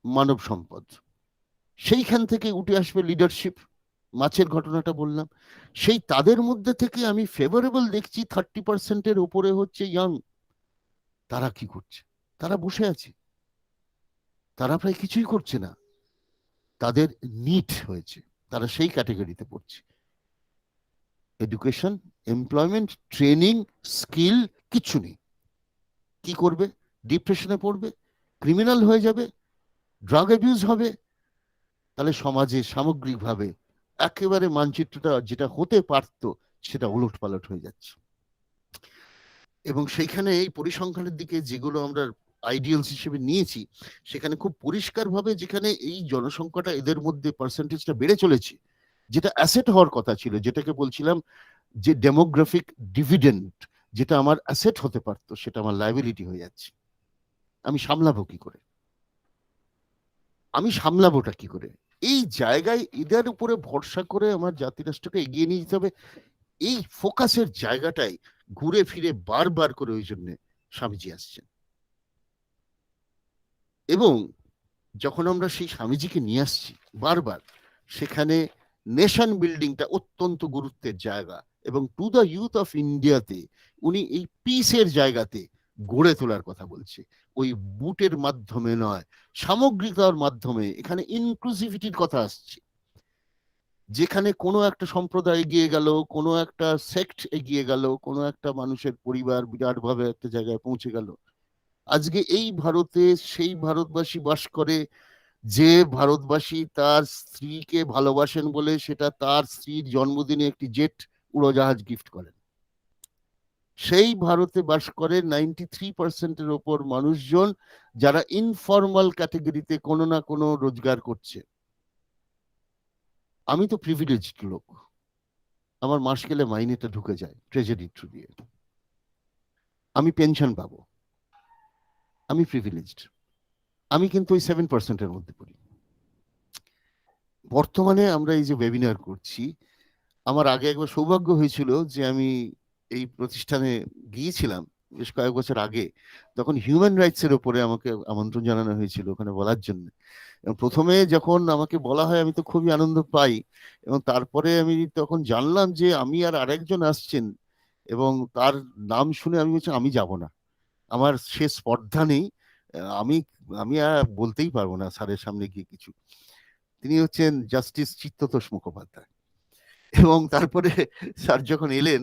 মানব সম্পদ। সেইখান থেকে উঠে আসবে লিডারশিপ। মাছের ঘটনাটা বললাম, সেই তাদের মধ্যে থেকে আমি ফেভারেবল দেখছি 30%-এর উপরে হচ্ছে ইয়াং। তারা কি করছে? তারা বসে আছে, তারা প্রায় কিছুই করছে না, তাদের নিট হয়েছে, তারা সেই ক্যাটাগরিতে পড়ছে। এডুকেশন, এমপ্লয়মেন্ট, ট্রেনিং, স্কিল কিচ্ছু নেই। কি করবে? ডিপ্রেশনে পড়বে, ক্রিমিনাল হয়ে যাবে, ড্রাগ অ্যাবিউজ হবে। তাহলে সমাজে সামগ্রিকভাবে একেবারে মানচিত্রটা যেটা হতে পারত সেটা উলট পালট হয়ে যাচ্ছে। এবং সেইখানে এই পরিসংখ্যানের দিকে যেগুলো আমরা আইডিয়ালস হিসেবে নিয়েছি, সেখানে খুব পরিষ্কারভাবে যেখানে এই জনসংখ্যাটা এদের মধ্যে পার্সেন্টেজটা বেড়ে চলেছে, যেটা অ্যাসেট হওয়ার কথা ছিল, যেটাকে বলছিলাম যে ডেমোগ্রাফিক ডিভিডেন্ড, যেটা আমার অ্যাসেট হতে পারতো সেটা আমার লাইবিলিটি হয়ে যাচ্ছে। আমি সামলাবো কি করে? আমি সামলাবোটা কি করে? এই জায়গায় এদের উপরে ভরসা করে আমার জাতি রাষ্ট্রকে এগিয়ে নিয়ে যেতে হবে। এই ফোকাসের জায়গাটাই ঘুরে ফিরে বারবার করে ওই জন্য স্বামীজি আসছেন। এবং যখন আমরা সেই স্বামীজিকে নিয়ে আসছি বারবার, সেখানে নেশন বিল্ডিংটা অত্যন্ত গুরুত্বের জায়গা। এবং টু দ্য ইউথ অফ ইন্ডিয়াতে উনি এই পিসের জায়গাতে গড়ে তোলার কথা বলছে, ওই বুটের মাধ্যমে নয়, সামগ্রিকতার মাধ্যমে। এখানে ইনক্লুসিভিটির কথা আসছে, যেখানে কোনো একটা সম্প্রদায় এগিয়ে গেল, কোনো একটা সেক্ট এগিয়ে গেল, কোনো একটা মানুষের পরিবার বিরাটভাবে একটা জায়গায় পৌঁছে গেল। আজকে এই ভারতে সেই ভারতবাসী বাস করে যে ভারতবাসী তার স্ত্রীকে ভালোবাসেন বলে সেটা তার স্ত্রীর জন্মদিনে একটি জেট উড়োজাহাজ গিফট করেন। সেই ভারতে বাস করে 93%-এর ওপর মানুষজন যারা ইনফর্মাল ক্যাটাগরিতে কোনো না কোনো রোজগার করছে। আমি তো প্রিভিলেজড লোক, আমার মাস গেলে মাইনেটা ঢুকে যায় ট্রেজারি থ্রু দিয়ে, আমি পেনশন পাবো, আমি প্রিভিলেজড। আমি কিন্তু ওই 7%-এর মধ্যে পড়ি। বর্তমানে আমরা এই যে ওয়েবিনার করছি, আমার আগে একবার সৌভাগ্য হয়েছিল যে আমি এই প্রতিষ্ঠানে গিয়েছিলাম বেশ কয়েক বছর আগে, তখন হিউম্যান রাইটস এর উপরে আমাকে আমন্ত্রণ জানানো হয়েছিল ওখানে বলার জন্য। এবং প্রথমে যখন আমাকে বলা হয় আমি তো খুবই আনন্দ পাই, এবং তারপরে আমি তখন জানলাম যে আমি আর আরেকজন আসছেন, এবং তার নাম শুনে আমি বলছি আমি যাব না, আমার সে স্পর্ধা নেই, আমি আমি আর বলতেই পারবো না স্যারের সামনে গিয়ে কিছু। তিনি হচ্ছেন জাস্টিস চিত্ততোষ মুখোপাধ্যায়। এবং তারপরে স্যার যখন এলেন,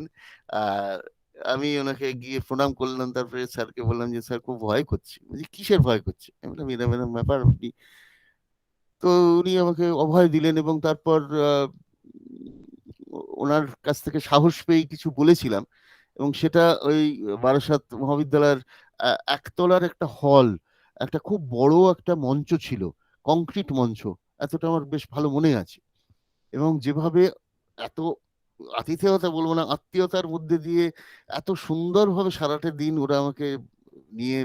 আমি ওনাকে গিয়ে প্রণাম করলাম, তারপরে স্যারকে বললাম যে স্যার খুব ভয় করছে। বলছি কিসের ভয় করছে? আমি বললাম এরকম এরকম ব্যাপার। তো উনি আমাকে অভয় দিলেন, এবং তারপর ওনার কাছ থেকে সাহস পেয়ে কিছু বলেছিলাম। এবং সেটা ওই বারাসাত মহাবিদ্যালয়ের একতলার একটা হল, একটা খুব বড় একটা মঞ্চ ছিল, কংক্রিট মঞ্চ, এতটা আমার বেশ ভালো মনে আছে। এবং যেভাবে এত আতিথেয়তা বলবো না, আত্মীয়তার মধ্যে দিয়ে এত সুন্দরভাবে সারাটা দিন ওরা আমাকে নিয়ে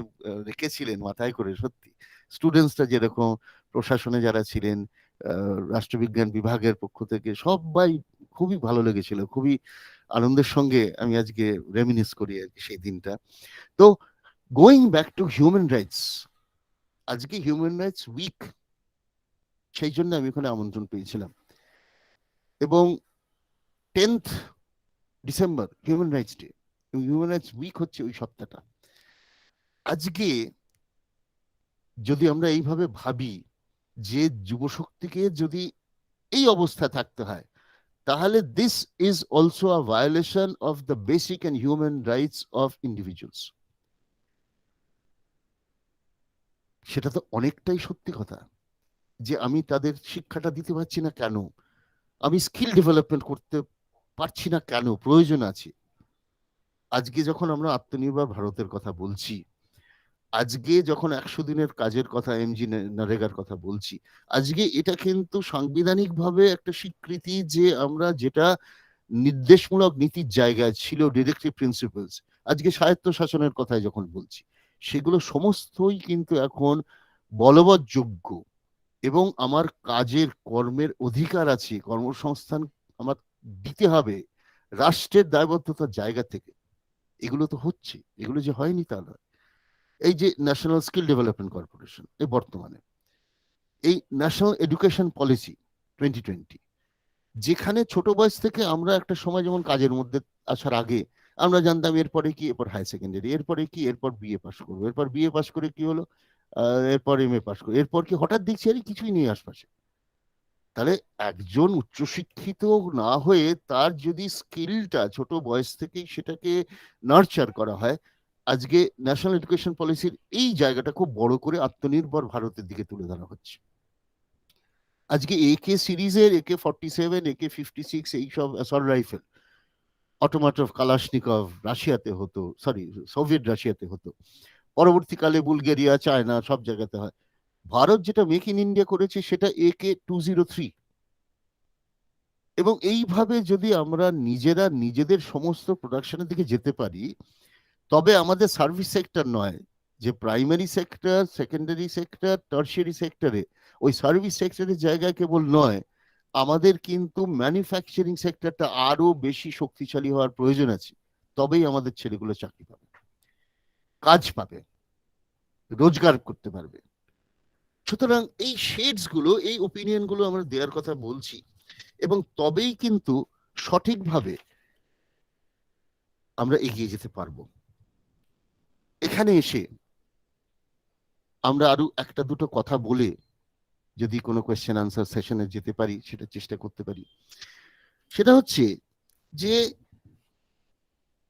রেখেছিলেন মাথায় করে। সত্যি স্টুডেন্টসরা যেরকম, প্রশাসনে যারা ছিলেন, রাষ্ট্রবিজ্ঞান বিভাগের পক্ষ থেকে সবাই, খুবই ভালো লেগেছিল। খুবই আনন্দের সঙ্গে আমি আজকে রেমিনিস করি আর কি সেই দিনটা। তো going back to human rights, আজকে হিউম্যান রাইটস উইক, সেই জন্য আমি ওখানে আমন্ত্রণ পেয়েছিলাম। এবং 10th December human rights day, human rights week হচ্ছে ওই সপ্তাহটা। আজকে যদি আমরা এইভাবে ভাবি যে যুবশক্তিকে যদি এই অবস্থা থাকতে হয়, তাহলে this is also a violation of the basic and human rights of individuals. সেটা তো অনেকটাই সত্যি কথা যে আমি তাদের শিক্ষাটা দিতে পারছি না কেন, আমি স্কিল ডেভেলপমেন্ট করতে পারছি না কেন, প্রয়োজন আছে। আজকে যখন আমরা আত্মনির্ভর ভারতের কথা বলছি, আজকে যখন 100 দিনের কাজের কথা, এমজি নরেগার কথা বলছি, আজকে এটা কিন্তু সাংবিধানিকভাবে একটা স্বীকৃতি যে আমরা যেটা নির্দেশমূলক নীতির জায়গায় ছিল, ডিরেক্টিভ প্রিন্সিপালস, আজকে স্বায়ত্তশাসনের কথায় যখন বলছি, সেগুলো সমস্তই কিন্তু এখন বলবৎযোগ্য। এবং আমার কাজের কর্মের অধিকার আছে, কর্মসংস্থান আমার দিতে হবে রাষ্ট্রের দায়বদ্ধতার জায়গা থেকে। এগুলো তো হচ্ছে, এগুলো যে হয়নি তা নয়। এই যে ন্যাশনাল স্কিল ডেভেলপমেন্ট কর্পোরেশন, এই বর্তমানে এই ন্যাশনাল এডুকেশন পলিসি 2020, যেখানে ছোট বয়স থেকে আমরা একটা সময় যেমন কাজের মধ্যে আসার আগে আমরা জানতাম এরপরে কি, এরপর হায়ার সেকেন্ডারি, এরপরে কি, এরপর বিএ পাস করবো, এরপর বিএ পাস করে কি হলো, এরপর এমএ পাস করবো, এরপর কি, হঠাৎ দেখছি আরে কিছুই নেই আশপাশে। তাহলে একজন উচ্চশিক্ষিত না হয়ে তার যদি স্কিলটা ছোট বয়স থেকেই সেটাকে নার্চার করা হয়, আজকে ন্যাশনাল এডুকেশন পলিসির এই জায়গাটা খুব বড় করে আত্মনির্ভর ভারতের দিকে তুলে ধরা হচ্ছে। আজকে AK সিরিজের AK-47, AK-56 এইসব অ্যাসল্ট রাইফেল, অটোমাটভ কালাশনিকভ রাশিয়াতে হতো, সরি সোভিয়েত রাশিয়াতে হতো, পরবর্তীকালে বুলগেরিয়া, চায়না, সব জায়গাতে হয়। ভারত যেটা মেক ইন ইন্ডিয়া করেছে সেটা AK-203। এবং এইভাবে যদি আমরা নিজেরা নিজেদের সমস্ত প্রোডাকশনের দিকে যেতে পারি, তবে আমাদের সার্ভিস সেক্টর নয়, যে primary sector, secondary sector, tertiary সেক্টরে, ওই সার্ভিস সেক্টরের জায়গায় কেবল নয়, আমাদের কিন্তু ম্যানুফ্যাকচারিং সেক্টরটা আরো বেশি শক্তিশালী হওয়ার প্রয়োজন আছে। তবেই আমাদের ছেলেগুলো চাকরি পাবে, কাজ পাবে, রোজগার করতে পারবে। সুতরাং এই শেডস গুলো, এই ওপিনিয়ন গুলো আমরা দেওয়ার কথা বলছি, এবং তবেই কিন্তু সঠিকভাবে আমরা এগিয়ে যেতে পারবো। এখানে এসে আমরা আরো একটা দুটো কথা বলে যদি কোনো কোয়েশ্চেন আনসার সেশনে যেতে পারি, সেটা চেষ্টা করতে পারি। সেটা হচ্ছে যে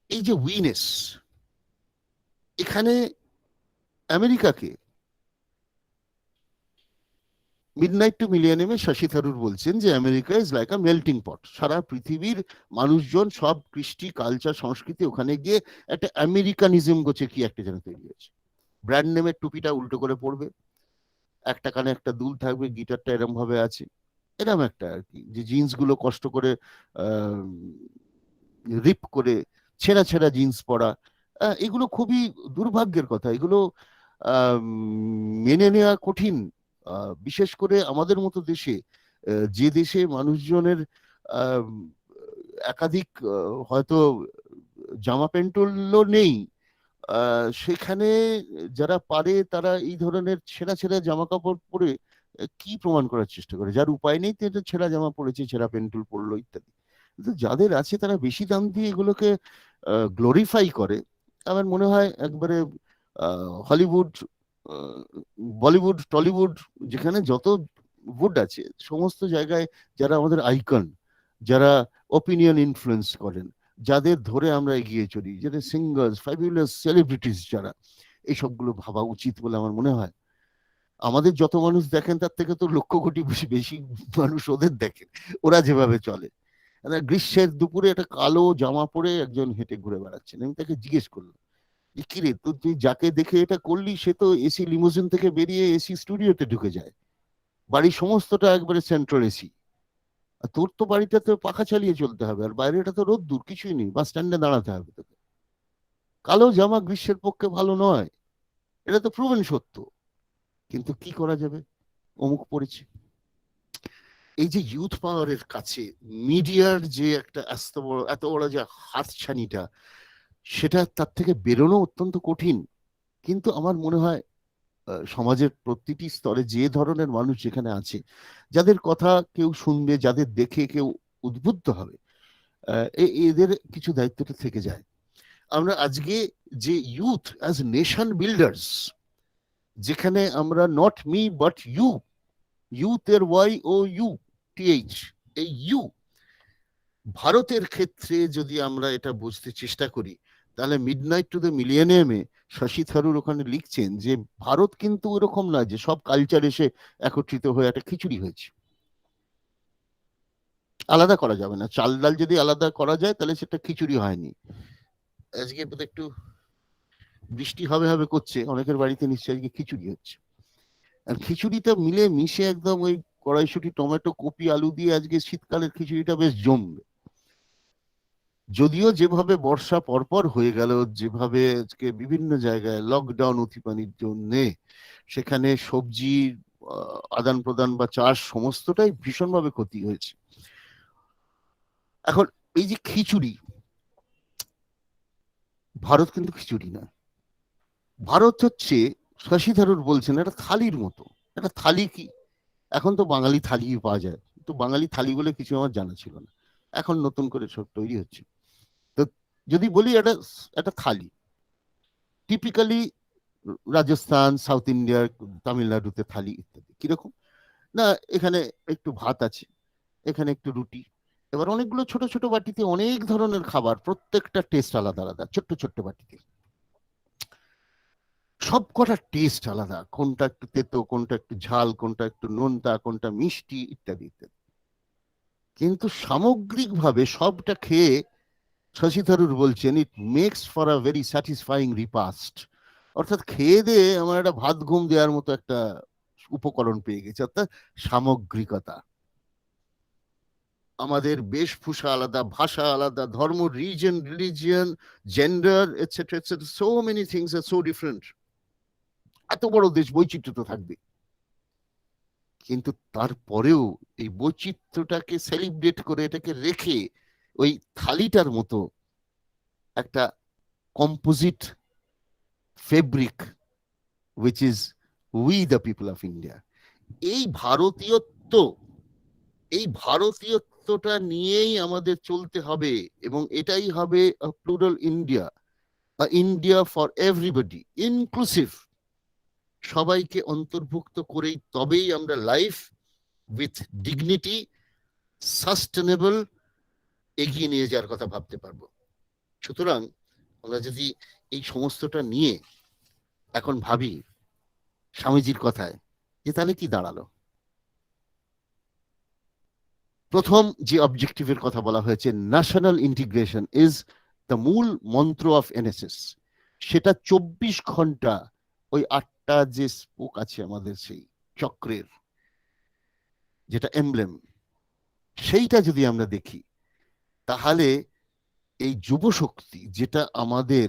এই যে উইনেস, এখানে আমেরিকাকে মিডনাইট টু মিলিয়নিয়ামে শশী থারুর বলছেন যে America is like a melting pot. সারা পৃথিবীর মানুষজন, সব কৃষ্টি, কালচার, সংস্কৃতি ওখানে গিয়ে একটা আমেরিকানিজম গোছে কি একটা যেন তৈরি হয়েছে। ব্র্যান্ড নেমের টুপিটা উল্টো করে পড়বে, একটা কানে একটা দুল থাকবে, গিটারটা এরম ভাবে আছে, এরম একটা আর কি, যে জিন্স গুলো কষ্ট করে রিপ করে ছেঁড়া ছেঁড়া জিন্স পরা, এগুলো খুবই দুর্ভাগ্যের কথা। এগুলো মেনে নেওয়া কঠিন, বিশেষ করে আমাদের মতো দেশে, যে দেশে মানুষজনের একাধিক হয়তো জামা প্যান্টও নেই, সেখানে যারা পারে তারা এই ধরনের ছেঁড়া ছেঁড়া জামা কাপড় পরে কি প্রমাণ করার চেষ্টা করে, যার উপায় নেই তো ছেঁড়া জামা পরেছে, ছেঁড়া প্যান্টুল পরলো ইত্যাদি। কিন্তু যাদের আছে তারা বেশি দাম দিয়ে এগুলোকে গ্লোরিফাই করে। আমার মনে হয় একবারে হলিউড, বলিউড, টলিউড, যেখানে যত উড আছে সমস্ত জায়গায় যারা আমাদের আইকন, যারা ওপিনিয়ন ইনফ্লুয়েন্স করেন, যাদের ধরে আমরা এগিয়ে চলি, যাদের সিঙ্গার্স, ফ্যাবুলাস সেলিব্রিটিস, যারা, এই সবগুলো ভাবা উচিত বলে আমার মনে হয়। আমাদের যত মানুষ দেখেন তার থেকে তো লক্ষ কোটি বেশি মানুষ ওদের দেখেন, ওরা যেভাবে চলে। গ্রীষ্মের দুপুরে একটা কালো জামা পরে একজন হেঁটে ঘুরে বেড়াচ্ছেন। আমি তাকে জিজ্ঞেস করলাম, কি রে তুই যাকে দেখে এটা করলি সে তো এসি লিমুজিন থেকে বেরিয়ে এসি স্টুডিওতে ঢুকে যায়, বাড়ির সমস্তটা একবারে সেন্ট্রাল এসি, আর তোর তো বাড়িটাতে পাখা চালিয়ে চলতে হবে, আর বাইরেটা তো রোদ্দুর, কিছুই নেই, বাস স্ট্যান্ডে দাঁড়াতে হবে তোকে। কালো জামা গ্রীষ্মের পক্ষে ভালো নয়, এটা তো প্রুভেন সত্য। কিন্তু কি করা যাবে, অমুক পড়েছে। এই যে ইউথ পাওয়ারের কাছে মিডিয়ার যে একটা এত বড় যে হাতছানিটা, সেটা তার থেকে বেরোনো অত্যন্ত কঠিন। কিন্তু আমার মনে হয় সমাজের প্রতিটি স্তরে যে ধরনের মানুষ যেখানে আছে, যাদের কথা কেউ শুনবে, যাদের দেখে কেউ উদ্বুদ্ধ হবে, এদের কিছু দায়িত্বটা থেকে যায়। আমরা আজকে যে ইউথ অ্যাজ নেশন বিল্ডার্স, যেখানে আমরা নট মি বাট ইউ, ইউথের YOUTH, এই ইউ, ভারতের ক্ষেত্রে যদি আমরা এটা বুঝতে চেষ্টা করি, তাহলে মিডনাইট টু দ্য মিলিয়নিয়ামে শশী থারুর ওখানে লিখছেন যে ভারত কিন্তু ওরকম না যে সব কালচার এসে একত্রিত হয়ে একটা খিচুড়ি হয়েছে। আলাদা করা যাবে না, চাল ডাল যদি আলাদা করা যায় তাহলে সেটা খিচুড়ি হয়নি। আজকে একটু বৃষ্টি হবে হবে করছে, অনেকের বাড়িতে নিশ্চয়ই আজকে খিচুড়ি হচ্ছে। আর খিচুড়িটা মিলে মিশে একদম ওই কড়াইশুঁটি, টমেটো, কপি, আলু দিয়ে আজকে শীতকালের খিচুড়িটা বেশ জমবে। যদিও যেভাবে বর্ষা পরপর হয়ে গেল, যেভাবে আজকে বিভিন্ন জায়গায় লকডাউন অতিপানির জন্য, সেখানে সবজির আদান প্রদান বা চাষ সমস্তটাই ভীষণভাবে ক্ষতি হয়েছে। এখন এই যে খিচুড়ি, ভারত কিন্তু খিচুড়ি না, ভারত হচ্ছে, শশী থারুর বলছেন, একটা থালির মতো। একটা থালি কি, এখন তো বাঙালি থালি পাওয়া যায়, তো বাঙালি থালি বলে কিছু আমার জানা ছিল না, এখন নতুন করে সব তৈরি হচ্ছে। তো যদি বলি একটা থালি, টিপিক্যালি রাজস্থান, সাউথ ইন্ডিয়ার, তামিলনাড়ুতে থালি ইত্যাদি কিরকম না, এখানে একটু ভাত আছে, এখানে একটু রুটি, এবার অনেকগুলো ছোট ছোট বাটিতে অনেক ধরনের খাবার, প্রত্যেকটা টেস্ট আলাদা আলাদা, ছোট্ট ছোট্ট বাটিতে সব কটা টেস্ট আলাদা, কোনটা একটু তেতো, কোনটা একটু ঝাল, কোনটা একটু নোনতা, কোনটা মিষ্টি, ইত্যাদি ইত্যাদি। কিন্তু সামগ্রিকভাবে সবটা খেয়ে শশী থারুর বলছেন it makes for a very satisfying repast. অর্থাৎ খেয়ে দিয়ে আমার একটা ভাত ঘুম দেওয়ার মতো একটা উপকরণ পেয়ে গেছে, অর্থাৎ সামগ্রিকতা। আমাদের বেশভূষা আলাদা, ভাষা আলাদা, ধর্ম, religion, gender, etcetera etcetera, so many things are so different. এত বড় দেশ, বৈচিত্র্য তো থাকবে, কিন্তু তারপরেও এই বৈচিত্র্যটাকে সেলিব্রেট করে, এটাকে রেখে ওই থালিটার মতো একটা composite fabric, which is we the people of India, এই ভারতীয়ত্বটা নিয়েই আমাদের চলতে হবে, এবং এটাই হবে plural India, India for everybody, inclusive, সবাইকে অন্তর্ভুক্ত করেই তবেই আমরা লাইফ উইথ ডিগনিটি, সাস্টেনেবল এগিয়ে নিয়ে যাওয়ার কথা ভাবতে পারবো। সুতরাং আমরা যদি এই সমস্তটা নিয়ে এখন ভাবি স্বামীজির কথায়, যে তাহলে কি দাঁড়ালো? প্রথম যে অবজেক্টিভের কথা বলা হয়েছে, ন্যাশনাল ইন্টিগ্রেশন ইজ দ্য মূল মন্ত্র অফ এনএসএস, সেটা 24 ঘন্টা ওই 8টা যে স্পোক আছে আমাদের সেই চক্রের, যেটা এমব্লেম, সেইটা যদি আমরা দেখি, তাহলে এই যুব শক্তি, যেটা আমাদের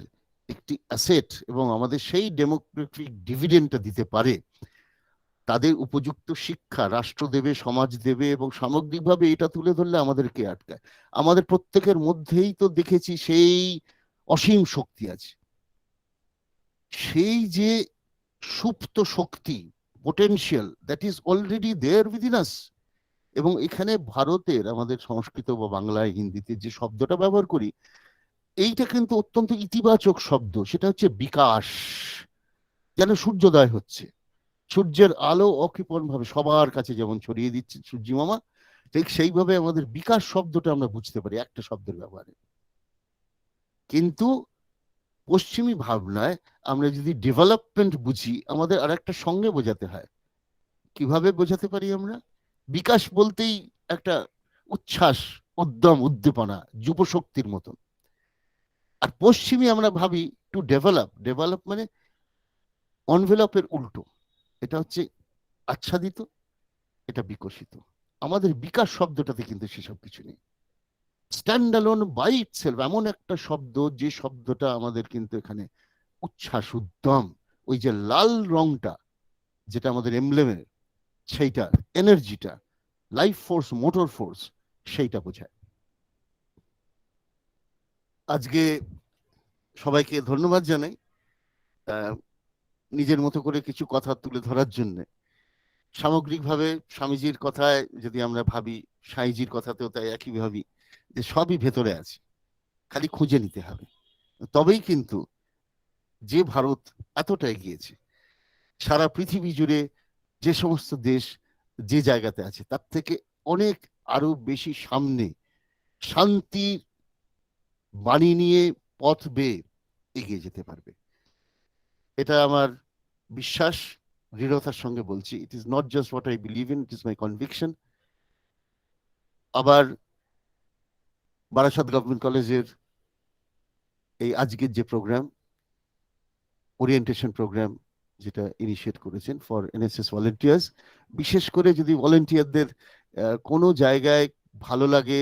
একটি অ্যাসেট এবং আমাদের সেই ডেমোক্রেটিক ডিভিডেন্ডটা দিতে পারে, তাদের উপযুক্ত শিক্ষা রাষ্ট্র দেবে, সমাজ দেবে, এবং সামগ্রিকভাবে এটা তুলে ধরলে আমাদেরকে আটকায়। আমাদের প্রত্যেকের মধ্যেই তো দেখেছি সেই অসীম শক্তি আছে, সেই যে সুপ্ত শক্তি, potential, that is already there within us. এবং এখানে ভারতের, আমাদের সংস্কৃত বা বাংলায়, হিন্দিতে যে শব্দটা ব্যবহার করি, এইটা কিন্তু অত্যন্ত ইতিবাচক শব্দ, সেটা হচ্ছে বিকাশ। যেন সূর্যোদয় হচ্ছে, সূর্যের আলো অকৃপণ ভাবে সবার কাছে যেমন ছড়িয়ে দিচ্ছে সূর্যি মামা, ঠিক সেইভাবে আমাদের বিকাশ শব্দটা আমরা বুঝতে পারি একটা শব্দের ব্যবহারে। কিন্তু পশ্চিমী ভাবনায় আমরা যদি ডেভেলপমেন্ট বুঝি, আমাদের আর একটা সঙ্গে বোঝাতে হয়। কিভাবে বোঝাতে পারি আমরা? বিকাশ বলতেই একটা উচ্ছ্বাস, উদ্যম, উদ্দীপনা, যুব শক্তির মতন। আর পশ্চিমী আমরা ভাবি টু ডেভেলপ মানে অনভেলপের উল্টো, এটা হচ্ছে আচ্ছাদিত, এটা বিকশিত। আমাদের বিকাশ শব্দটাতে কিন্তু সেসব কিছু নেই। স্ট্যান্ড অ্যালোন বাই ইটসেলফ এমন একটা শব্দ, যে শব্দটা আমাদের কিন্তু এখানে উচ্ছ্বাস, উদ্যম, ওই যে লাল রংটা যেটা আমাদের এমব্লেমের, সেইটা এনার্জিটা, লাইফ ফোর্স, মোটর ফোর্স, সেইটা বোঝায়। আজকে সবাইকে ধন্যবাদ জানাই নিজের মতো করে কিছু কথা তুলে ধরার জন্য। সামগ্রিকভাবে স্বামীজির কথায় যদি আমরা ভাবি, সাইজির কথাতেও তাই একই ভাবি, যে সবই ভেতরে আছে, খালি খুঁজে নিতে হবে। তবেই কিন্তু যে ভারত এতটা এগিয়েছে, সারা পৃথিবী জুড়ে যে সমস্ত দেশ যে জায়গাতে আছে তার থেকে অনেক আরো বেশি সামনে শান্তির বাণী নিয়ে পথ বেয়ে এগিয়ে যেতে পারবে। এটা আমার বিশ্বাস, দৃঢ়তার সঙ্গে বলছি। It is not just what I believe in, it is my conviction. আবার বারাসাত গভর্নমেন্ট কলেজের এই আজকের যে প্রোগ্রাম, ওরিয়েন্টেশন প্রোগ্রাম যেটা ইনিশিয়েট করেছেন ফর এনএসএস ভলেন্টিয়ার্স, বিশেষ করে যদি ভলেন্টিয়ারদের কোনো জায়গায় ভালো লাগে,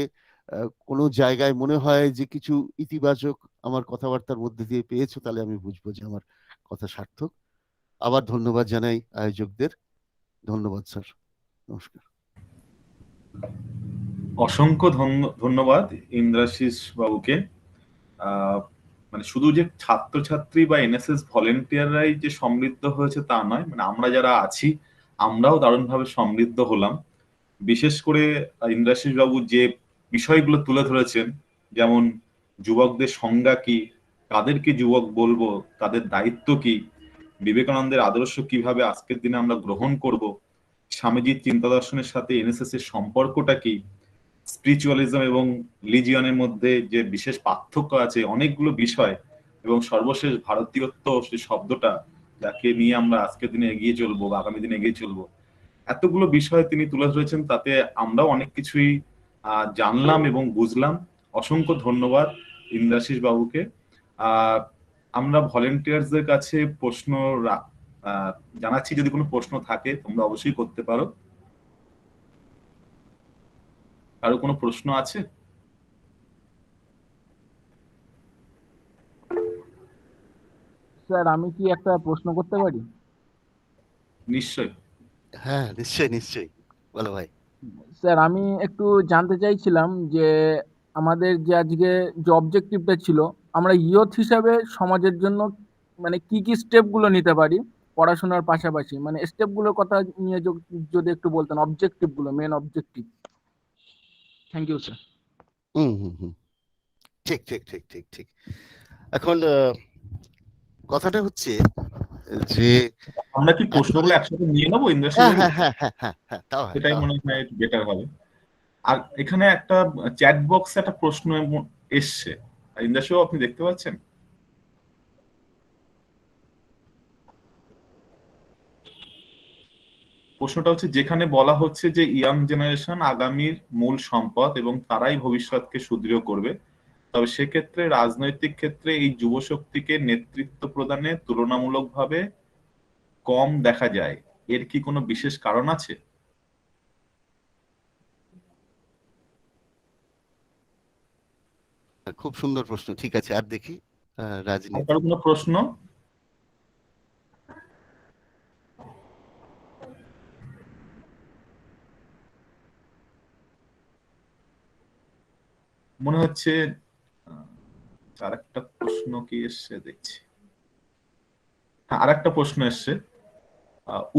কোনো জায়গায় মনে হয় যে কিছু ইতিবাচক আমার কথাবার্তার মধ্যে দিয়ে পেয়েছো, তাহলে আমি বুঝবো যে আমার কথা সার্থক। আবার ধন্যবাদ জানাই আয়োজকদের। ধন্যবাদ স্যার, নমস্কার। অসংখ্য ধন্যবাদ ইন্দ্রাশিস বাবুকে। মানে শুধু যে ছাত্রছাত্রী বা এনএসএস ভলেন্টিয়াররাই যে সমৃদ্ধ হয়েছে তা নয়, মানে আমরা যারা আছি আমরাও দারুণভাবে সমৃদ্ধ হলাম। বিশেষ করে ইন্দ্রাশিস বাবু যে বিষয়গুলো তুলে ধরেছেন, যেমন যুবকদের সংজ্ঞা কি, কাদেরকে যুবক বলবো, তাদের দায়িত্ব কি, বিবেকানন্দের আদর্শ কিভাবে আজকের দিনে আমরা গ্রহণ করব, স্বামীজির চিন্তা দর্শনের সাথে এনএসএস এর সম্পর্কটা কি, স্পিরিচুয়ালিজম এবং রিলিজিয়নের মধ্যে যে বিশেষ পার্থক্য আছে, অনেকগুলো বিষয়, এবং সর্বশেষ ভারতীয়ত্ব সেই শব্দটা যাকে নিয়ে আমরা আজকের দিনে এগিয়ে চলবো বা আগামী দিনে এগিয়ে চলবো, এতগুলো বিষয় তিনি তুলে ধরেছেন। তাতে আমরাও অনেক কিছুই জানলাম এবং বুঝলাম। অসংখ্য ধন্যবাদ ইন্দ্রাশিস বাবুকে। আমরা ভলেন্টিয়ার্সদের কাছে প্রশ্ন জানাচ্ছি, যদি কোনো প্রশ্ন থাকে তোমরা অবশ্যই করতে পারো। কারো কোনো প্রশ্ন আছে? স্যার আমি কি একটা প্রশ্ন করতে পারি? নিশ্চয়। হ্যাঁ, নিশ্চয়ই নিশ্চয়ই, বলো ভাই। স্যার আমি একটু জানতে চাইছিলাম যে আমাদের যে আজকে যে অবজেক্টিভটা ছিল, আমরা ইয়ুথ হিসাবে সমাজের জন্য মানে কি কি স্টেপগুলো নিতে পারি পড়াশোনার পাশাপাশি, মানে স্টেপগুলোর কথা নিয়ে যদি একটু বলতেন, অবজেক্টিভগুলো, main objective. Thank you sir. Hmm hmm hmm, ঠিক ঠিক ঠিক ঠিক ঠিক। এখন কথাটা হচ্ছে যে আমরা কি প্রশ্নগুলো একসাথে নিয়ে নেবো ইন্দ্রাশিস হ্যাঁ বাবু? হ্যাঁ হ্যাঁ হ্যাঁ হ্যাঁ হ্যাঁ, তাও হয়, সেটাই তাও মনে হয়। হয় বেটার হবে। আর এখানে একটা চ্যাট বক্সে একটা প্রশ্ন এসছে, ইন্দ্রাশিস বাবু আপনি দেখতে পাচ্ছেন? প্রশ্নটা হচ্ছে, যেখানে বলা হচ্ছে যে ইয়াং জেনারেশন আগামীর মূল সম্পদ এবং তারাই ভবিষ্যৎকে সুদৃঢ় করবে, তবে সেক্ষেত্রে রাজনৈতিক ক্ষেত্রে এই যুব শক্তিকে নেতৃত্ব প্রদানে তুলনামূলকভাবে কম দেখা যায়, এর কি কোনো বিশেষ কারণ আছে? খুব সুন্দর প্রশ্ন। ঠিক আছে, আর দেখি রাজনীতি। আপনার কোনো প্রশ্ন? মনে হচ্ছে আর একটা প্রশ্ন কি এসছে দেখছি। হ্যাঁ, আর একটা প্রশ্ন এসছে,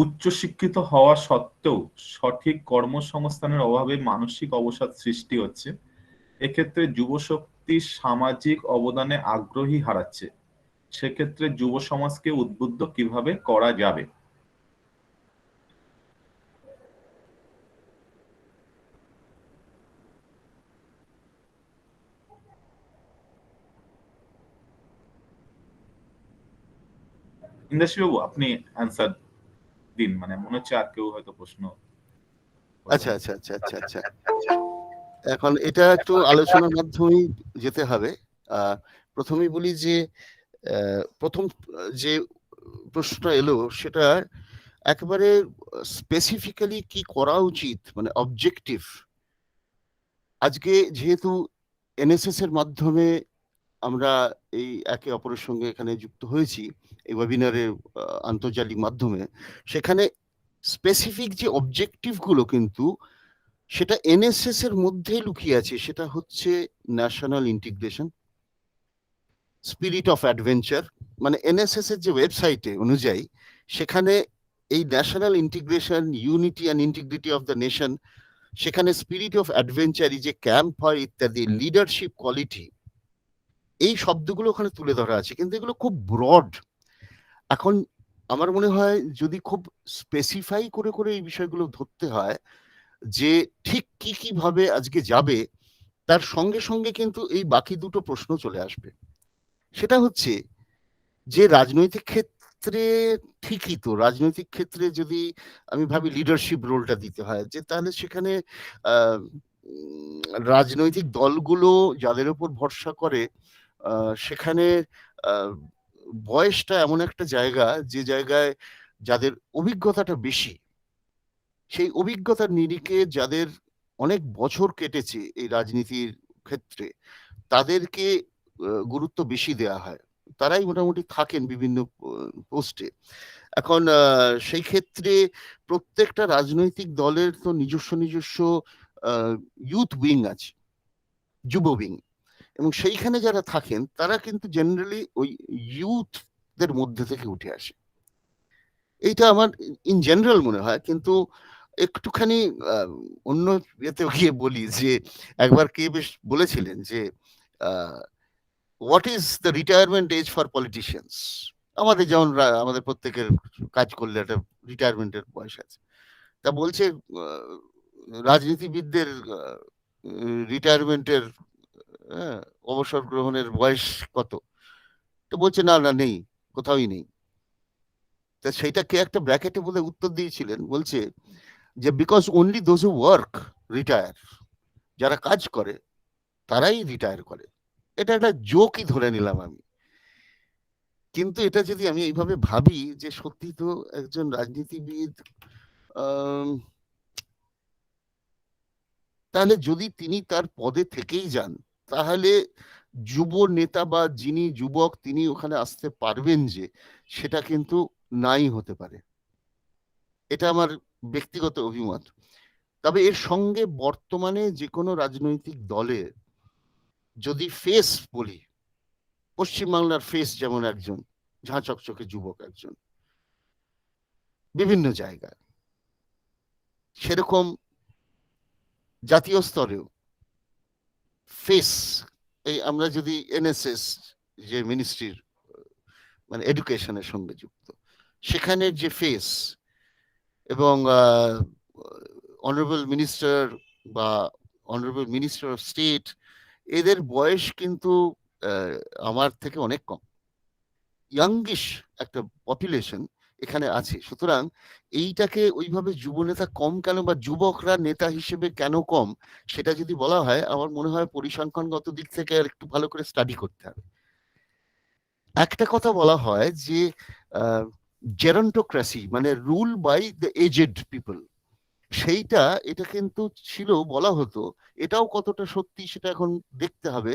উচ্চশিক্ষিত হওয়া সত্ত্বেও সঠিক কর্মসংস্থানের অভাবে মানসিক অবসাদ সৃষ্টি হচ্ছে, এক্ষেত্রে যুব শক্তি সামাজিক অবদানে আগ্রহী হারাচ্ছে, সেক্ষেত্রে যুব সমাজকে উদ্বুদ্ধ কিভাবে করা যাবে? ইন্দ্রাশিস বাবু আপনি অ্যান্সার দিন, মানে মনে হচ্ছে আর কেউ হয়তো প্রশ্ন করবেন। আচ্ছা আচ্ছা আচ্ছা আচ্ছা আচ্ছা, এখন এটা একটু আলোচনার মাধ্যমেই যেতে হবে। প্রথমেই বলি যে প্রথম যে প্রশ্নটা এলো সেটা একেবারে স্পেসিফিক্যালি কি করা উচিত, মানে অবজেক্টিভ। আজকে যেহেতু এনএসএস এর মাধ্যমে আমরা এই একে অপরের সঙ্গে এখানে যুক্ত হয়েছি এই ওয়েবিনারের আন্তর্জালিক মাধ্যমে, সেখানে স্পেসিফিক যে অবজেক্টিভ গুলো কিন্তু সেটা এনএসএস এর মধ্যেই লুকিয়ে আছে। সেটা হচ্ছে national integration, spirit of adventure. মানে এনএসএস এর যে ওয়েবসাইটে অনুযায়ী সেখানে এই national integration, unity and integrity of the nation, সেখানে স্পিরিট অফ অ্যাডভেঞ্চার, এই যে ক্যাম্প হয় ইত্যাদি, লিডারশিপ কোয়ালিটি, এই শব্দগুলো ওখানে তুলে ধরা আছে, কিন্তু এগুলো খুব ব্রড। এখন আমার মনে হয় যদি খুব স্পেসিফাই করে করে এই বিষয়গুলো ধরতে হয় যে ঠিক কি কিভাবে আজকে যাবে, তার সঙ্গে সঙ্গে কিন্তু এই বাকি দুটো প্রশ্ন চলে আসবে। সেটা হচ্ছে যে রাজনৈতিক ক্ষেত্রে ঠিকই তো, রাজনৈতিক ক্ষেত্রে যদি আমি ভাবি লিডারশিপ রোলটা দিতে হয়, যে তাহলে সেখানে রাজনৈতিক দলগুলো যাদের উপর ভরসা করে সেখানে বয়সটা এমন একটা জায়গা, যে জায়গায় যাদের অভিজ্ঞতাটা বেশি, সেই অভিজ্ঞতার নিরিখে যাদের অনেক বছর কেটেছে এই রাজনীতির ক্ষেত্রে, তাদেরকে গুরুত্ব বেশি দেওয়া হয়। তারাই মোটামুটি থাকেন বিভিন্ন পোস্টে। এখন সেই ক্ষেত্রে প্রত্যেকটা রাজনৈতিক দলের তো নিজস্ব নিজস্ব ইউথ উইং আছে, যুব উইং, এবং সেইখানে যারা থাকেন তারা কিন্তু জেনারেলি ওই ইউথদের মধ্যে থেকে উঠে আসে। এইটা আমার ইন জেনারেল মনে হয়। কিন্তু একটুখানি অন্য ইয়েতে গিয়ে বলি যে একবার কে বেশ বলেছিলেন যে what is the retirement age for politicians. আমাদের যেমন আমাদের প্রত্যেকের কাজ করলে একটা রিটায়ারমেন্টের বয়স আছে, তা বলছে রাজনীতিবিদদের রিটায়ারমেন্টের অবসর গ্রহণের বয়স কত, তো বলছে না না নেই, কোথাওই নেই। তা সেইটা কে একটা ব্র্যাকেটে বলে উত্তর দিয়েছিলেন, বলছে যে because only those who work retire, যারা কাজ করে তারাই রিটায়ার করে। এটা একটা জোকই ধরে নিলাম আমি, কিন্তু এটা যদি আমি এইভাবে ভাবি যে সত্যি তো একজন রাজনীতিবিদ, তাহলে যদি তিনি তার পদে থেকেই যান, তাহলে যুব নেতা বা যিনি যুবক তিনি ওখানে আসতে পারবেন যে, সেটা কিন্তু নাই হতে পারে। এটা আমার ব্যক্তিগত অভিমত। তবে এর সঙ্গে বর্তমানে যে কোনো রাজনৈতিক দলের যদি ফেস বলি, পশ্চিমবাংলার ফেস যেমন একজন ঝাঁ চকচকে যুবক একজন বিভিন্ন জায়গায়, সেরকম জাতীয় স্তরেও ফেস, এই আমরা যদি এনএসএস যে মিনিস্ট্রির মানে এডুকেশনের সঙ্গে যুক্ত, সেখানের যে ফেস এবং অনারেবল মিনিস্টার বা অনারেবল মিনিস্টার অফ স্টেট, এদের বয়স কিন্তু আমার থেকে অনেক কম, ইয়াঙ্গিশ একটা পপুলেশন এখানে আছে। সুতরাং এইটাকে ওইভাবে যুবনেতা কম কেন, বা যুবকরা নেতা হিসেবে কেন কম, সেটা যদি বলা হয় আমার মনে হয় পরিসংখ্যানগত দিক থেকে আর একটু ভালো করে স্টাডি করতে হবে। একটা কথা বলা হয় যে জেরন্টোক্রেসি মানে rule by the aged people, সেইটা এটা কিন্তু ছিল, বলা হতো, এটাও কতটা সত্যি সেটা এখন দেখতে হবে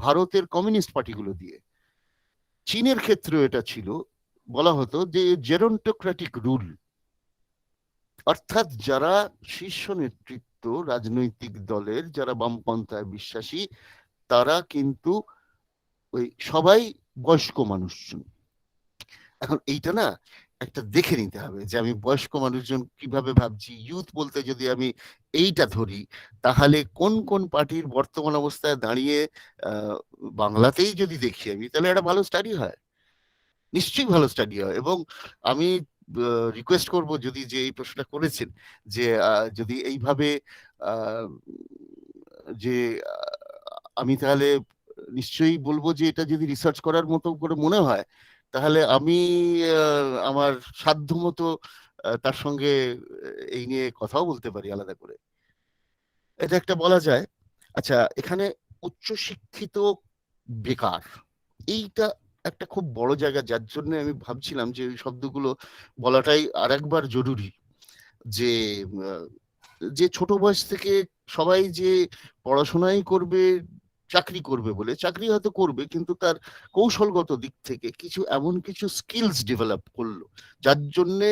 ভারতের কমিউনিস্ট পার্টিগুলো দিয়ে। চীনের ক্ষেত্রেও এটা ছিল, বলা হতো যে জেরন্টোক্রেটিক রুল, অর্থাৎ যারা শীর্ষ নেতৃত্ব রাজনৈতিক দলের, যারা বামপন্থায় বিশ্বাসী, তারা কিন্তু ওই সবাই বয়স্ক মানুষজন। এখন এইটা না একটা দেখে নিতে হবে যে আমি বয়স্ক মানুষজন কিভাবে ভাবছি। ইউথ বলতে যদি আমি এইটা ধরি, তাহলে কোন কোন পার্টির বর্তমান অবস্থায় দাঁড়িয়ে বাংলাতেই যদি দেখি আমি, তাহলে একটা ভালো স্টাডি হয়, নিশ্চয়ই ভালো স্টাডি হয়। এবং আমি রিকোয়েস্ট করব, যদি যে এই প্রশ্নটা করেছেন, যে যদি এইভাবে যে আমি তাহলে নিশ্চয়ই বলবো যে এটা যদি রিসার্চ করার মতো করে মনে হয়, তাহলে আমি আমার সাধ্যমতো তার সঙ্গে এই নিয়ে কথাও বলতে পারি আলাদা করে। এটা একটা বলা যায়। আচ্ছা, এখানে উচ্চশিক্ষিত বেকার, এইটা একটা খুব বড় জায়গা, যার জন্য আমি ভাবছিলাম যে ওই শব্দগুলো বলাটাই আরেকবার জরুরি। যে যে ছোট বয়স থেকে সবাই যে পড়াশোনাই করবে, চাকরি করবে বলে, চাকরি হয়তো করবে, কিন্তু তার কৌশলগত দিক থেকে কিছু এমন কিছু স্কিলস ডেভেলপ করলো, যার জন্যে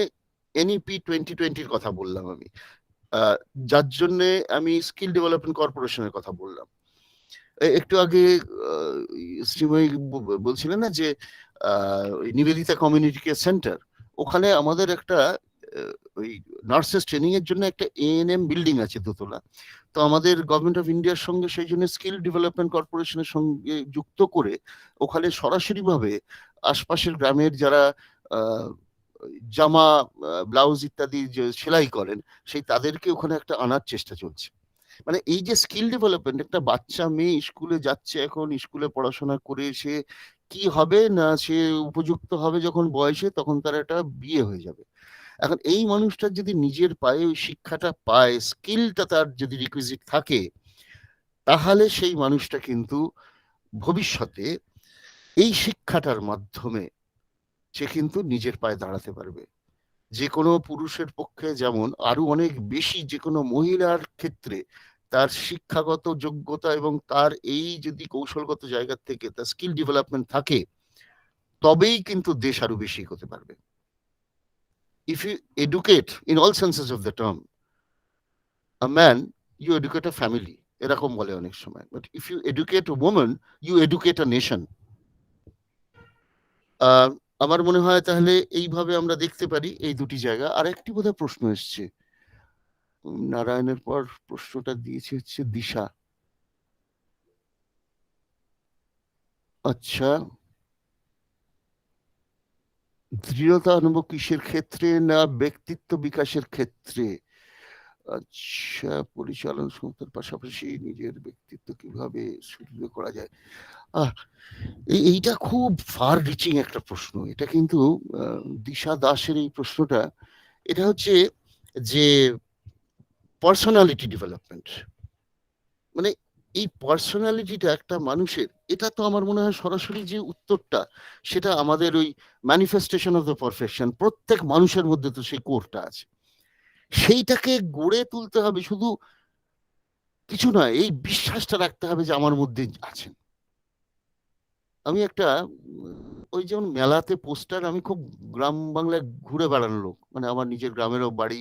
এনইপি 2020-র কথা বললাম আমি, যার জন্যে আমি স্কিল ডেভেলপমেন্ট কর্পোরেশনের কথা বললাম। একটু আগে শ্রীময়ী বলছিলেন না যে নিবেদিতা কমিউনিটি কেয়ার সেন্টার, ওখানে আমাদের একটা ওই নার্সেস ট্রেনিং এর জন্য একটা এএনএম বিল্ডিং আছে দোতলা। তো আমাদের গভর্নমেন্ট অফ ইন্ডিয়ার সঙ্গে সেই জন্য স্কিল ডেভেলপমেন্ট কর্পোরেশনের সঙ্গে যুক্ত করে ওখানে সরাসরি ভাবে আশপাশের গ্রামের যারা জামা, ব্লাউজ ইত্যাদি যে সেলাই করেন, সেই তাদেরকে ওখানে একটা আনার চেষ্টা চলছে। মানে এই যে স্কিল ডেভেলপমেন্ট, একটা বাচ্চা মেয়ে স্কুলে যাচ্ছে, এখন স্কুলে পড়াশোনা করে সে কি হবে না, সে উপযুক্ত হবে যখন বয়সে, তখন তার একটা বিয়ে হয়ে যাবে। এখন এই মানুষটার যদি নিজের পায়ে ওই শিক্ষাটা পায়, স্কিলটা তার যদি রিকুইজিট থাকে, তাহলে সেই মানুষটা কিন্তু ভবিষ্যতে এই শিক্ষাটার মাধ্যমে সে কিন্তু নিজের পায়ে দাঁড়াতে পারবে। যে কোনো পুরুষের পক্ষে যেমন, আরো অনেক বেশি যে কোনো মহিলার ক্ষেত্রে তার শিক্ষাগত যোগ্যতা এবং তার এই যদি কৌশলগত জায়গা থেকে তার স্কিল ডেভেলপমেন্ট থাকে, তবেই কিন্তু দেশ আরো বেশি এগোতে পারবে। If you educate in all senses of the term a man, you educate a family, এরকম বলে অনেক সময়, but if you educate a woman, you educate a nation. আমার মনে হয় তাহলে এইভাবে আমরা দেখতে পারি এই দুটি জায়গা। আর একটি বোধহয় প্রশ্ন এসছে, নারায়ণের পর প্রশ্নটা দিয়েছে হচ্ছে দিশা। আচ্ছা, দৃঢ়তা অনুভব কিসের ক্ষেত্রে না ব্যক্তিত্ব বিকাশের ক্ষেত্রে? আচ্ছা, পরিচালন ক্ষমতার পাশাপাশি নিজের ব্যক্তিত্ব কিভাবে সুদৃঢ় করা যায়? এইটা খুব ফার রিচিং একটা প্রশ্ন। এটা কিন্তু দিশা দাসের এই প্রশ্নটা, এটা হচ্ছে যে পার্সোনালিটি ডেভেলপমেন্ট, মানে এই পার্সোনালিটিটা একটা মানুষের, এটা তো আমার মনে হয় সরাসরি যে উত্তরটা, সেটা আমাদের ওই ম্যানিফেস্টেশন অফ দ্য পারফেকশন, প্রত্যেক মানুষের মধ্যে তো সেই কোরটা আছে, সেইটাকে গড়ে তুলতে হবে। শুধু কিছু নয়, এই বিশ্বাসটা রাখতে হবে যে আমার মধ্যে আছেন। আমি একটা ওই যেমন মেলাতে পোস্টার, আমি খুব গ্রাম বাংলায় ঘুরে বেড়ানো লোক, মানে আমার নিজের গ্রামেরও বাড়ি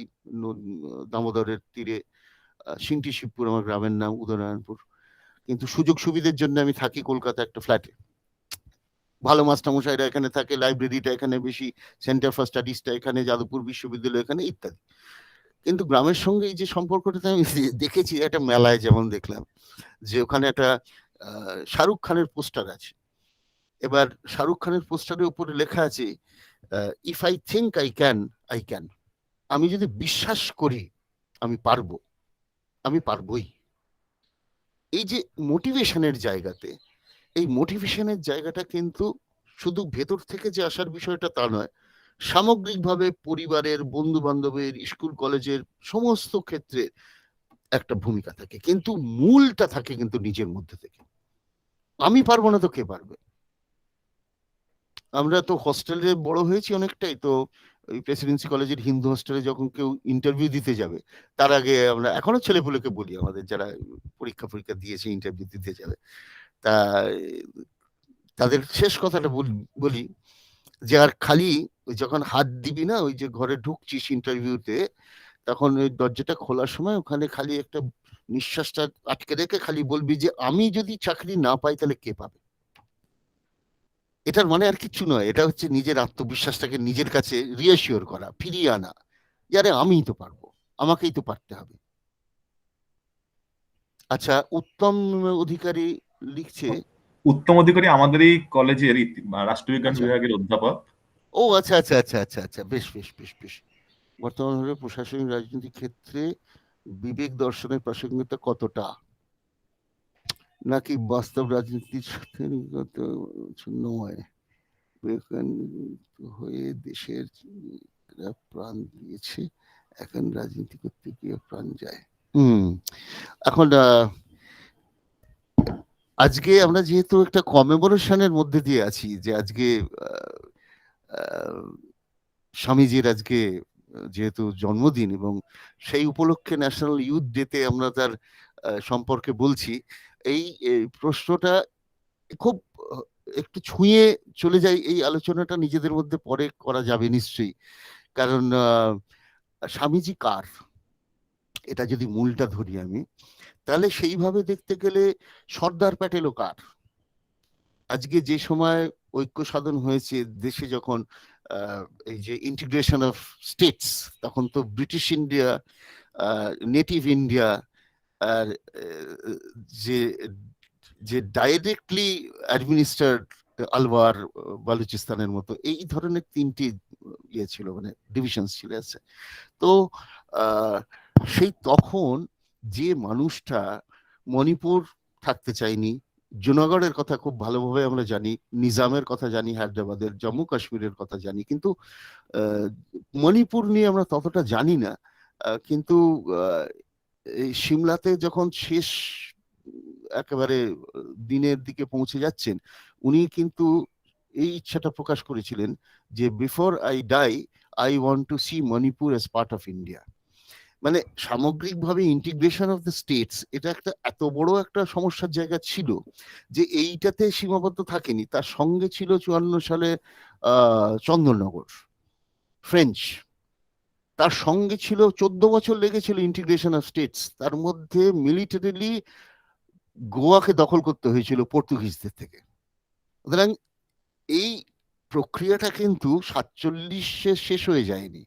দামোদরের তীরে, সিংটি শিবপুর আমার গ্রামের নাম, উদয়নারায়ণপুর, কিন্তু সুযোগ সুবিধার জন্য আমি থাকি কলকাতা একটা ফ্ল্যাটে। ভালো মাস্টারমশাইরা এখানে থাকে, লাইব্রেরিটা এখানে বেশি, সেন্টার ফর স্টাডিজটা এখানে, যাদবপুর বিশ্ববিদ্যালয় এখানে ইত্যাদি। কিন্তু গ্রামের সঙ্গে এই যে সম্পর্কটা আমি দেখেছি একটা মেলায়, যেমন দেখলাম যে ওখানে একটা শাহরুখ খানের পোস্টার আছে। এবার শাহরুখ খানের পোস্টারের উপরে লেখা আছে, if I think I can, I can. আমি যদি বিশ্বাস করি আমি পারবো, আমি পারবোই। এই যে মোটিভেশনের জায়গাতে, এই মোটিভেশনের জায়গাটা কিন্তু শুধু ভেতর থেকে যে আসার বিষয়টা তা নয়, সামগ্রিকভাবে পরিবারের, বন্ধু বান্ধবের, স্কুল কলেজের সমস্ত ক্ষেত্রে একটা ভূমিকা থাকে, কিন্তু মূলটা থাকে কিন্তু নিজের মধ্যে থেকে। আমি পারবো না তো কে পারবে? আমরা তো হস্টেলে বড় হয়েছি অনেকটাই, তো ওই প্রেসিডেন্সি কলেজের হিন্দু হস্টেলে যখন কেউ ইন্টারভিউ দিতে যাবে, তার আগে আমরা এখনো ছেলেপুলেকে বলি, আমাদের যারা পরীক্ষা দিয়েছে ইন্টারভিউ দিতে যাবে, তা তাদের শেষ কথাটা বলি যে আর খালি যখন হাত দিবি না, ওই যে ঘরে ঢুকছিস ইন্টারভিউতে, তখন ওই দরজাটা খোলার সময় ওখানে খালি একটা নিঃশ্বাসটা আটকে রেখে খালি বলবি যে আমি যদি চাকরি না পাই তাহলে কে পাবে। এটার মানে আর কিছু নয়, এটা হচ্ছে নিজের আত্মবিশ্বাসটাকে নিজের কাছে রিঅ্যাসিওর করা, ফিরিয়ে আনা, যারে আমিই তো পারবো, আমাকেই তো পারতে হবে। আচ্ছা, উত্তম অধিকারী লিখছে, উত্তম অধিকারী আমাদের এই কলেজের রাষ্ট্রবিজ্ঞান আচ্ছা। বিভাগের অধ্যাপক। ও আচ্ছা আচ্ছা আচ্ছা আচ্ছা আচ্ছা, বেশ বেশ বেশ বেশ। বর্তমানে প্রশাসনিক রাজনৈতিক ক্ষেত্রে বিবেক দর্শনের প্রাসঙ্গিকতা কতটা, নাকি বাস্তব রাজনীতির সাথে নয়? হয়ে দেশের প্রাণ দিয়েছে, এখন রাজনীতি করতে গিয়ে প্রাণ যায়। এখন আজকে আমরা যেহেতু একটা কমেমোরেশনের মধ্যে দিয়ে আছি, যে আজকে আহ, আহ, স্বামীজির আজকে যেহেতু জন্মদিন, এবং সেই উপলক্ষে ন্যাশনাল ইউথ ডেতে আমরা তার সম্পর্কে বলছি, এই প্রশ্নটা খুব একটু ছুঁয়ে চলে যায়। এই আলোচনাটা নিজেদের মধ্যে পরে করা যাবে নিশ্চয়ই, কারণ স্বামীজি কার, এটা যদি মূলটা ধরি আমি, তাহলে সেইভাবে দেখতে গেলে সর্দার প্যাটেলও কার। আজকে যে সময় ঐক্য সাধন হয়েছে দেশে, যখন এই যে ইন্টিগ্রেশন অফ স্টেটস, তখন তো ব্রিটিশ ইন্ডিয়া, নেটিভ ইন্ডিয়া, আর যে যে ডাইরেক্টলি অ্যাডমিনিস্ট্রেড আলওয়ার, বালুচিস্তানের মতো এই ধরনের তিনটি ইয়ে ছিল, মানে ডিভিশন ছিল আছে। তো সেই তখন যে মানুষটা মণিপুর থাকতে চায়নি, জুনাগড়ের কথা খুব ভালোভাবে আমরা জানি, নিজামের কথা জানি, হায়দ্রাবাদের, জম্মু কাশ্মীরের কথা জানি, কিন্তু মণিপুর নিয়ে আমরা ততটা জানি না। কিন্তু এই সিমলাতে যখন শেষ একেবারে দিনের দিকে পৌঁছে যাচ্ছেন, উনি কিন্তু এই ইচ্ছাটা প্রকাশ করেছিলেন যে before I die I want to see Manipur as part of India. মানে সামগ্রিকভাবে ইন্টিগ্রেশন অফ দ্য স্টেটস, এটা একটা এত বড় একটা সমস্যার জায়গা ছিল যে এইটাতে সীমাবদ্ধ থাকেনি। তার সঙ্গে ছিল 54 সালে চন্দননগর, ফ্রেঞ্চ। তার সঙ্গে ছিল 14 বছর লেগেছিল ইন্টিগ্রেশন অফ স্টেটস, তার মধ্যে মিলিটারিলি গোয়াকে দখল করতে হয়েছিল পর্তুগিজদের থেকে। সুতরাং এই প্রক্রিয়াটা কিন্তু 47-এ শেষ হয়ে যায়নি,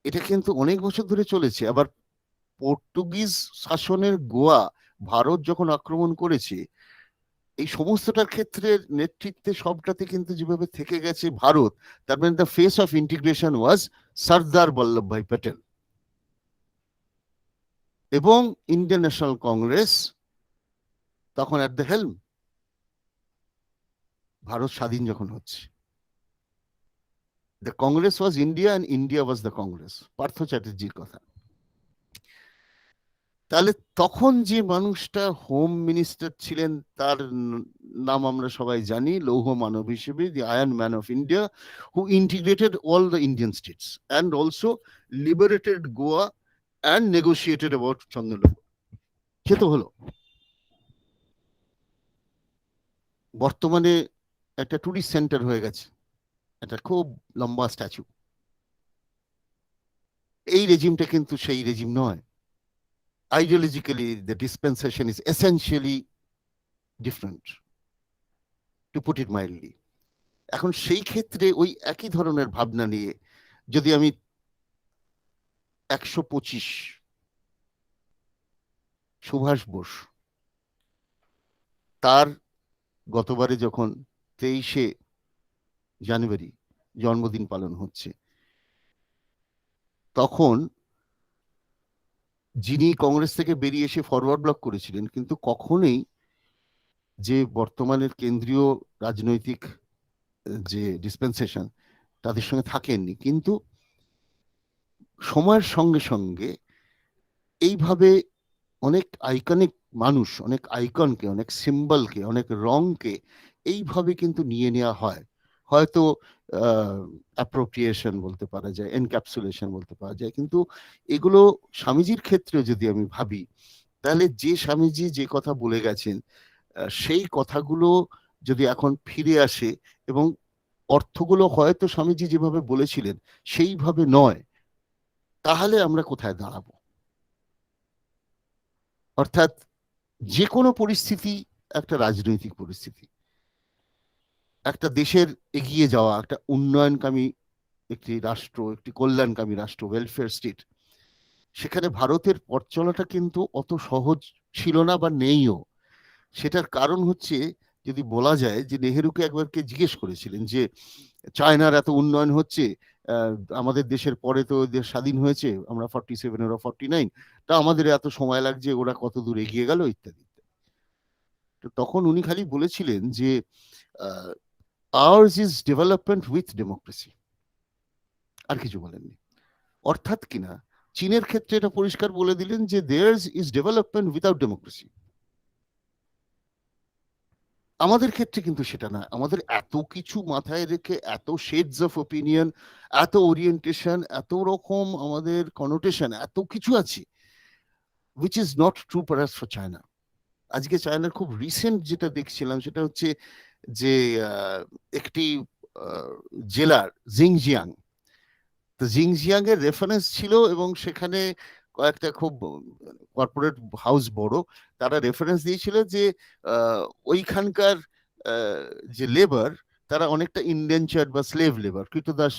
এটা কিন্তু অনেক বছর ধরে চলেছে। আবার পর্তুগিজ শাসনের গোয়া ভারত যখন আক্রমণ করেছে, এই সমস্তটার ক্ষেত্রে নেতৃত্বে সবটাতে কিন্তু যেভাবে থেকে গেছে ভারত, তার মানে দ্য ফেস অফ ইন্টিগ্রেশন ওয়াজ সর্দার বল্লভভাই প্যাটেল এবং ইন্ডিয়ান ন্যাশনাল কংগ্রেস তখন অ্যাট দ্য হেলম, ভারত স্বাধীন যখন হচ্ছে। The Congress was India and India was the Congress, Partha চ্যাটার্জির কথা। তাহলে তখন যে মানুষটা হোম মিনিস্টার ছিলেন, তার নাম আমরা সবাই জানি, লৌহ মানব হিসেবে, the iron man of India, who integrated all the Indian states and also liberated Goa and negotiated about Chandannagar. সে তো হলো, বর্তমানে একটা টুরিস্ট সেন্টার হয়ে গেছে, একটা খুব লম্বা স্ট্যাচু। এই রেজিমটা কিন্তু সেই রেজিম নয়। Ideologically, the dispensation is essentially different, to put it mildly. এখন সেই ক্ষেত্রে ওই একই ধরনের ভাবনা নিয়ে যদি আমি 125 সুভাষ বোস, তার গতবারে যখন 23শে জানুয়ারি জন্মদিন পালন হচ্ছে, তখন যিনি কংগ্রেস থেকে বেরিয়ে এসে ফরওয়ার্ড ব্লক করেছিলেন, কিন্তু কখনোই যে বর্তমানের কেন্দ্রীয় রাজনৈতিক যে ডিসপেন্সেশন তাদের সঙ্গে থাকেননি, কিন্তু সময়ের সঙ্গে সঙ্গে এইভাবে অনেক আইকনিক মানুষ, অনেক আইকনকে, অনেক সিম্বলকে, অনেক রংকে এইভাবে কিন্তু নিয়ে নেওয়া হয়। হয়তো অ্যাপ্রোপ্রিয়েশন বলতে পারা যায়, এনক্যাপসুলেশন বলতে পারা যায়, কিন্তু এগুলো স্বামীজির ক্ষেত্রে যদি আমি ভাবি, তাহলে যে স্বামীজি যে কথা বলে গেছেন, সেই কথাগুলো যদি এখন ফিরে আসে এবং অর্থগুলো হয়তো স্বামীজি যেভাবে বলেছিলেন সেইভাবে নয়, তাহলে আমরা কোথায় দাঁড়াবো? অর্থাৎ যে কোনো পরিস্থিতি একটা রাজনৈতিক পরিস্থিতি, একটা দেশের এগিয়ে যাওয়া, একটা উন্নয়নকামী একটি রাষ্ট্র, একটি কল্যাণকামী রাষ্ট্র, ওয়েলফেয়ার স্টেট, সেখানে ভারতের পথ চলাটা কিন্তু অত সহজ ছিল না বা নেইও। সেটার কারণ হচ্ছে, যদি বলা যায় যে নেহেরুকে একবারকে জিজ্ঞেস করেছিলেন যে চায়নার এত উন্নয়ন হচ্ছে, আমাদের দেশের পরে তো দেশ স্বাধীন হয়েছে, আমরা 47 ওরা 49, তা আমাদের এত সময় লাগছে, ওরা কত দূর এগিয়ে গেল ইত্যাদি। তো তখন উনি খালি বলেছিলেন যে ours is development with democracy, আর কিছু বলেননি। অর্থাৎ কিনা চীনের ক্ষেত্রে এটা পরিষ্কার বলে দিলেন যে there's is development without democracy. আমাদের ক্ষেত্রে কিন্তু সেটা না। আমাদের এত কিছু মাথায় রেখে, এত শেডস অফ ওপিনিয়ন, এত ওরিয়েন্টেশন, এত রকম আমাদের কনোটেশন, এত কিছু আছে, which is not true perhaps for China. আজকে চায়নার খুব রিসেন্ট যেটা দেখছিলাম সেটা হচ্ছে যে একটি জেলার জিংজিয়াং, তো জিংজিয়াং এর রেফারেন্স ছিল এবং সেখানে কয়েকটা খুব কর্পোরেট হাউস বড়, তারা রেফারেন্স দিয়েছিল যে ওইখানকার যে লেবার তারা অনেকটা ইনডেনচার্ড বা স্লেভ লেবার, কৃতদাস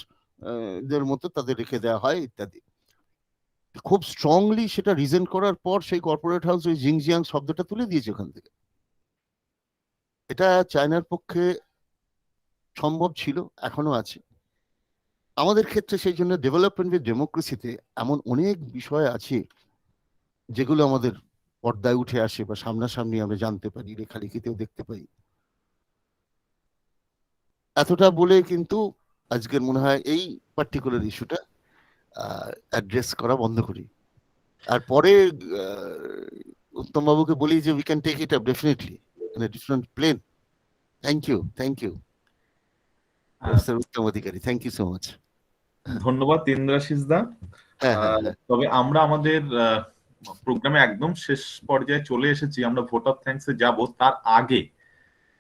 দের মতো তাদের রেখে দেওয়া হয় ইত্যাদি। খুব স্ট্রংলি সেটা রিজন করার পর সেই কর্পোরেট হাউস ওই জিংজিয়াং শব্দটা তুলে দিয়েছে ওখান থেকে। এটা চায়নার পক্ষে সম্ভব ছিল, এখনো আছে। আমাদের ক্ষেত্রে সেই জন্য ডেভেলপমেন্ট উইথ ডেমোক্রেসিতে এমন অনেক বিষয় আছে যেগুলো আমাদের পর্দায় উঠে আসে বা সামনাসামনি আমরা জানতে পারি, লেখালেখিতেও দেখতে পাই। এতটা বলে কিন্তু আজকের মনে হয় এই পার্টিকুলার ইস্যুটা অ্যাড্রেস করা বন্ধ করি। আর পরে উত্তম বাবুকে বলি যে we can take it up definitely in a different plane. Thank you Uttam Adhikari, thank you so much. ধন্যবাদ ইন্দ্রাশিস দা। হ্যাঁ। তবে আমরা আমাদের প্রোগ্রামে একদম শেষ পর্যায়ে চলে এসেছি। আমরা ভোট অফ থ্যাঙ্কসে যাব,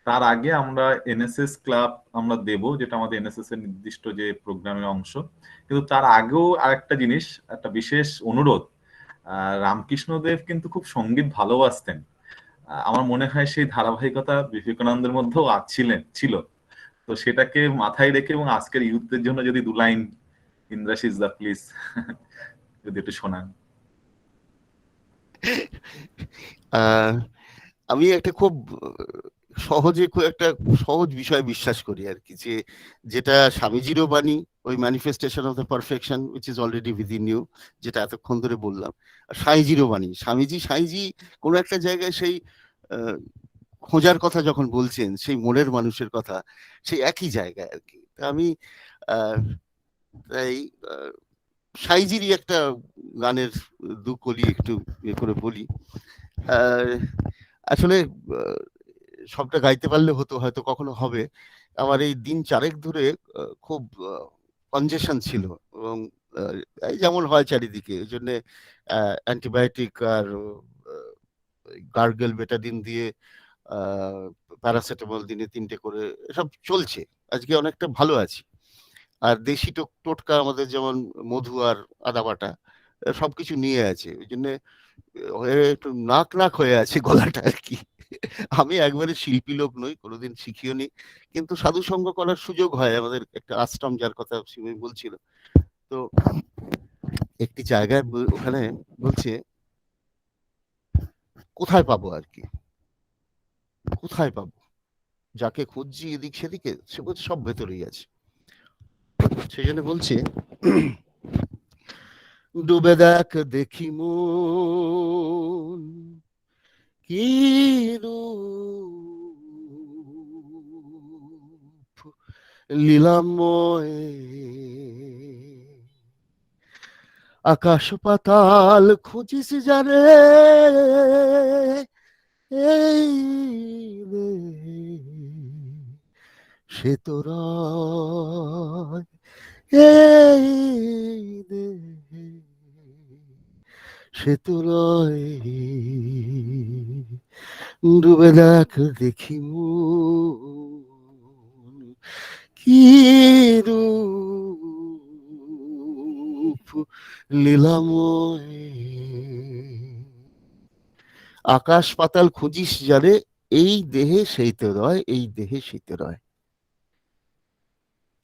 তার আগে আমরা এনএসএস ক্লাব আমরা দেব, যেটা আমাদের এনএসএস এর নির্দিষ্ট যে প্রোগ্রামের অংশ। কিন্তু তার আগেও আরেকটা জিনিস, একটা বিশেষ অনুরোধ। রামকৃষ্ণদেব কিন্তু খুব সঙ্গীত ভালোবাসতেন। আমার মনে হয় সেই ধারাবাহিকতা বিবেকানন্দের মধ্যেও ছিল। তো সেটাকে মাথায় রেখে এবং আজকের ইউথদের জন্য যদি 2 লাইন ইন্দ্রাশিস দা প্লিজ যদি একটু শোনান। আমি একটা খুব সহজ বিষয় বিশ্বাস করি আর কি, যেটা স্বামীজিরও বাণী, ওই manifestation of the perfection which is already within you, যেটা এতক্ষণ ধরে বললাম। আর সাঁইজিরও বাণী, সাঁইজি কোনো একটা জায়গায় সেই খোঁজার কথা যখন বলছেন, সেই মনের মানুষের কথা, সেই একই জায়গায় আর কি। আমি তাই সাঁইজিরই একটা গানের 2 কলি একটু করে বলি। আসলে সবটা গাইতে পারলে হয়তো কখনো হবে। আমার এই দিন 4 ধরে খুব কনজেশন ছিল এবং যেমন হয় চারিদিকে, ওই জন্য অ্যান্টিবায়োটিক আর গার্গেল বেটাডিন দিয়ে প্যারাসিটামল দিনে 3টে করে সব চলছে। আজকে অনেকটা ভালো আছি। আর দেশি টোটকা আমাদের যেমন মধু আর আদা বাটা সবকিছু নিয়ে আছে, ওই জন্য একটু নাক হয়ে আছে গলাটা আর কি। আমি একবারে শিল্পী লোক নই, কোনোদিন শিখিও নি, কিন্তু সাধু সঙ্গ করার সুযোগ হয় আমাদের। একটা আশ্রম যার কথা শিবই বলছিল, তো একটি জায়গায় ওখানে বলছে কোথায় পাবো আর কি, কোথায় পাবো, যাকে খুঁজছি এদিক সেদিকে, সে বলছে সব ভেতরেই আছে। সেই জন্য বলছে ডুবে দেখ দেখি মন কি রূপ লীলাময়, আকাশ পাতাল খুঁজিস জানে এই রে সে তোরা, এই রে সে তোরা, ডুবে দেখ দেখি মন কি রূপ লীলাময়, আকাশ পাতাল খুঁজিস যারে এই দেহে সেই তো রয়, এই দেহে সেই তো রয়।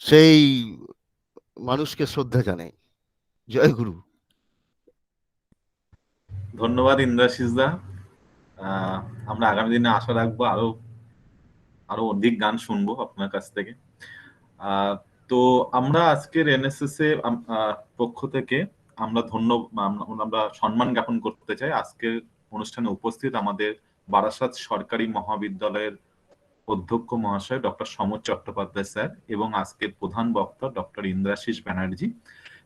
সেই মানুষকে শ্রদ্ধা জানাই। জয় গুরু। ধন্যবাদ ইন্দ্রাশিস দা। আমরা আগামী দিনে আশা রাখবো আরো অধিক গান শুনবো আপনার কাছ থেকে। তো আমরা আজকের এনএসএস এর পক্ষ থেকে আমরা সম্মান জ্ঞাপন করতে চাই আজকের অনুষ্ঠানে উপস্থিত আমাদের বারাসাত সরকারি মহাবিদ্যালয়ের অধ্যক্ষ মহাশয় ডক্টর সমর চট্টোপাধ্যায় স্যার এবং আজকের প্রধান বক্তা ডক্টর ইন্দ্রাশিস ব্যানার্জি।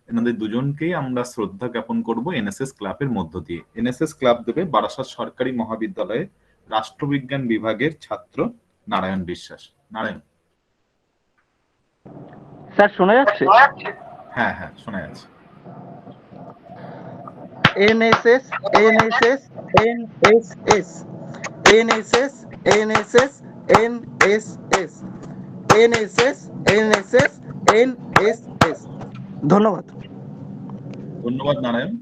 এনাদের দুজনকেই আমরা শ্রদ্ধা জ্ঞাপন করব এনএসএস ক্লাবের মধ্য দিয়ে। এনএসএস ক্লাব দেবে বারাসাত সরকারি মহাবিদ্যালয়ের রাষ্ট্রবিজ্ঞান বিভাগের ছাত্র নারায়ণ বিশ্বাস। নারায়ণ। স্যার শোনা যাচ্ছে? হ্যাঁ হ্যাঁ, শোনা যাচ্ছে। NSS NSS NSS NSS NSS NSS NSS NSS NSS. ধন্যবাদ। ধন্যবাদ নারায়ণ।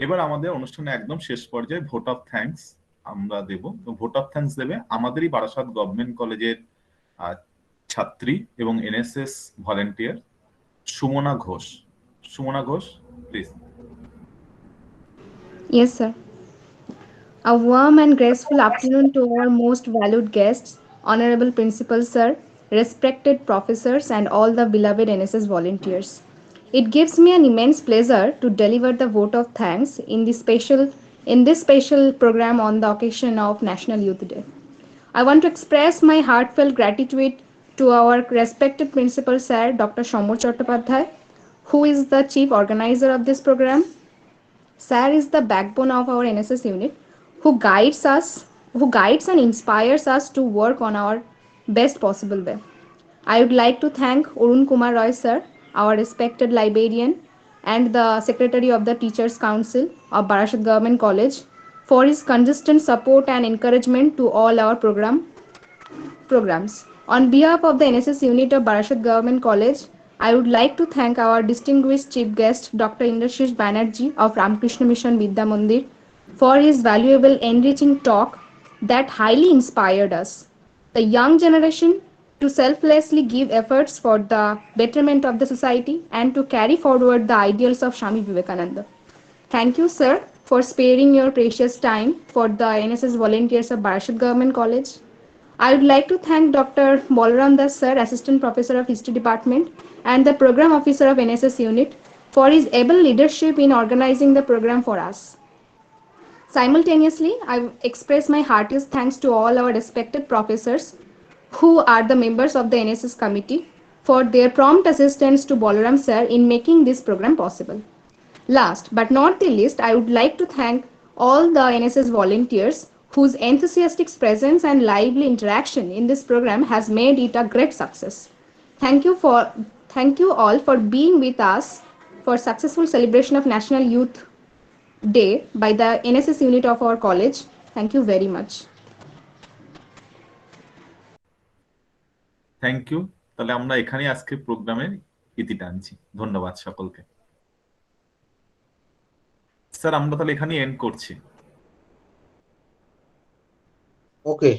এবার আমাদের অনুষ্ঠানে একদম শেষ পর্যায়ে ভোট অফ থ্যাঙ্কস আমরা দেব। তো ভোট অফ থ্যাঙ্কস দেবে আমাদেরই বারাসাত গভর্নমেন্ট কলেজের ছাত্রী এবং NSS volunteer Sumana Ghosh. Sumana Ghosh, please. Yes, sir. A warm and graceful afternoon to our most valued guests, Honorable Principal Sir, respected professors, and all the beloved NSS volunteers. It gives me an immense pleasure to deliver the vote of thanks in this special program on the occasion of National Youth Day. I want to express my heartfelt gratitude to our respected Principal Sir, Dr. Shomur Chattopadhyay, who is the chief organizer of this program. Sir is the backbone of our NSS unit who guides and inspires us to work on our best possible way. I would like to thank Arun Kumar Roy sir, our respected librarian and the secretary of the Teachers Council of Barashat Government College for his consistent support and encouragement to all our programs. On behalf of the NSS unit of Barashat Government College, I would like to thank our distinguished chief guest, Dr. Indrashish Banerjee of Ramkrishna Mission Vidya Mandir, for his valuable, enriching talk that highly inspired us, the young generation, to selflessly give efforts for the betterment of the society and to carry forward the ideals of Swami Vivekananda. Thank you, sir, for sparing your precious time for the NSS volunteers of Barashat Government College. I would like to thank Dr. Balaram Das sir, Assistant Professor of History Department and the Program Officer of NSS Unit for his able leadership in organizing the program for us. Simultaneously, I express my heartiest thanks to all our respected professors who are the members of the NSS committee for their prompt assistance to Balaram sir in making this program possible. Last but not the least, I would like to thank all the NSS volunteers whose enthusiastic presence and lively interaction in this program has made it a great success. Thank you all for being with us for successful celebration of National Youth Day by the NSS unit of our college. Thank you very much. Thank you. তাহলে আমরা এখানেই আজকে প্রোগ্রামের ইতি টানছি। ধন্যবাদ সকলকে। Sir আমরা তাহলে এখানেই এন্ড করছি। ওকে।